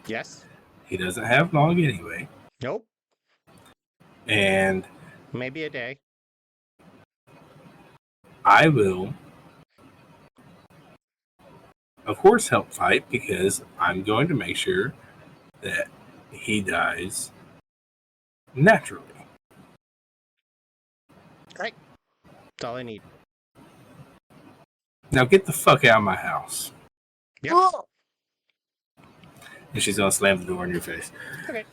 Yes? He doesn't have long anyway. Nope. And Maybe a day. I will, of course, help fight because I'm going to make sure that he dies naturally. Great. That's all I need. Now get the fuck out of my house. Yep. Oh, And she's going to slam the door in your face. Okay.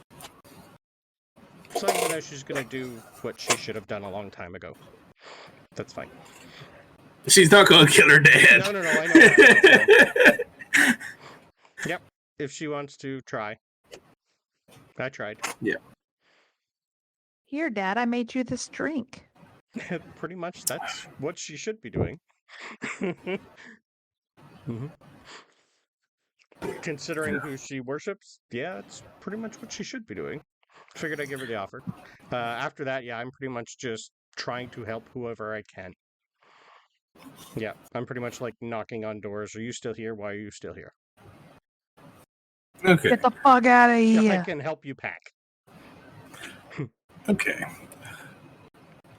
So you know she's gonna do what she should have done a long time ago. That's fine. She's not going to kill her dad. No, I know that. Yep. If she wants to try. I tried. here, Dad, I made you this drink. Pretty much that's what she should be doing. Mhm. Considering who she worships, yeah, it's pretty much what she should be doing. Figured I'd give her the offer. After that, yeah, I'm pretty much just trying to help whoever I can. Yeah, I'm pretty much like knocking on doors. Are you still here? Why are you still here? Okay. Get the fuck out of Yeah, I here. can help you pack. Okay.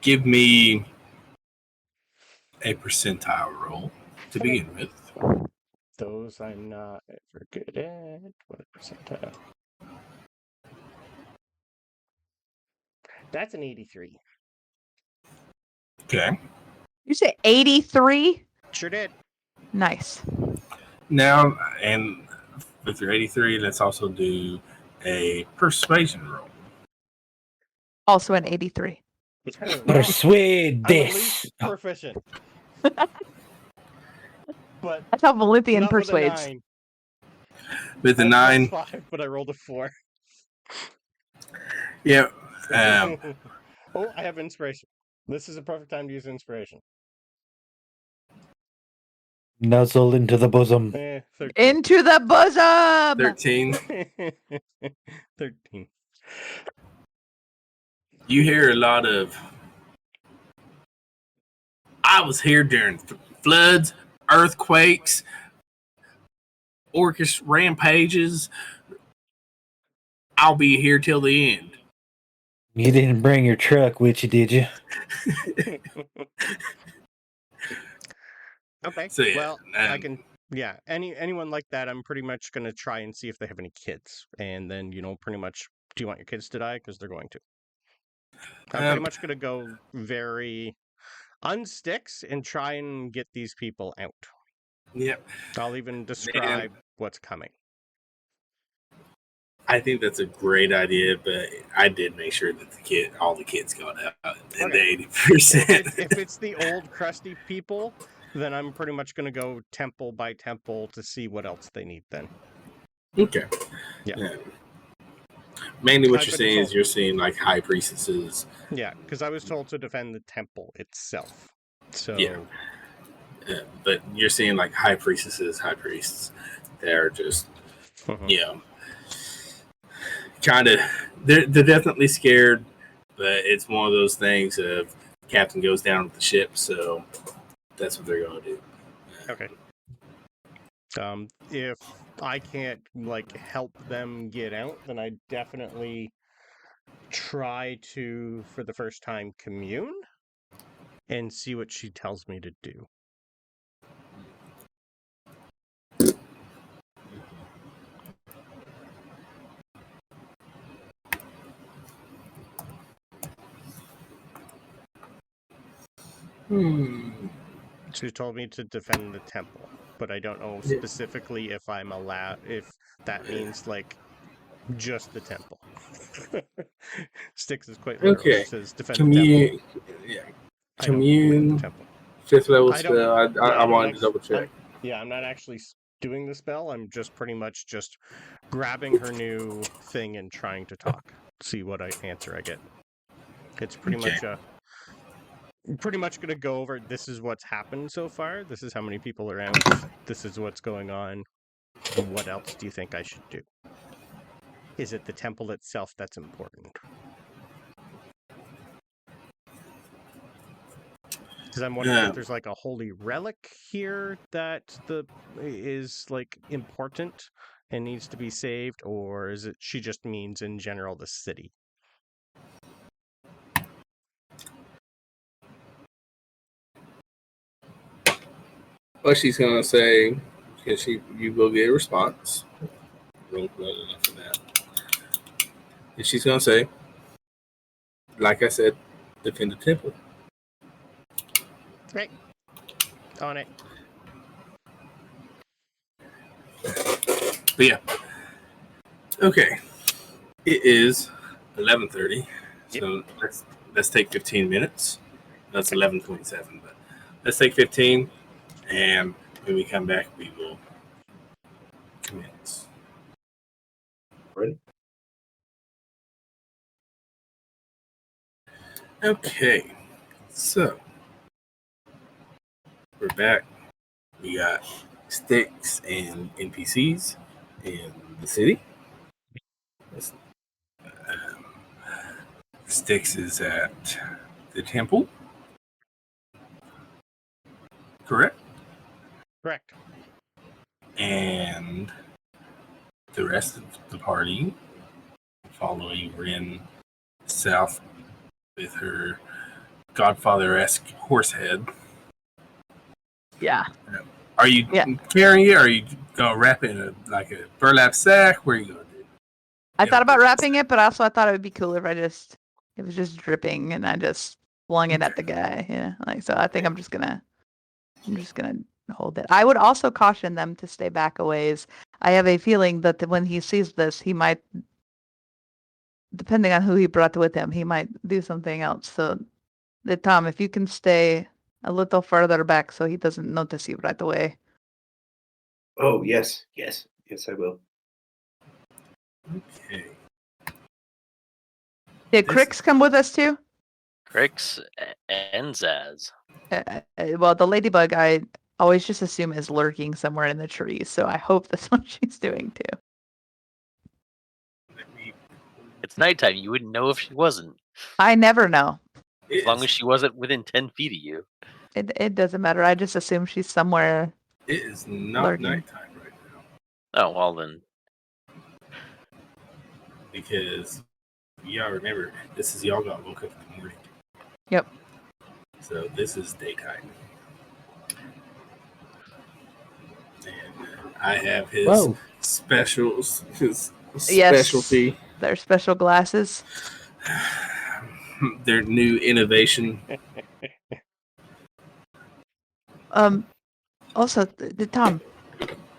Give me a percentile roll to Okay. begin with. Those I'm not ever good at. What percentile? That's an 83. Okay. You say 83? Sure did. Nice. Now, and with your 83, let's also do a persuasion roll. Also an 83. Persuade I'm at this. least proficient. But That's how Valenthian not with a persuades. 9. With a I 9, rolled 5, but I rolled a 4. yeah. Oh, I have inspiration. This is a perfect time to use inspiration. Nuzzle into the bosom. 13. Into the bosom! 13. 13. You hear a lot of, I was here during floods, earthquakes, orcish rampages. I'll be here till the end. You didn't bring your truck with you, did you? Okay. So, yeah, well, I can. Yeah. Anyone like that, I'm pretty much gonna try and see if they have any kids, and then pretty much. Do you want your kids to die? Because they're going to. I'm pretty much gonna go very on Stkx and try and get these people out. Yep. I'll even describe what's coming. I think that's a great idea, but I did make sure that all the kids got out in the 80%. If it's the old crusty people, then I'm pretty much going to go temple by temple to see what else they need then. Okay. Yeah. Mainly what I've you're been seeing is told. you're seeing like high priestesses. Yeah, because I was told to defend the temple itself. So Yeah. But you're seeing like high priestesses, high priests. They're just, kind of, they're definitely scared, but it's one of those things of captain goes down with the ship, so that's what they're going to do. Okay. If I can't help them get out, then I definitely try to, for the first time, commune and see what she tells me to do. She told me to defend the temple, but I don't know specifically if I'm allowed, if that means just the temple. Stkx is quite literal. Okay. It says defend Commune, the temple. commune, The temple. 5th level I don't- spell. I don't wanted to double check. I'm not actually doing the spell. I'm just pretty much just grabbing her new thing and trying to talk. See what answer I get. It's pretty much pretty much going to go over this is what's happened so far. This is how many people are out. This is what's going on. And what else do you think I should do? Is it the temple itself that's important? Because I'm wondering if there's like a holy relic here that is like important and needs to be saved, or is it she just means in general the city? Well, she's gonna say, you will get a response. Roll well enough for that. And she's gonna say, like I said, defend the temple. Great. On it. But yeah. Okay. It is 11:30. So let's take 15 minutes. That's 11:27, but let's take 15, and when we come back, we will commence. Ready? Okay. So we're back. We got Stkx and NPCs in the city. Stkx is at the temple. Correct? Correct. And the rest of the party following Rin south with her Godfather-esque horse head. Yeah. Are you carrying it? Or are you gonna wrap it in a burlap sack? Where are you gonna do? I thought about wrapping it, but also I thought it would be cool if it was just dripping and I just flung it at the guy. Yeah. So I think I'm just gonna hold it. I would also caution them to stay back a ways. I have a feeling that when he sees this, he might, depending on who he brought with him, he might do something else. So, Tom, if you can stay a little further back so he doesn't notice you right away. Oh, yes, I will. Okay. Did Krix come with us too? Krix and Zaz. Well, the ladybug I always just assume is lurking somewhere in the trees, so I hope that's what she's doing too. It's nighttime. You wouldn't know if she wasn't. I never know. As long as she wasn't within 10 feet of you. It doesn't matter. I just assume she's somewhere. It is not lurking. nighttime right now. Oh, well then. Because y'all remember, this is y'all got woke up in the morning. Yep. So this is daytime. And I have his Whoa. specialty. Their special glasses. Their new innovation. Also, Tom.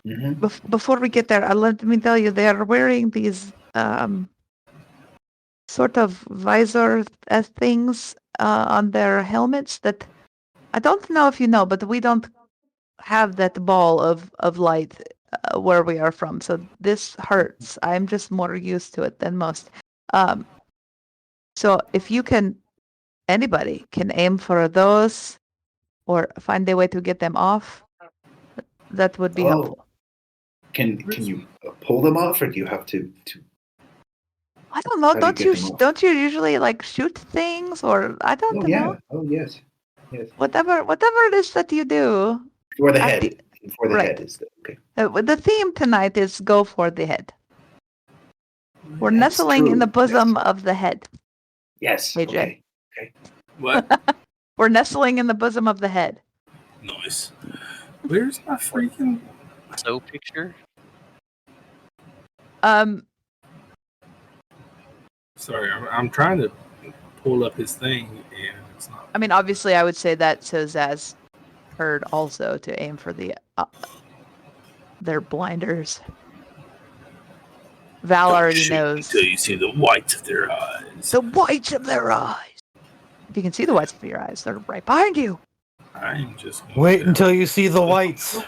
Mm-hmm. Before we get there, let me tell you, they are wearing these sort of visor things on their helmets that I don't know if you know, but we don't have that ball of light where we are from, so this hurts. I'm just more used to it than most. So if you can, anybody can aim for those or find a way to get them off, that would be helpful. Can you pull them off, or do you have to? I don't know. How do you get them off? Don't you usually like shoot things, or I don't know. Yeah. Oh yes. Whatever it is that you do. For the head. For the right. head is okay. The theme tonight is go for the head. We're That's nestling in true. the bosom of the head. Yes. AJ. Okay. What? We're nestling in the bosom of the head. Nice. Where's my freaking So picture? Sorry, I'm trying to pull up his thing and it's not. I mean, obviously, I would say that so Zaz heard also to aim for their blinders. Val already Shoot knows. until you see the whites of their eyes. The whites of their eyes. If you can see the whites of your eyes, they're right behind you. I'm just Wait until you see the whites.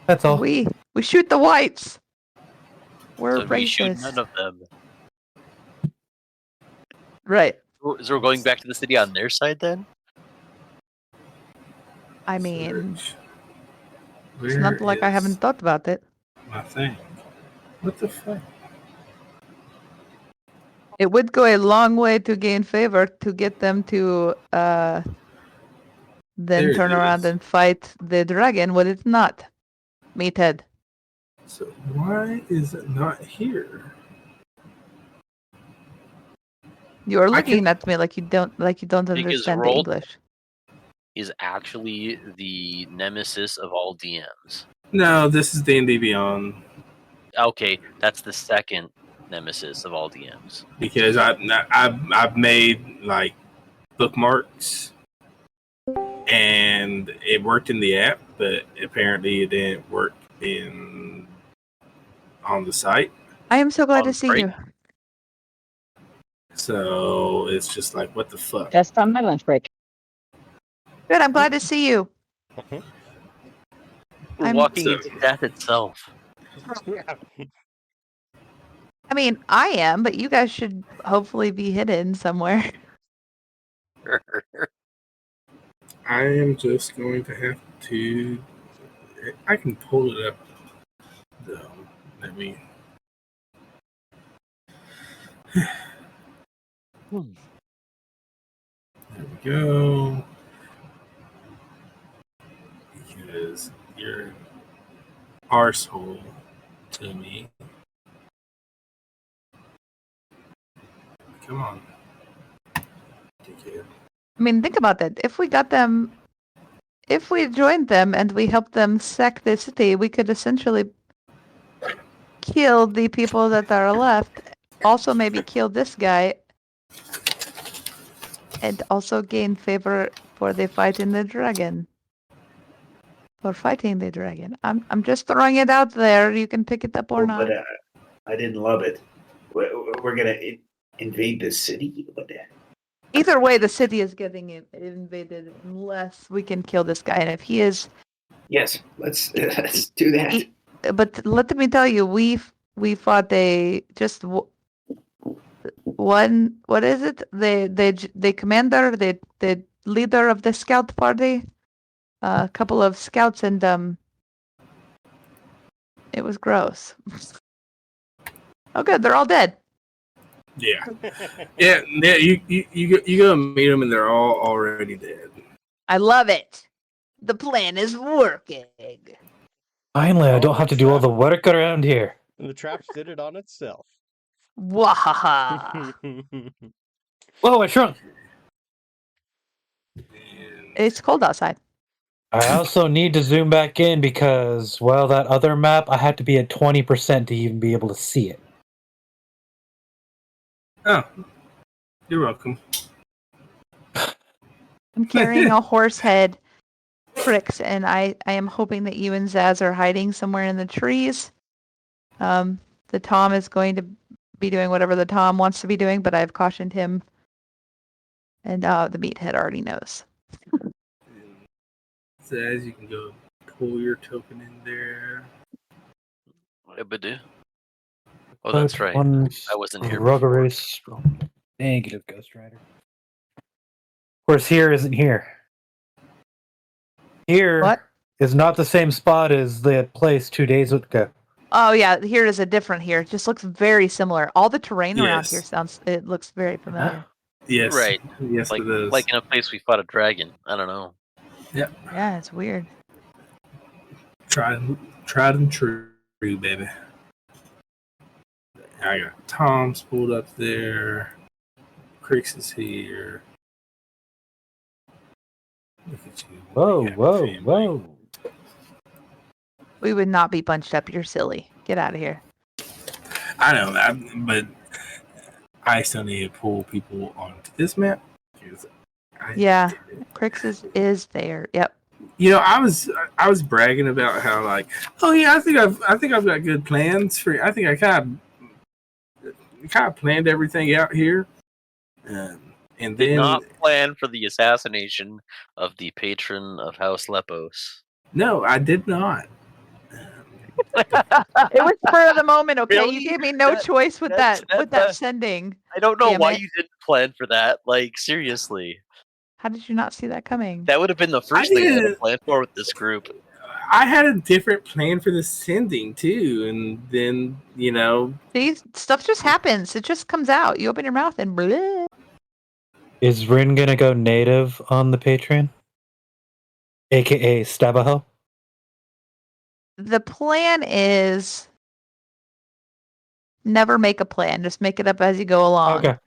That's all. We shoot the whites. We're So we shoot racist. none of them. Right. So we're going back to the city on their side then? I mean, Search. it's not like I haven't thought about it. My thing. What the fuck? It would go a long way to gain favor to get them to then There it turn around is. and fight the dragon, would it not? Meathead. So why is it not here? You are I looking can- at me like you don't Because understand the rolled- English. Is actually the nemesis of all DMs. No, this is D&D Beyond Okay, that's the second nemesis of all DMs. because I've made like bookmarks and it worked in the app, but apparently it didn't work on the site. I am so glad On to see break. you. So it's just like, what the fuck? Just on my lunch break. Good, I'm glad to see you. We're I'm- walking So- into death itself. I mean, I am, but you guys should hopefully be hidden somewhere. I am just going to have to. I can pull it up though. Let me. There we go. Because you're arsehole to me. Come on. Dickhead. I mean, think about that. If we joined them and we helped them sack the city, we could essentially kill the people that are left. Also, maybe kill this guy, and also gain favor for the fighting the dragon. For fighting the dragon. I'm just throwing it out there. You can pick it up or not. But I didn't love it. We're gonna invade the city. But Either way, the city is getting invaded unless we can kill this guy. And if he is, yes, let's do that. but let me tell you, we fought one. What is it? The commander, the leader of the scout party, a couple of scouts, and it was gross. Oh, good, they're all dead. Yeah. Yeah. You go and meet them and they're all already dead. I love it. The plan is working. Finally, I don't have to do all the work around here. And the traps did it on itself. Wahaha. Whoa, I shrunk. And It's cold outside. I also need to zoom back in because, well, that other map, I had to be at 20% to even be able to see it. oh, you're welcome. I'm carrying a horse head, Krix, and I am hoping that you and Zaz are hiding somewhere in the trees. The Tom is going to be doing whatever the Tom wants to be doing, but I've cautioned him, and the meathead already knows. So as you can go pull your token in there. Ibadu. Oh, that's right. One I wasn't here rug before. erase. Negative Ghost Rider. Of course, here isn't here. Here What? is not the same spot as the place 2 days ago. Oh yeah, here is a different here. It just looks very similar. All the terrain around Yes. here it looks very familiar. Yes. Right. Yes, Like, it is. like in a place we fought a dragon. I don't know. Yeah, it's weird. tried and true, baby. I got Tom's pulled up there. Crix is here. Look at you. Whoa, You got whoa, family. whoa. We would not be bunched up. You're silly. Get out of here. I know that, but I still need to pull people onto this map. because Yeah. Krix is there. Yep. You know, I was bragging about how like, oh yeah, I think I've got good plans for. I think I kind of planned everything out here, and Did then not plan for the assassination of the patron of House Lepos. no, I did not. It was spur of the moment, okay? Really? You gave me no choice with that's- that that's- sending. I don't know Damn why it. you didn't plan for that. Like, seriously. How did you not see that coming? That would have been the first thing I would have planned for with this group. I had a different plan for the sending too, and then See, stuff just happens. It just comes out. You open your mouth and bleh. Is Rin gonna go native on the Patreon? AKA Stabaho? The plan is never make a plan. Just make it up as you go along. Okay.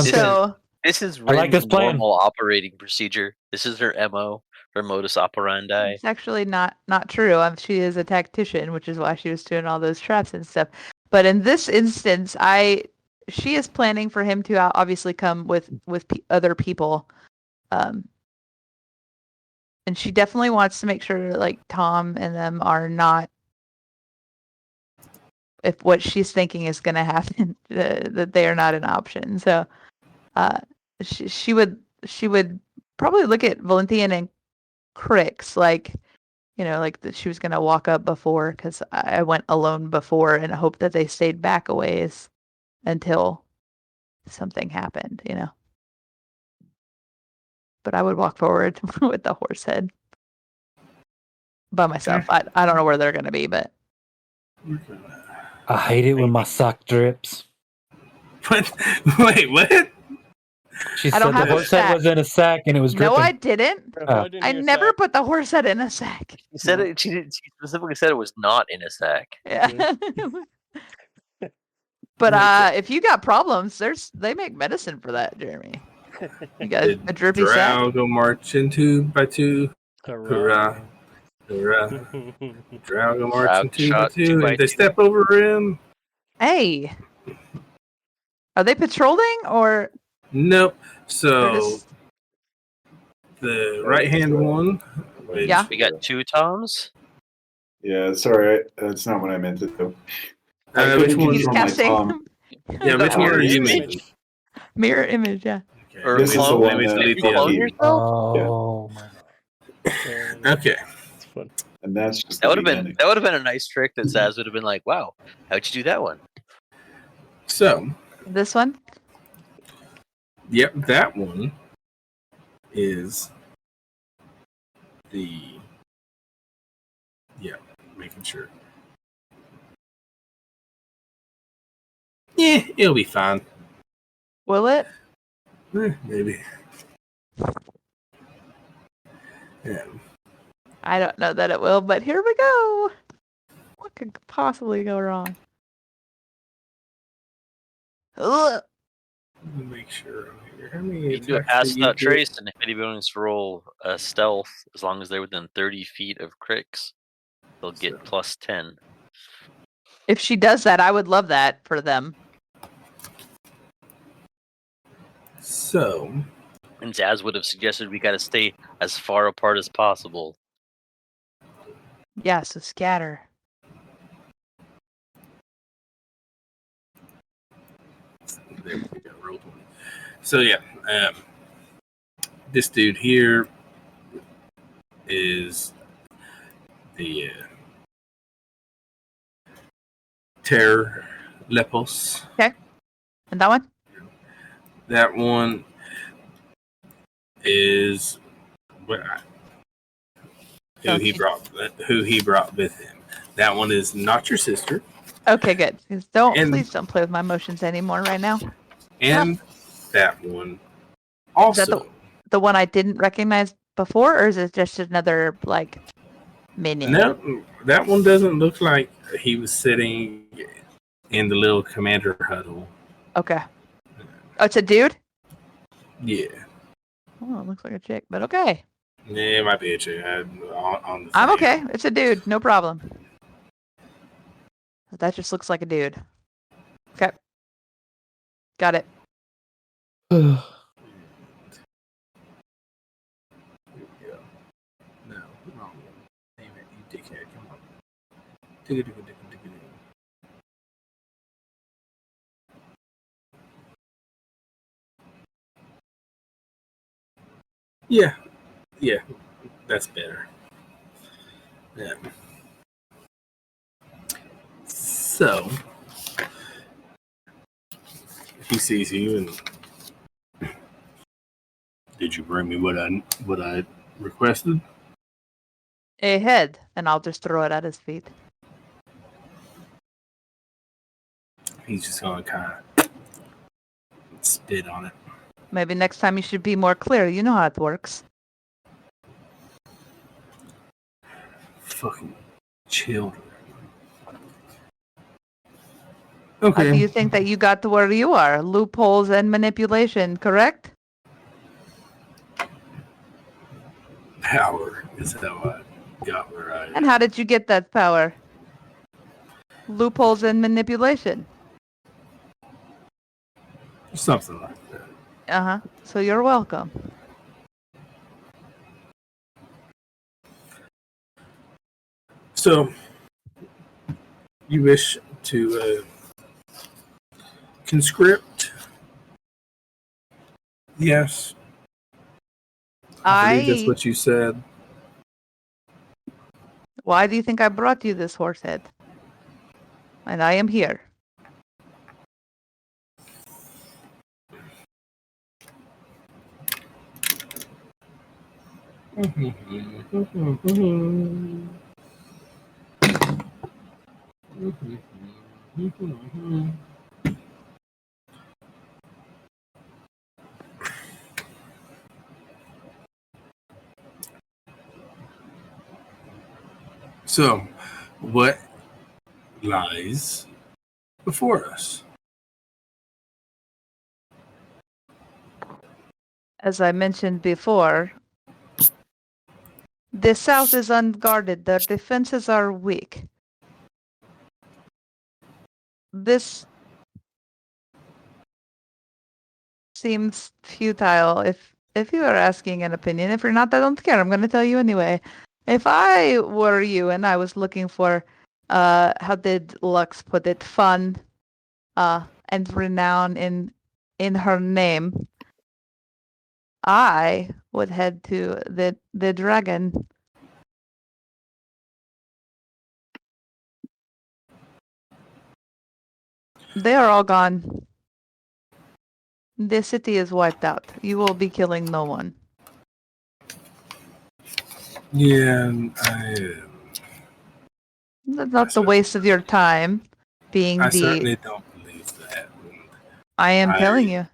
So This is I like Rin's this plan. normal operating procedure. This is her MO, her modus operandi. it's actually not true. She is a tactician, which is why she was doing all those traps and stuff. But in this instance, she is planning for him to obviously come with other people, and she definitely wants to make sure like Tom and them are not. If what she's thinking is going to happen, that they are not an option. So, she would probably look at Valenthian and Krix like that she was going to walk up before, because I went alone before and hope that they stayed back a ways until something happened, But I would walk forward with the horse head by myself. I don't know where they're going to be, but I hate it when my sock drips. What? Wait, what? She I said don't the have a horse head sack. was in a sack and it was dripping. no, I didn't. Provide in I your never sack. put the horse head in a sack. She said it. She specifically said it was not in a sack. Yeah. But if you got problems, they make medicine for that, Jeremy. You got Did a drippy sack. Drow go marching 2 by 2? Hurrah. Hurrah. Drow go Drow marching 2 by shot 2, 2 by and they 2. step over him. Hey, are they patrolling or Nope. they're So just? the right hand one. Which, Yeah. We got 2 Toms. Yeah, sorry, that's not what I meant to do. which one? He's Control my casting Tom. Yeah, which one are you Mirror making? mirror image. Yeah. Okay. Or This is the clone. one Let me that delete You the clone other. yourself? Oh my Okay. It's fun. And that's just That the would have beginning. been a nice trick that Zaz would have been like, "Wow, how'd you do that one?" So, This one. yep, that one is the. Yeah, making sure. Yeah, it'll be fine. Will it? Maybe. Yeah. I don't know that it will, but here we go. What could possibly go wrong? Ugh. Let me make sure. How You many can do a attacks pass do you without get? trace, and if anybody wants to roll a stealth, as long as they're within 30 feet of Krix, they'll get So- plus 10. If she does that, I would love that for them. So, And Zaz would have suggested we got to stay as far apart as possible. Yeah, so scatter. there we go. Roll 20. So yeah, this dude here is the Terror Lepos. And that one? That one is who he brought with him. That one is not your sister, Okay, good. 'Cause And- please don't play with my emotions anymore right now. and that one also. The one I didn't recognize before, or is it just another like minion? No, that one doesn't look like he was sitting in the little commander huddle. Okay. Oh, it's a dude? Yeah, Oh, it looks like a chick, but okay. yeah, it might be a chick. On the I'm thing. okay. It's a dude. No problem. That just looks like a dude. Okay. Got it. god. Here we go. No, wrong one. Damn it, you dickhead! Come on. Digga. Yeah, that's better. Yeah. So he sees you and did Did you bring me what I requested? A head, and I'll just throw it at his feet. He's just gonna kind of spit on it. Maybe next time you should be more clear. You know how it works. Fucking children. How Okay. do you think that you got to where you are? Loopholes and manipulation, correct? Power is how I got where I And how did you get that power? Loopholes and manipulation. something like that. Uh-huh. So you're welcome. So, you wish to conscript? Yes. I believe that's what you said. Why do you think I brought you this horse head? And I am here. So, what lies before us? As I mentioned before, the south is unguarded. Their defenses are weak. This seems futile if you are asking an opinion. If you're not, I don't care. I'm going to tell you anyway. If I were you and I was looking for, how did Lux put it, fun and renown in her name, I would head to the dragon. They are all gone. The city is wiped out. You will be killing no one. Yeah, That's not the waste of your time being I the... certainly don't believe that. I am telling you.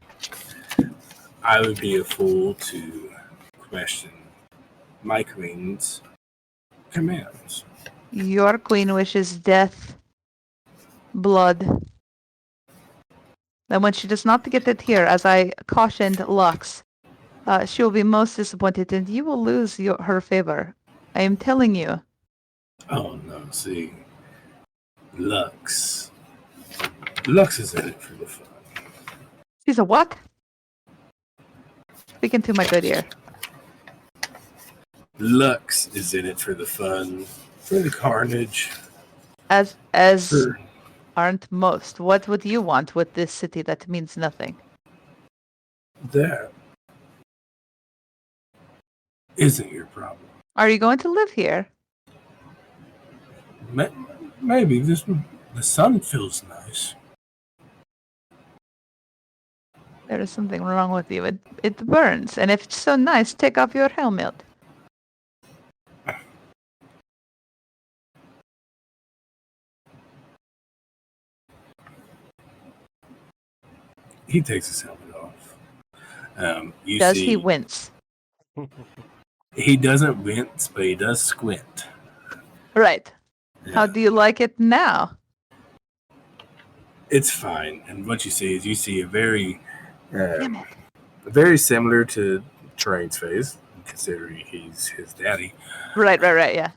I would be a fool to question my queen's commands. Your queen wishes death, blood. And when she does not get it here, as I cautioned Lux, she will be most disappointed and you will lose her favor. I am telling you. Oh no, see, Lux is in it for the fun. She's a what? Speaking to my good ear. Lux is in it for the fun, for the carnage. As For, aren't most. What would you want with this city that means nothing? that isn't your problem. Are you going to live here? Maybe the sun feels nice. There is something wrong with you. It burns. And if it's so nice, take off your helmet. He takes his helmet off. Does he wince? He doesn't wince, but he does squint. Right. Yeah. How do you like it now? It's fine. And what you see is a very similar to Train's face, considering he's his daddy. Right, yeah.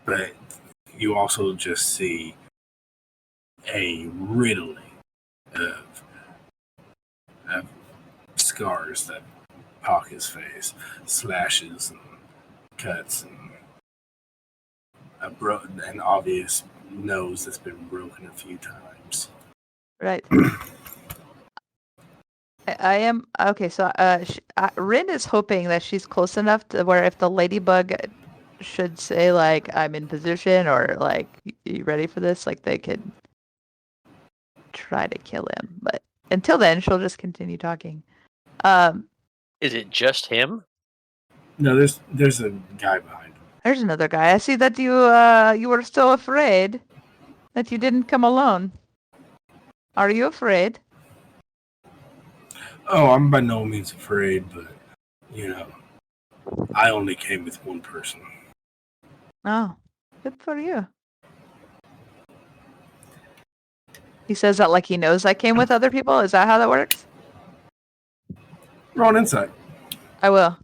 But you also just see a riddling of scars that pock his face, slashes and cuts, and an obvious nose that's been broken a few times. Right. I am okay. So, Rin is hoping that she's close enough to where if the ladybug should say like I'm in position or like you ready for this, like they could try to kill him. But until then, she'll just continue talking. Is it just him? No, there's a guy behind him. There's another guy. I see that you were so afraid that you didn't come alone. Are you afraid? Oh, I'm by no means afraid, but I only came with one person. Oh, good for you. He says that like he knows I came with other people. Is that how that works? Roll an insight. I will.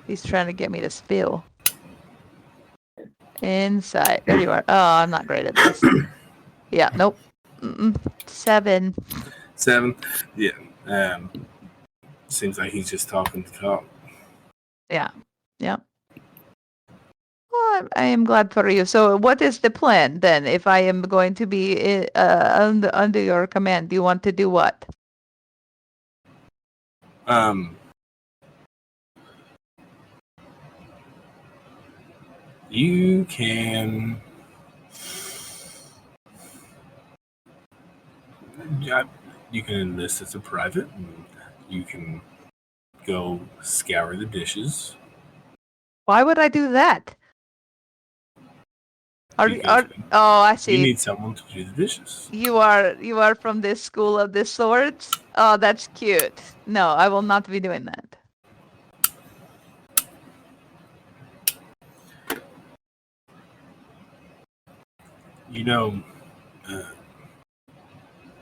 He's trying to get me to spill. Insight. There you are. Oh, I'm not great at this. Yeah, nope. 7. 7? Yeah. Seems like he's just talking to talk. Yeah. Well, I am glad for you. So what is the plan then? If I am going to be under your command, do you want to do what? You can... You can enlist as a private. And you can go scour the dishes. Why would I do that? Because Oh, I see. you need someone to do the dishes. You are from this school of the swords? Oh, that's cute. No, I will not be doing that.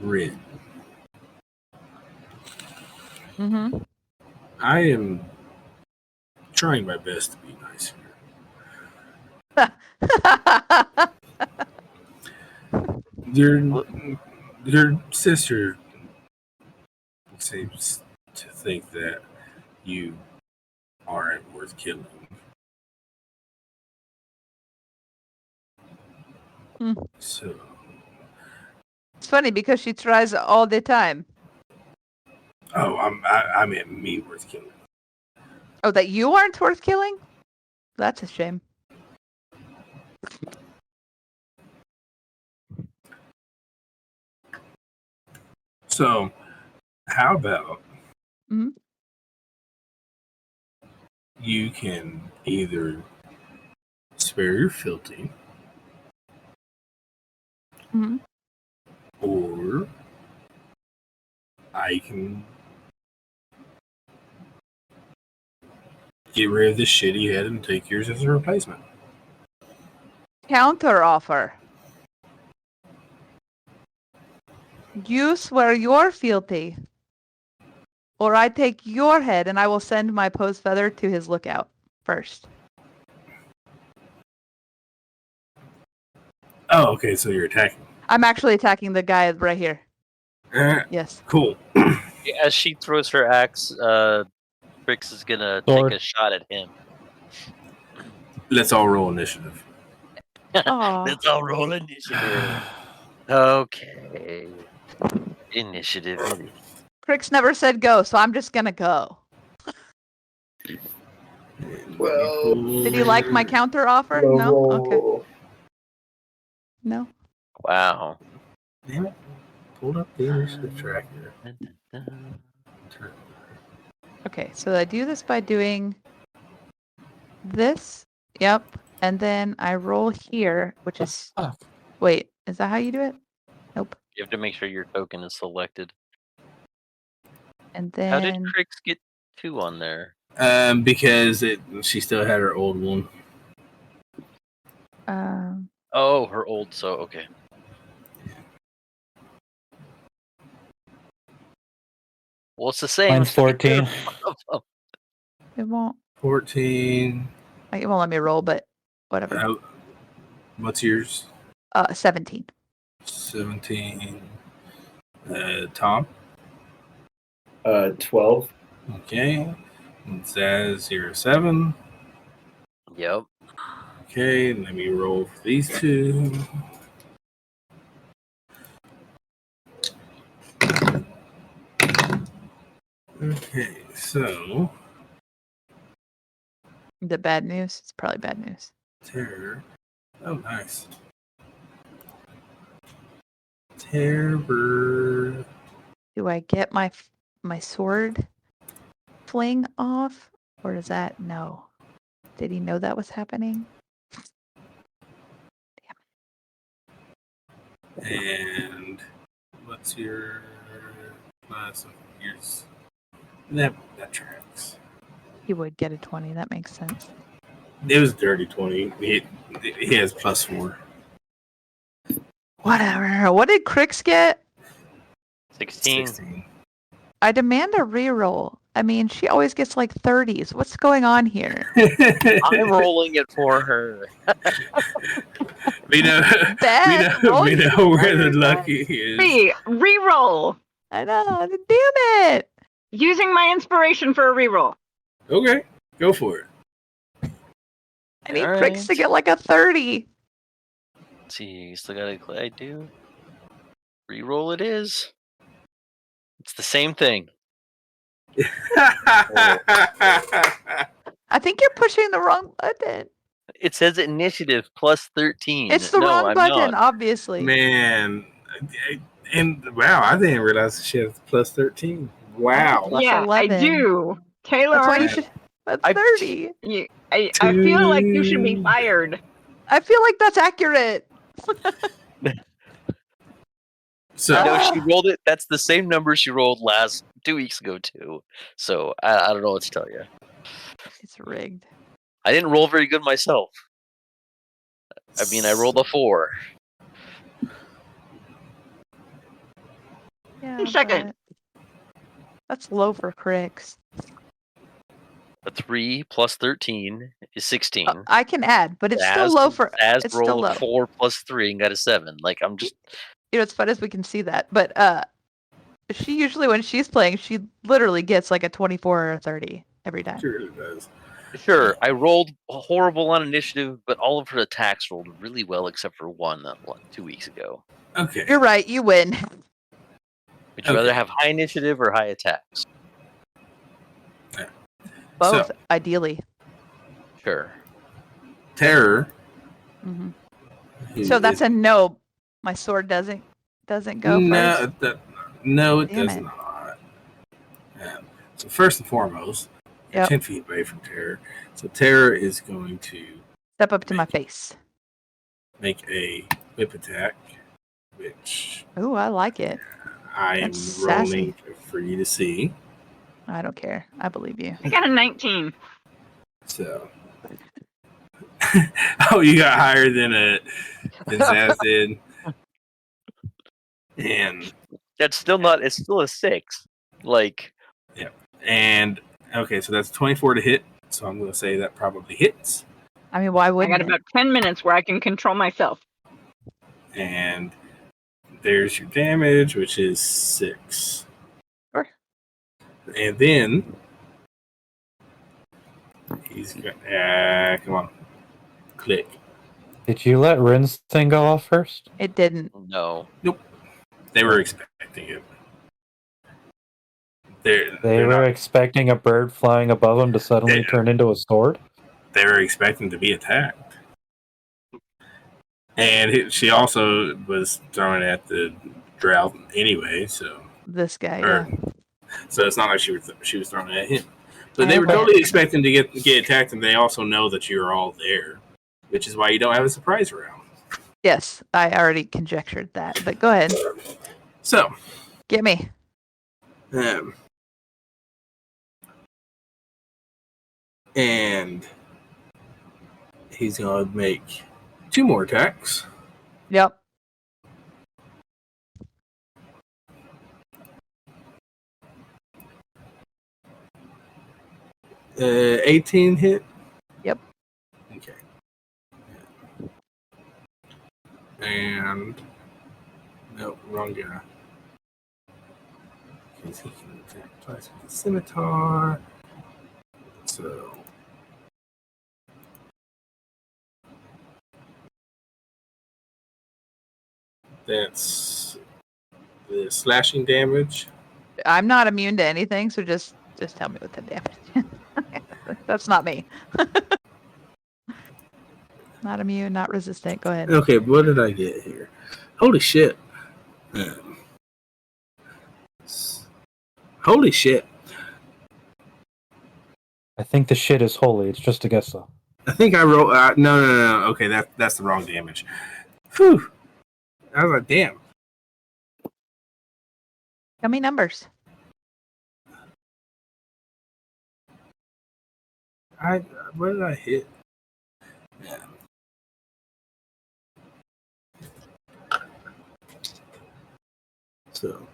Rid. Mm-hmm. I am trying my best to be nice here. Your sister seems to think that you aren't worth killing. So It's funny because she tries all the time. Oh, I meant me worth killing. Oh, that you aren't worth killing? That's a shame. So, how about you can either spare your filthy, or I can get rid of this shitty head and take yours as a replacement. Counter offer. You swear you're fealty, or I take your head and I will send my post feather to his lookout first. Oh, okay, so you're attacking. I'm actually attacking the guy right here. Yes. Cool. As she throws her axe, Krix is gonna Sword. take a shot at him. Let's all roll initiative. Aw. Let's all roll initiative. Okay. Initiative. Krix never said go, so I'm just gonna go. Well, Did you like my counter offer? No? Okay. No? Wow. Damn it. Pulled up the initiative tracker. Okay, so I do this by doing this. Yep. And then I roll here, which is... Wait, is that how you do it? Nope. You have to make sure your token is selected. And then... How did Krix get 2 on there? Because she still had her old one. Oh, her old, so okay. Well, it's the same. Mine's 14. It won't... 14. It won't let me roll, but whatever. What's yours? 17. 17. Tom? 12. Okay. Zaz 07. Yep. Okay, let me roll for these two. Okay, so The bad news? It's probably bad news. terror. Oh, nice. Terror. Do I get my sword fling off? Or does that... No. Did he know that was happening? And what's your class of years? That tracks. He would get a 20. That makes sense. It was dirty 20. He has +4. Whatever. What did Krix get? 16. 16. I demand a reroll. I mean, she always gets like 30s. What's going on here? I'm rolling it for her. we know Beth, roll we your know where the better lucky is. Reroll. I know. Damn it. Using my inspiration for a reroll. Okay, go for it. I need All Krix to right. get like a 30. Let's see, you still got a I do. Reroll it is. It's the same thing. I think you're pushing the wrong button. It says initiative plus 13. It's the No, wrong I'm button, not. obviously. Man, and wow, I didn't realize she had +13. Wow. Plus yeah, 11. I do. Taylor, That's why you should. That's I- 30. I feel like you should be fired. I feel like that's accurate. So No, she rolled it. That's the same number she rolled 2 weeks ago too. So I don't know what to tell you. It's rigged. I didn't roll very good myself. I mean, I rolled a 4. Yeah. Second. but That's low for Krix. A 3 plus 13 is 16. I can add, but it's still low for. As It's still rolled low. 4 plus 3 and got a 7. Like I'm just You know, it's fun as we can see that, but she usually when she's playing, she literally gets like a 24 or a 30 every time. sure it does. sure. I rolled horrible on initiative, but all of her attacks rolled really well except for one 2 weeks ago. Okay. You're right. You win. Would you rather have high initiative or high attacks? Both, So- ideally. Sure. Terror. hmm who So that's is- a no. My sword doesn't go no, first. no, it Damn does it. not. So first and foremost, you're Yep. 10 feet away from Terror. So Terror is going to Step up to my face. make a whip attack, which Ooh, I like it. I am That's rolling sassy. for you to see. I don't care. I believe you. I got a 19. So, oh, you got higher than Zaz did, and That's still not. It's still a 6. Like okay, so that's 24 to hit. So I'm going to say that probably hits. I mean, why I wouldn't got it? about 10 minutes where I can control myself. And there's your damage, which is 6. Sure. And then he's got. Come on, click. Did you let Rin's thing go off first? It didn't. no. They were expecting it. They were expecting a bird flying above them to suddenly Yeah. turn into a sword? They were expecting to be attacked. And she also was throwing at the Drow anyway, so This guy. Or- Yeah. so it's not like she was throwing at him. But I they were bet. totally expecting to get attacked, and they also know that you're all there, which is why you don't have a surprise round. Yes, I already conjectured that. But go ahead. So, Get me. and he's gonna make 2 more attacks. Yep. Uh, 18 hit. Yep. Okay. And no, wrong guy. Because he can attack twice with the scimitar. So that's the slashing damage. I'm not immune to anything, so just tell me what the damage. That's not me. Not immune, not resistant. Go ahead. Okay, what did I get here? Holy shit. Holy shit. I think the shit is holy. It's just a guess, though. I think I rolled. No. Okay, that's the wrong damage. Whew. I was like, damn. Tell me numbers. What did I hit? Yeah. So.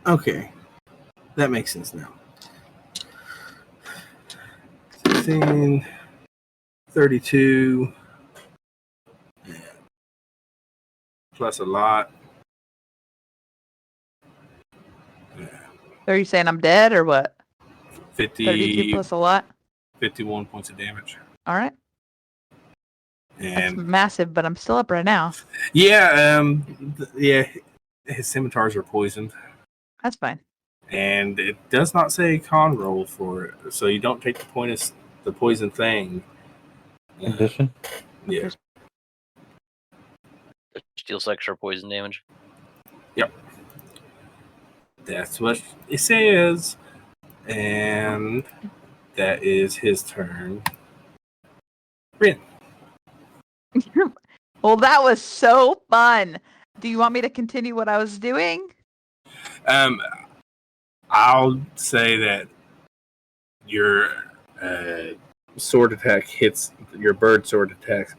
Okay. That makes sense now. 16, 32, plus a lot. Are you saying I'm dead or what? 32 plus a lot? 51 points of damage. All right. That's And massive, but I'm still up right now. yeah, his scimitars are poisoned. That's fine. And it does not say con roll for it, so you don't take the poison thing. Condition? Yeah. It deals extra poison damage. Yep. That's what it says. And that is his turn. Rin. Well, that was so fun. Do you want me to continue what I was doing? I'll say that your sword attack hits your bird sword attack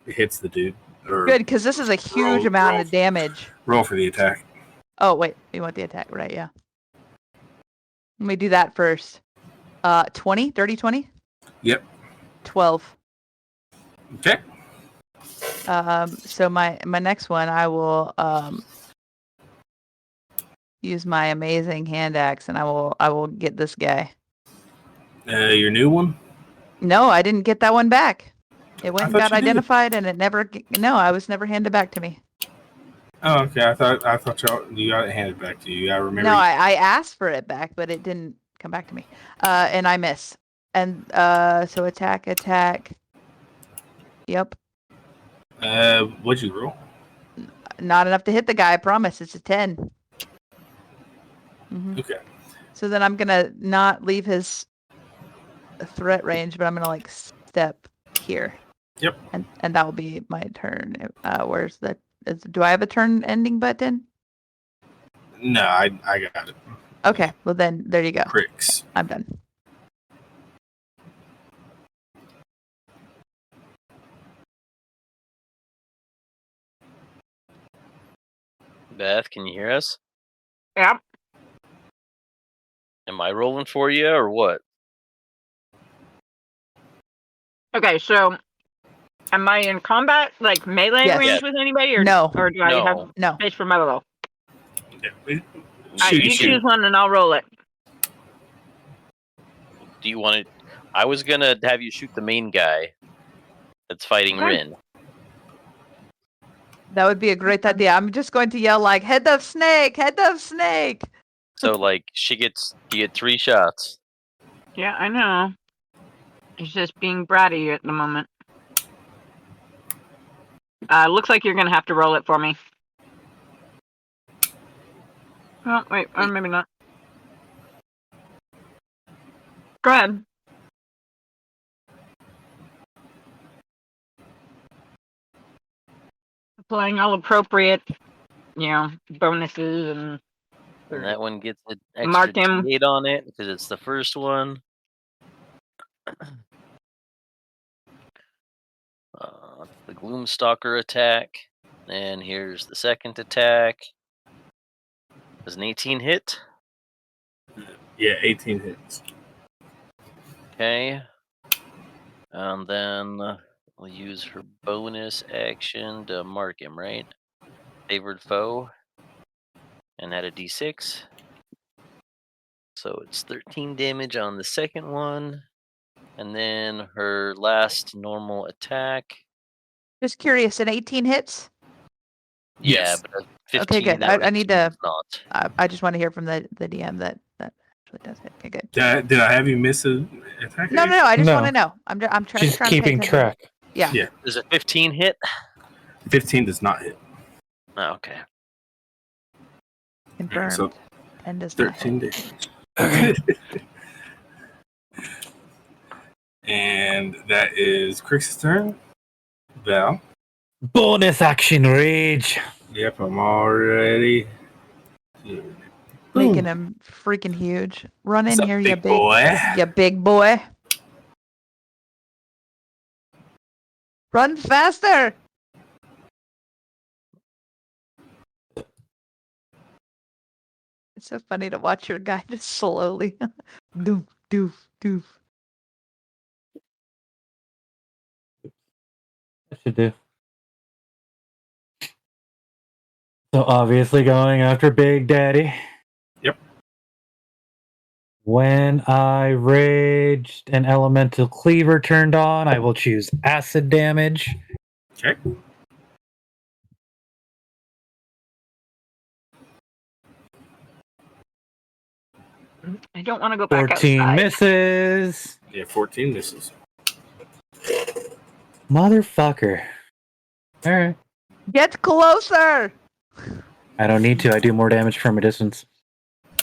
hits the dude. Or Good, because this is a huge amount of damage. Roll for the attack. Oh, wait. You want the attack, right? Yeah. Let me do that first. 20? Dirty 20? Yep. 12. Okay. So my next one, I will use my amazing hand axe, and I will get this guy. Your new one? No, I didn't get that one back. It went and thought got you did. identified, and it never. No, I was never handed back to me. Oh, okay. I thought you got it handed back to you. I remember. No, I asked for it back, but it didn't come back to me. And I miss. And so attack. Yep. What'd you roll? Not enough to hit the guy. I promise. It's a 10. Okay. So then I'm gonna not leave his threat range, but I'm gonna like step here. Yep. And that will be my turn. Where's the? Do I have a turn ending button? No, I got it. Okay. Well then, there you go. Crix. I'm done. Beth, can you hear us? Yep. Am I rolling for you or what? Okay, so am I in combat, like melee Yes. range with anybody, or No. or do I No. have No. space for my level? Yeah. You choose one and I'll roll it. Do you want to? I was gonna have you shoot the main guy that's fighting Okay. Rin. That would be a great idea. I'm just going to yell like, "Head of snake! Head of snake!" So like you get 3 shots. Yeah, I know. He's just being bratty at the moment. Looks like you're gonna have to roll it for me. Oh, wait, or maybe not. Go ahead. Applying all appropriate, bonuses and. And that one gets an Mark extra him. D8 on it because it's the first one. The Gloomstalker attack. And here's the second attack. Does an 18 hit? Yeah, 18 hits. Okay. And then we'll use her bonus action to mark him, right? Favored foe. And add a d6. So it's 13 damage on the second one. And then her last normal attack. Just curious, an 18 hits? Yes. Yeah, but a 15 Okay, good. that I need to. was not. I just want to hear from the DM that actually does it. Okay, good. Did I have you miss an attack? No. I just No. want to know. I'm trying. She's trying to pay keeping attention. track. Yeah. Yeah. Does a 15 hit? 15 does not hit. Oh, okay. Confirmed. So And does not 13 hit. damage. And that is Crix's turn. Val. Bonus action rage. Yep, I'm already. Making him freaking huge. Run in What's up, here, big boy? you big boy. Run faster! It's so funny to watch your guy just slowly. Doof, doof, doof. I should do. So obviously going after Big Daddy. Yep. When I raged and Elemental Cleaver turned on, I will choose acid damage. Okay. I don't want to go back 14 outside. misses. Yeah, 14 misses. Motherfucker. Alright. Get closer! I don't need to. I do more damage from a distance.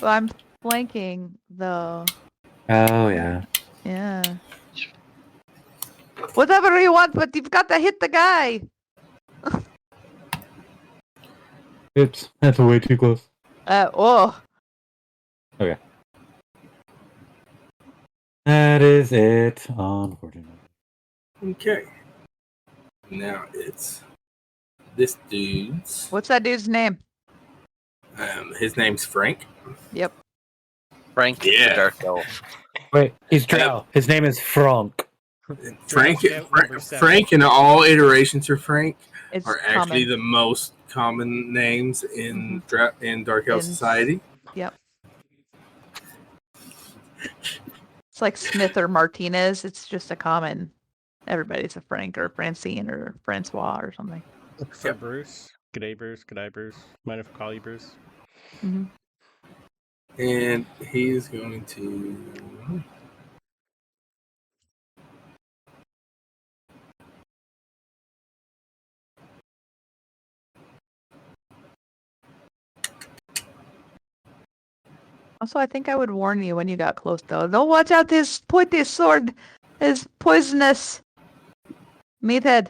Well, I'm flanking, though. Oh, yeah. Yeah. Whatever you want, but you've got to hit the guy. Oops. That's way too close. Oh. Okay. That is it. Unfortunately. Okay. Now it's this dude's. What's that dude's name? His name's Frank. Yep. Frank, the Yeah. Dark Elf. Wait, he's Drow. His name is Frank. Frank, Scout number 7. Frank, and all iterations of Frank It's are actually common. the most common names in in Dark Elf In- Society. Yep. It's like Smith or Martinez. It's just a common. Everybody's a Frank or Francine or Francois or something. For Yep. Bruce. G'day, Bruce. G'day, Bruce. Mind if I call you Bruce? Hmm. And he's going to. Also, I think I would warn you when you got close, though. Don't watch out! This pointy sword is poisonous. Meathead.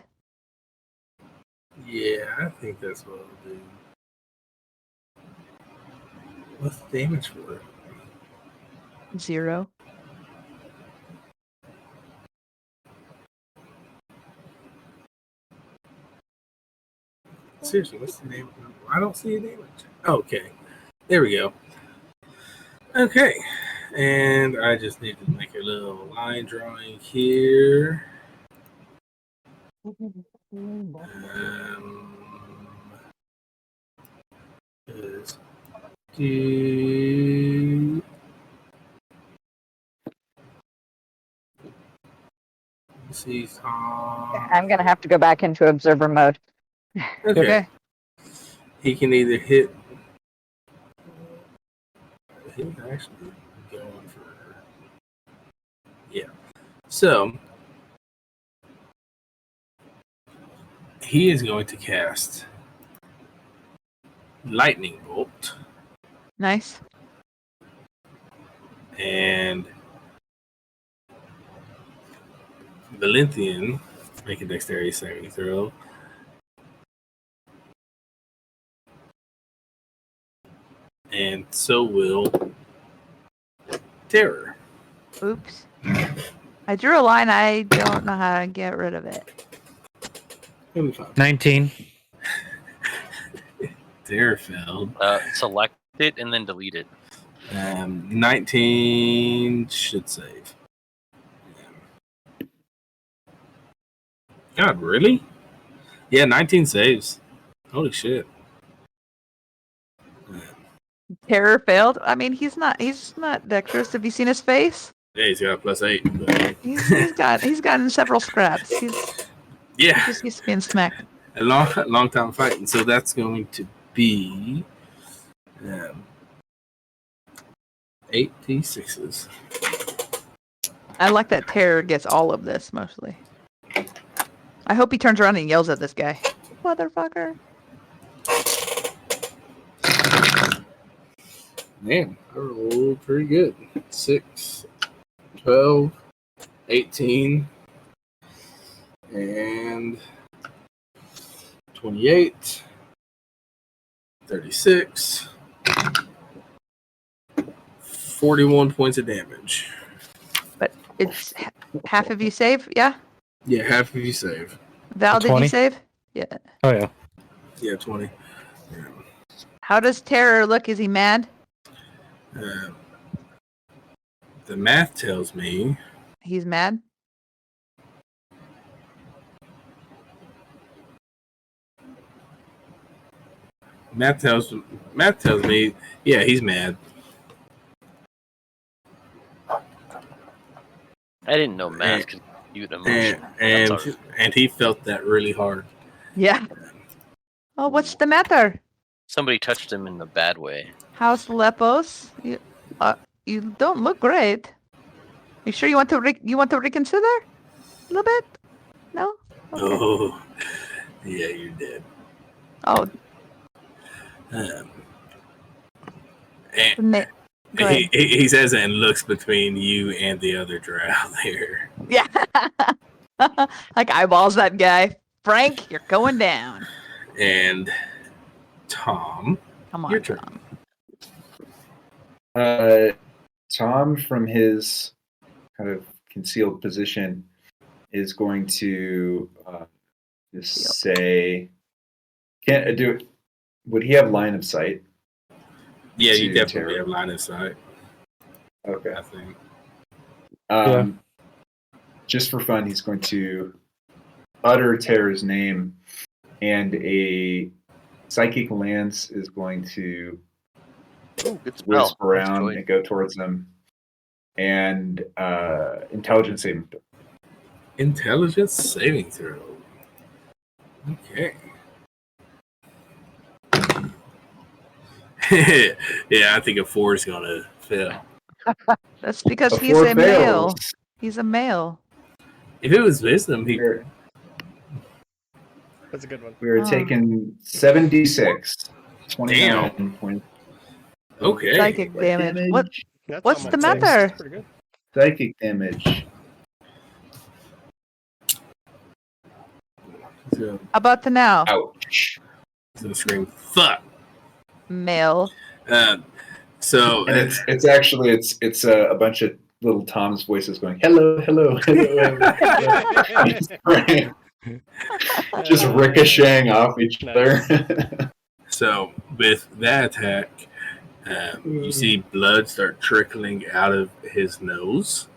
Yeah, I think that's what I'll do. What's the damage for it? 0. Seriously, what's the damage? I don't see a damage. Okay, there we go. Okay, and I just need to make a little line drawing here. Is do see I'm gonna have to go back into observer mode. Okay. He can either hit. He's actually going for. Yeah. So he is going to cast Lightning Bolt, Nice. and Valenthian make a dexterity saving throw. And so will Terror. Oops. I drew a line. I don't know how to get rid of it. It'll be fine. 19. Terror failed. Select it and then delete it. 19 should save. God, really? Yeah, 19 saves. Holy shit. Terror failed. I mean, he's not dexterous. Have you seen his face? Yeah, he's got a +8. But He's gotten several scraps. He's yeah, just used to being smacked. a long time fighting. So that's going to be 8d6s. I like that Terror gets all of this mostly. I hope he turns around and yells at this guy. Motherfucker. Man, I rolled pretty good. 6, 12, 18, and 28, 36, 41 points of damage. But it's half of you save, yeah? Yeah, half of you save. Val, did 20? you save? Yeah. Oh yeah. Yeah, 20. Yeah. How does Terror look? Is he mad? The math tells me He's mad? math tells me, yeah, he's mad. I didn't know math could compute emotion. That's all right. And he felt that really hard. Yeah. Oh, what's the matter? Somebody touched him in a bad way. How's Lepos? You don't look great. You sure you want to reconsider? A little bit? No? Okay. Oh, yeah, you're dead. Oh, And go ahead. he says that and looks between you and the other drow there. Yeah. Like eyeballs that guy. Frank, you're going down. And Tom, Come on, your turn. Tom. Tom, from his kind of concealed position, is going to just say, "Can't do it." Would he have line of sight? Yeah, you To definitely Terror. have line of sight, Okay. I think. Just for fun, he's going to utter Terror's name, and a psychic lance is going to Ooh, good spell. wisp around Nice and go towards them. And intelligence saving throw. Intelligence saving throw. Okay. Yeah, I think a 4 is gonna fail. That's because A he's 4 a male. fails. He's a male. If it was wisdom, he That's a good one. We are Oh. taking 7d6. 29 points. okay. Psychic damage. What? That's What's on the my text. matter? That's pretty good. Psychic damage. So, How about the now? Ouch. he's gonna scream, "Fuck!" Male. So And it's actually a bunch of little Tom's voices going, hello, hello, hello. Just ricocheting off each other. So with that attack, you see blood start trickling out of his nose,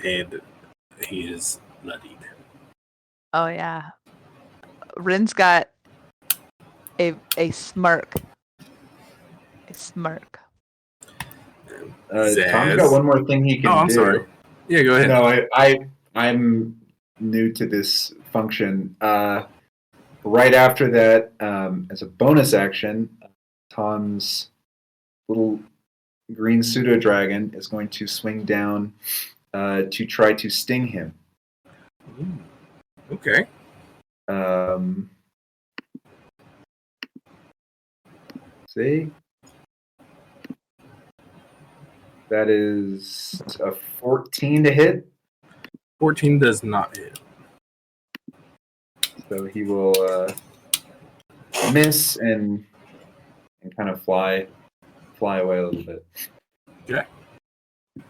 and he is bloodied. Oh yeah. Rin's got a smirk. A smirk. Tom's Zaz. got one more thing he can do. Oh, I'm sorry. Yeah, go ahead. No, I'm new to this function. Right after that, as a bonus action, Tom's little green pseudo dragon is going to swing down to try to sting him. Okay. See? That is a 14 to hit. 14 does not hit. So he will miss and kind of fly away a little bit. Okay. And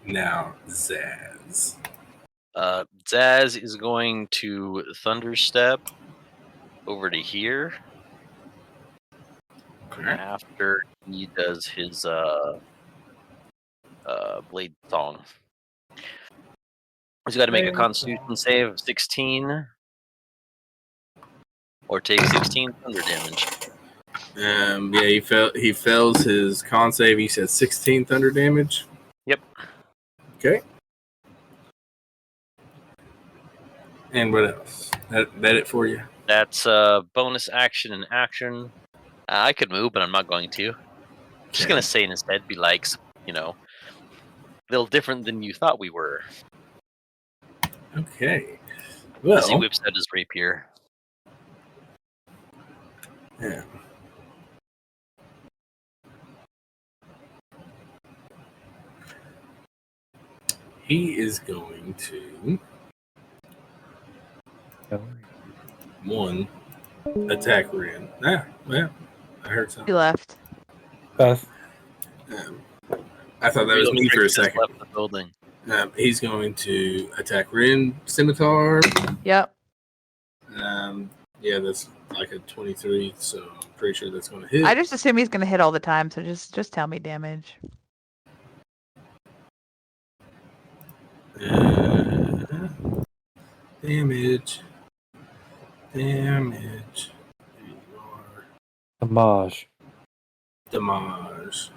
now Zaz. Zaz is going to thunder step over to here Okay. after he does his blade thong. He's got to make a Constitution save of 16, or take 16 thunder damage. Yeah, he fails his con save. He said 16 thunder damage. Yep. Okay. And what else? That it for you? That's bonus action and action. I could move, but I'm not going to. Just gonna say instead, be like, a little different than you thought we were. Okay. As he Well, whips out his rapier. yeah. he is going to one attack Ren. Well, I heard He something. left. Beth. I thought that was Real me for a Krix just second. left the building. He's going to attack Ren Scimitar. Yep. Yeah, that's like a 23, so I'm pretty sure that's going to hit. I just assume he's gonna hit all the time, so just tell me damage. Damage. There you are. Damage. Damage.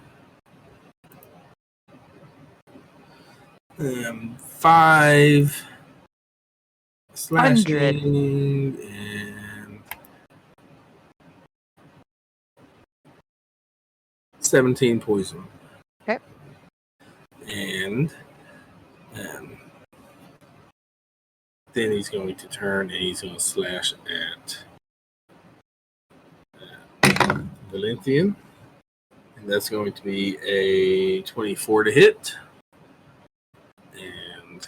5 slashing and 17 poison. Okay. And then he's going to turn and he's going to slash at Valenthian. And that's going to be a 24 to hit. And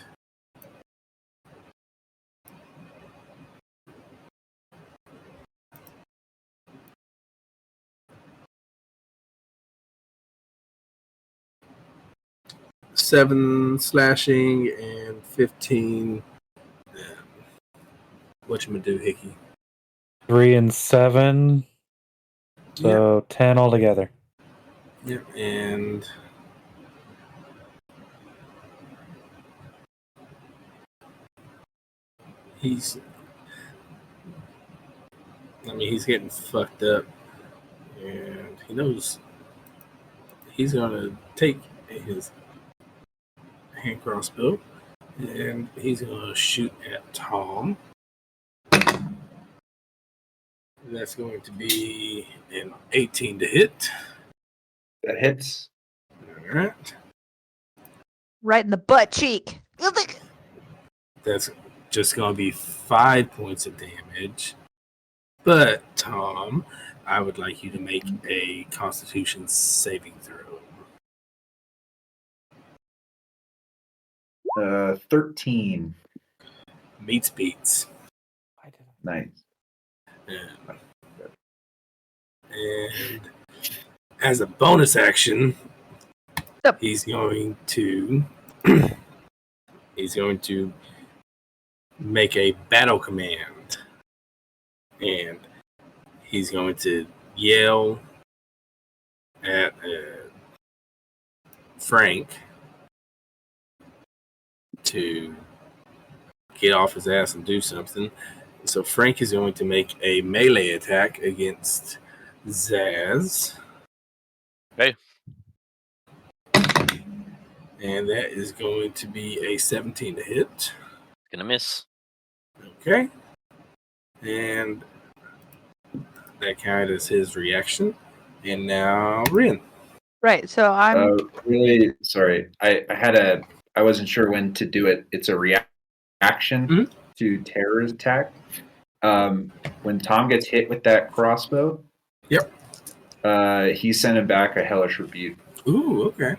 seven slashing and 15. Whatchamado, Hickey? 3 and 7. So 10 altogether. Yep, and he's getting fucked up, and he knows he's gonna take his hand crossbow and he's gonna shoot at Tom. That's going to be an 18 to hit. That hits. All right. Right in the butt cheek. That's just going to be 5 points of damage. But, Tom, I would like you to make a Constitution saving throw. 13. Meets beats. Nice. And as a bonus action, Yep. he's going to make a battle command, and he's going to yell at Frank to get off his ass and do something. So Frank is going to make a melee attack against Zaz. Okay. And that is going to be a 17 to hit. Gonna miss. Okay. And that counted as his reaction. And now Rin. Right. So I'm. Really sorry. I wasn't sure when to do it. It's a reaction to terror's attack. When Tom gets hit with that crossbow, Yep. He's sending back a hellish rebuke. Ooh, okay.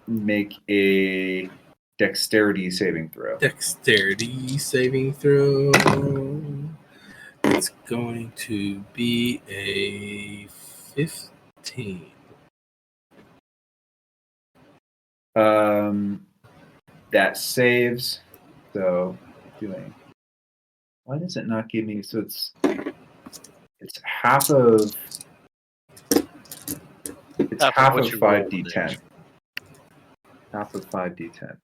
Make a dexterity saving throw. Dexterity saving throw. It's going to be a 15. That saves. So doing. Why does it not give me? So it's half of. It's half of 5d10. Half of 5d10.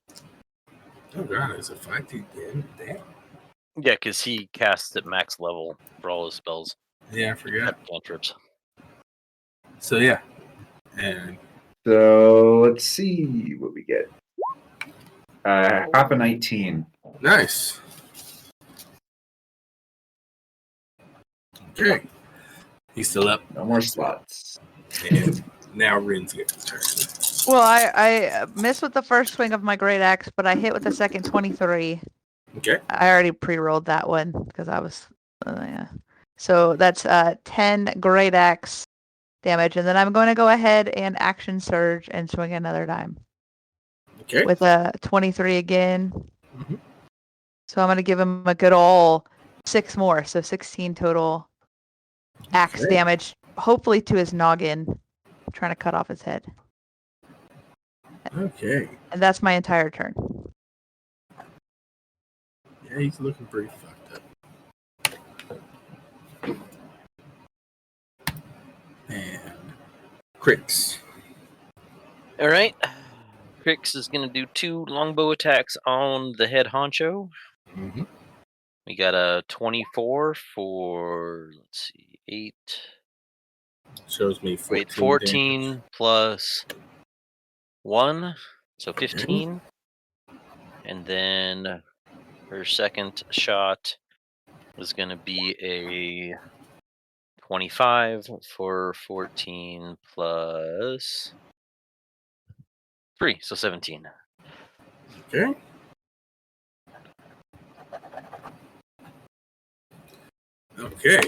Oh god, it's a 5d10. Damn. Yeah, because he casts at max level for all his spells. Yeah, I forgot. Cantrips. So yeah. And So let's see what we get. Half a 19. nice. Okay. He's still up. No more slots. And now Rin's getting his turn. Well, I missed with the first swing of my great axe, but I hit with the second 23. Okay. I already pre-rolled that one because I was, yeah. So that's 10 great axe damage, and then I'm going to go ahead and action surge and swing another time Okay. with a 23 again. Mhm. So I'm going to give him a good ol' 6 more, so 16 total axe Okay. damage, hopefully to his noggin. I'm trying to cut off his head. Okay. And that's my entire turn. Yeah, he's looking pretty fucked up. And Crix. All right. Krix is going to do 2 longbow attacks on the head honcho. Mm-hmm. We got a 24 for, let's see, 8. Shows me 14. Wait, 14 damage. plus 1, so Okay. 15. And then her second shot was going to be a 25 for 14 plus 3, so 17. Okay. Okay.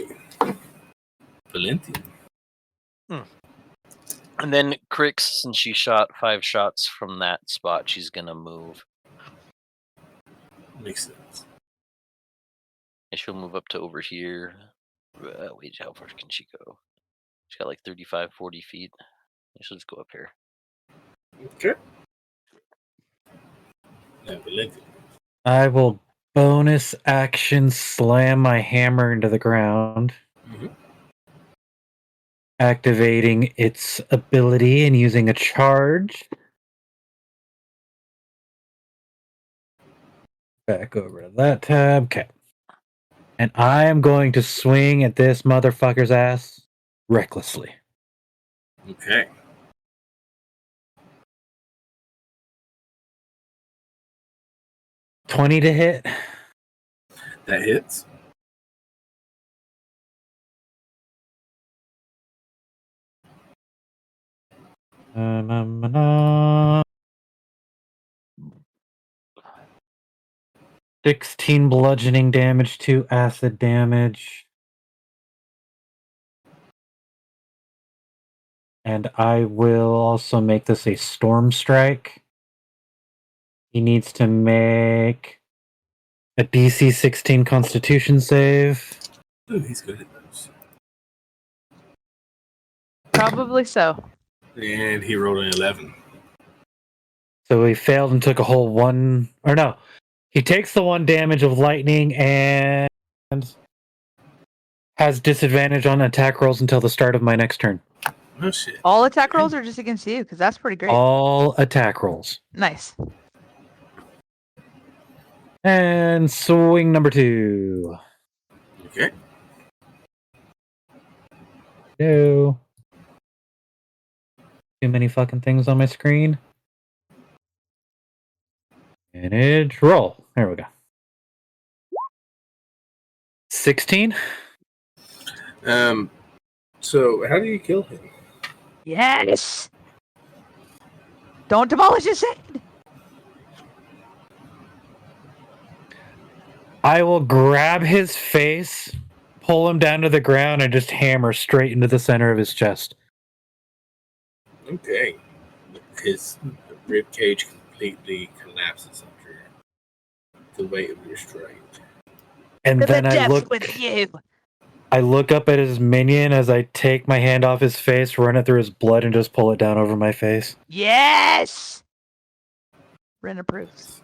Valenti. And then Krix, since she shot 5 shots from that spot, she's going to move. Makes sense. And she'll move up to over here. Wait, how far can she go? She's got like 35, 40 feet. She'll just go up here. Okay. Now Valenti. I will bonus action slam my hammer into the ground, Mhm. activating its ability and using a charge. Back over to that tab. Okay. And I am going to swing at this motherfucker's ass recklessly. Okay. $20 to hit. That hits. Na-na-na-na. 16 bludgeoning damage, 2 acid damage. And I will also make this a storm strike. He needs to make a DC 16 Constitution save. Ooh, he's good at those. Probably so. And he rolled an 11. So he failed and took a whole 1. Or no, he takes the 1 damage of lightning and has disadvantage on attack rolls until the start of my next turn. Oh, shit. All attack rolls are just against you, because that's pretty great. All attack rolls. Nice. And swing number 2. Okay. No. Too many fucking things on my screen. Manage roll. There we go. 16. So how do you kill him? Yes! Don't demolish his head! I will grab his face, pull him down to the ground, and just hammer straight into the center of his chest. Okay. His rib cage completely collapses under the weight of your strike. And To the then I depths look with you! I look up at his minion as I take my hand off his face, run it through his blood, and just pull it down over my face. Yes! Ren approves.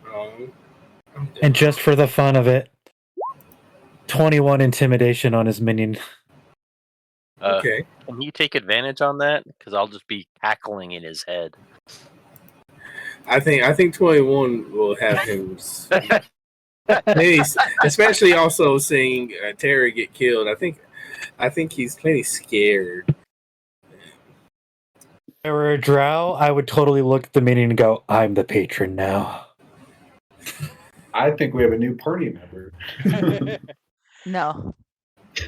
Oh, I'm dead. And just for the fun of it, 21 intimidation on his minion. Okay. Can he take advantage on that? Because I'll just be cackling in his head. I think 21 will have him. Maybe, especially also seeing Terry get killed. I think he's plenty scared. If I were a drow, I would totally look at the minion and go, I'm the patron now. I think we have a new party member. No.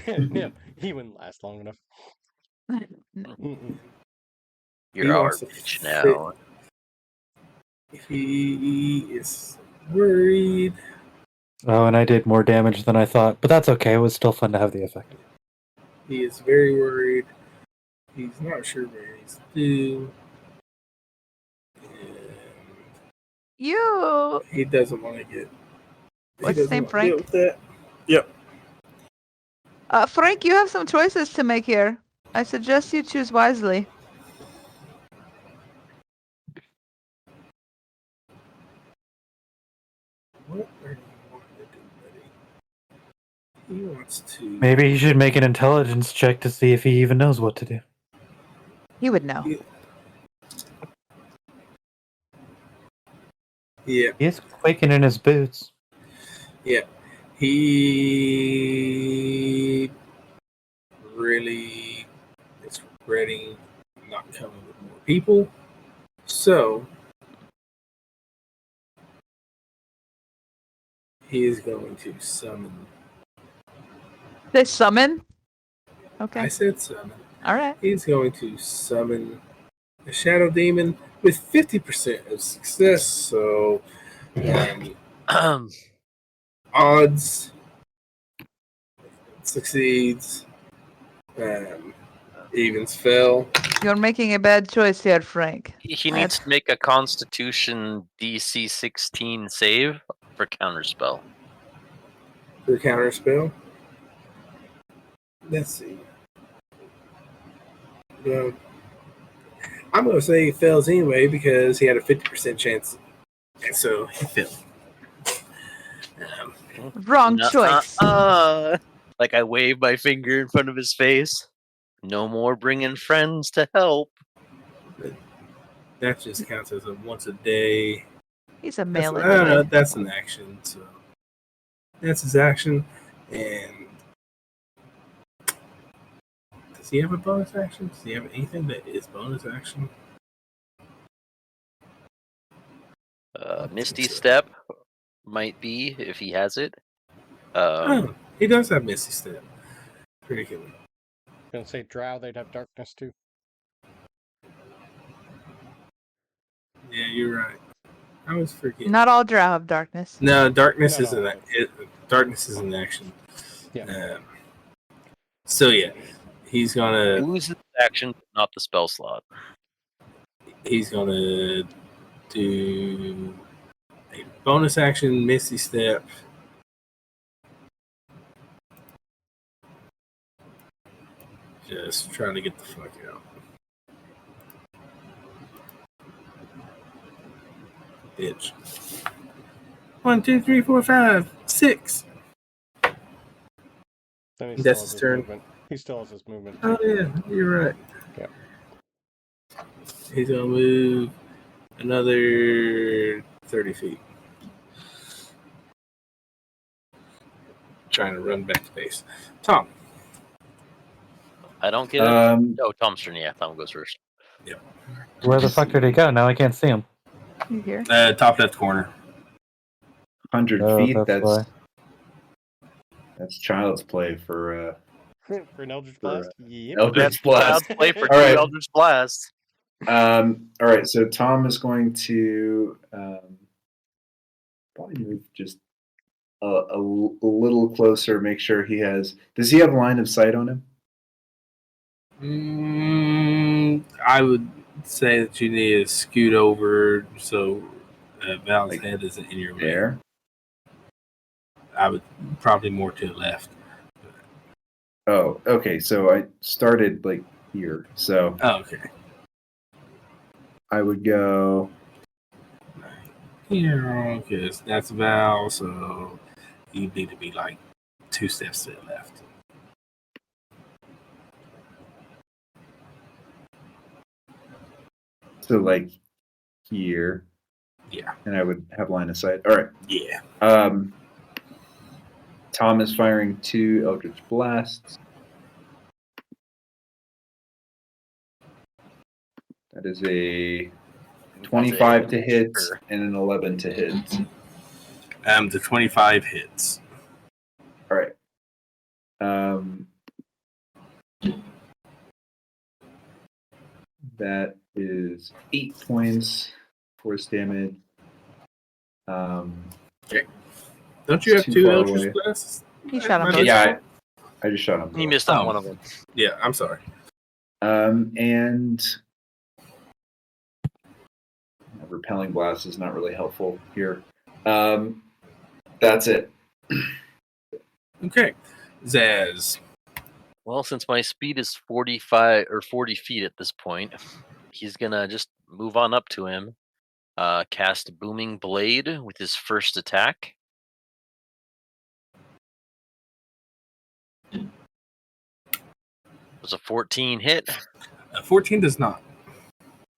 Yeah, he wouldn't last long enough. Mm-mm. He You're our wants to bitch now. He is worried. Oh, and I did more damage than I thought, but that's okay. It was still fun to have the effect. He is very worried. He's not sure where he's due. And You. he doesn't want to get. What's his name, Frank? With that. Yep. Frank, you have some choices to make here. I suggest you choose wisely. What are you wanting to do, buddy? He wants to. Maybe he should make an intelligence check to see if he even knows what to do. He would know. Yeah. He is quaking in his boots. Yeah. He really is regretting not coming with more people. So he is going to summon. They summon? Okay. I said summon. All right. He's going to summon a shadow demon with 50% of success. So odds succeeds. Evens fell. You're making a bad choice here, Frank. He needs to make a Constitution DC 16 save for counterspell. For counterspell. Let's see. Well, I'm going to say he fails anyway because he had a 50% chance. And so he failed. Wrong choice. Like I wave my finger in front of his face. No more bringing friends to help. That just counts as a once a day. He's a male. I don't know. That's an action. So that's his action. And does he have a bonus action? Does he have anything that is bonus action? Misty Step might be if he has it. He does have Misty Step. Pretty cool. Gonna say Drow, they'd have darkness too. Yeah, you're right. I was forgetting. Not all Drow have darkness. No, darkness No, is an darkness is an action. Yeah. So yeah, he's gonna loses action, but not the spell slot. He's gonna do a bonus action, Misty Step. Just trying to get the fuck out. Bitch. 1, 2, 3, 4, 5, 6. Then he That's still has his his turn. movement. He still has his movement. Oh yeah, you're right. Yeah. He's gonna move another 30 feet. Trying to run back to base. Tom. I don't get it. Oh, Tom's turn. Yeah, Tom goes first. Where the fuck did he go? Now I can't see him. You here? Top left corner. 100 Oh, feet. that's why. That's child's play for For an Eldritch Blast? Yep. Eldritch Blast. Child's play for All right. Eldritch Blast. All right, so Tom is going to probably move just a little closer. Make sure he has. Does he have line of sight on him? I would say that you need to scoot over so Val's head isn't in your way. There. I would probably more to the left. Oh, okay. So I started like here. So Oh, okay. I would go. Here, because that's Val, so you need to be like 2 steps to the left. So like here. Yeah. And I would have line of sight. All right. Yeah. Tom is firing 2 Eldritch Blasts. That is a 25 to hit and an 11 to hit. The 25 hits. All right. That is 8 points force damage. Okay. Don't you have Too 2 far Eldritch away. Blasts? He shot him. Might as Yeah, well. I just shot him. You missed on one of them. Yeah, I'm sorry. And repelling blast is not really helpful here. That's it. Okay. Zaz. Well, since my speed is 45 or 40 feet at this point, he's gonna just move on up to him, cast Booming Blade with his first attack. Was a 14 hit? 14 does not.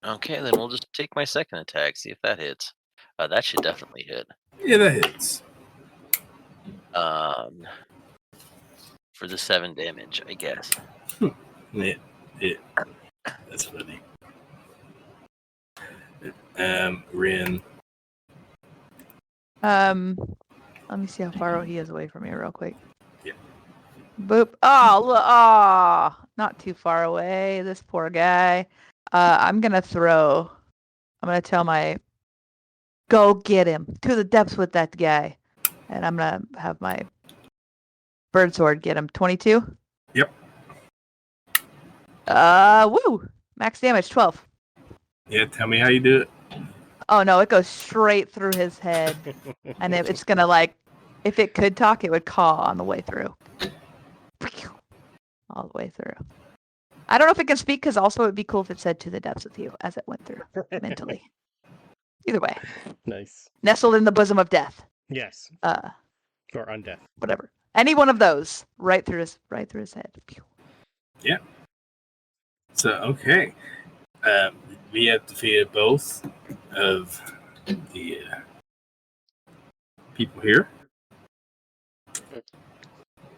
Okay, then we'll just take my second attack, see if that hits. That should definitely hit. Yeah, that hits. For the 7 damage, I guess. Yeah. That's funny. Rin. Let me see how far he is away from me real quick. Yeah. Boop. Oh, not too far away. This poor guy. I'm gonna tell my go get him to the depths with that guy. And I'm gonna have my bird sword get him. 22? Yep. Woo! Max damage 12. Yeah, tell me how you do it. Oh no, it goes straight through his head. And it's gonna if it could talk, it would caw on the way through. All the way through. I don't know if it can speak, because also it'd be cool if it said to the depths with you as it went through mentally. Either way. Nice. Nestled in the bosom of death. Yes. Or undeath. Whatever. Any one of those. Right through his head. Yeah. So, okay. We have defeated both of the people here.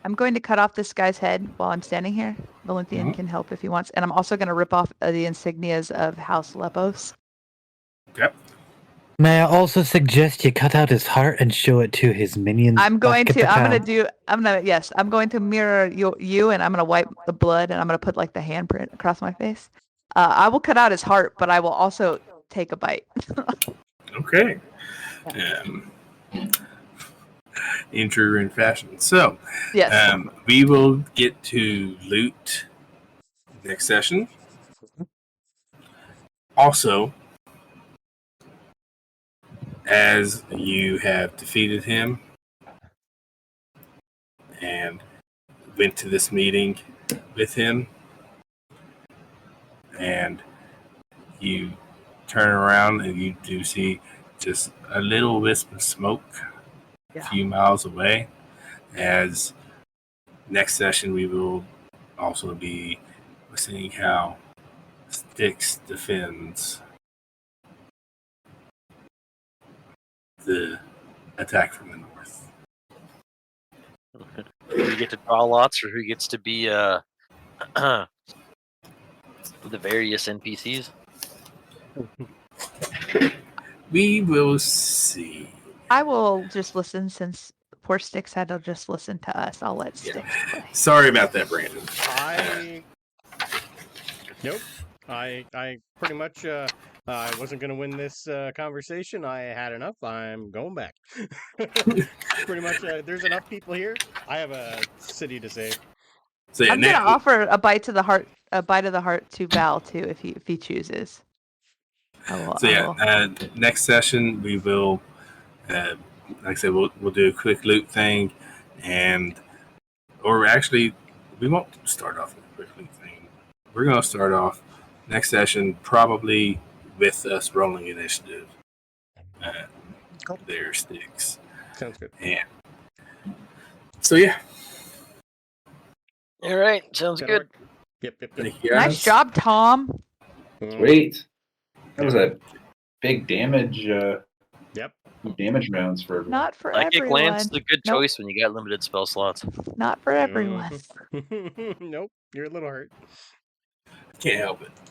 I'm going to cut off this guy's head while I'm standing here. Valenthian can help if he wants. And I'm also going to rip off the insignias of House Lepos. Yep. May I also suggest you cut out his heart and show it to his minions? I'm going to mirror you, and I'm going to wipe the blood, and I'm going to put the handprint across my face. I will cut out his heart, but I will also take a bite. Okay. In true Rin fashion. So, yes. We will get to loot next session. Also, as you have defeated him and went to this meeting with him, and you turn around and you do see just a little wisp of smoke a few miles away. As next session, we will also be seeing how Stkx defends the attack from the north. Do we get to draw lots, or who gets to be the various NPCs? We will see. I will just listen, since poor Stkx had to just listen to us. I'll let Stkx play. Sorry about that, Brandon. Nope. I pretty much I wasn't going to win this conversation. I had enough. I'm going back. Pretty much there's enough people here. I have a city to save. So yeah, I'm going to offer a bite of the heart to Val too, if he chooses. Next session we will like I said, we'll do a quick loot thing, or actually we won't start off with a quick loot thing. We're going to start off next session probably with us rolling initiative. Their Stkx. Sounds good. Yeah. So yeah. All right, sounds good. Yep. Thank you guys. Nice job, Tom. Sweet. That was a big damage. Yep. Damage rounds for everyone. Not for Psychic everyone. Lance is a good choice when you got limited spell slots. Not for everyone. Nope. You're a little hurt. Can't help it.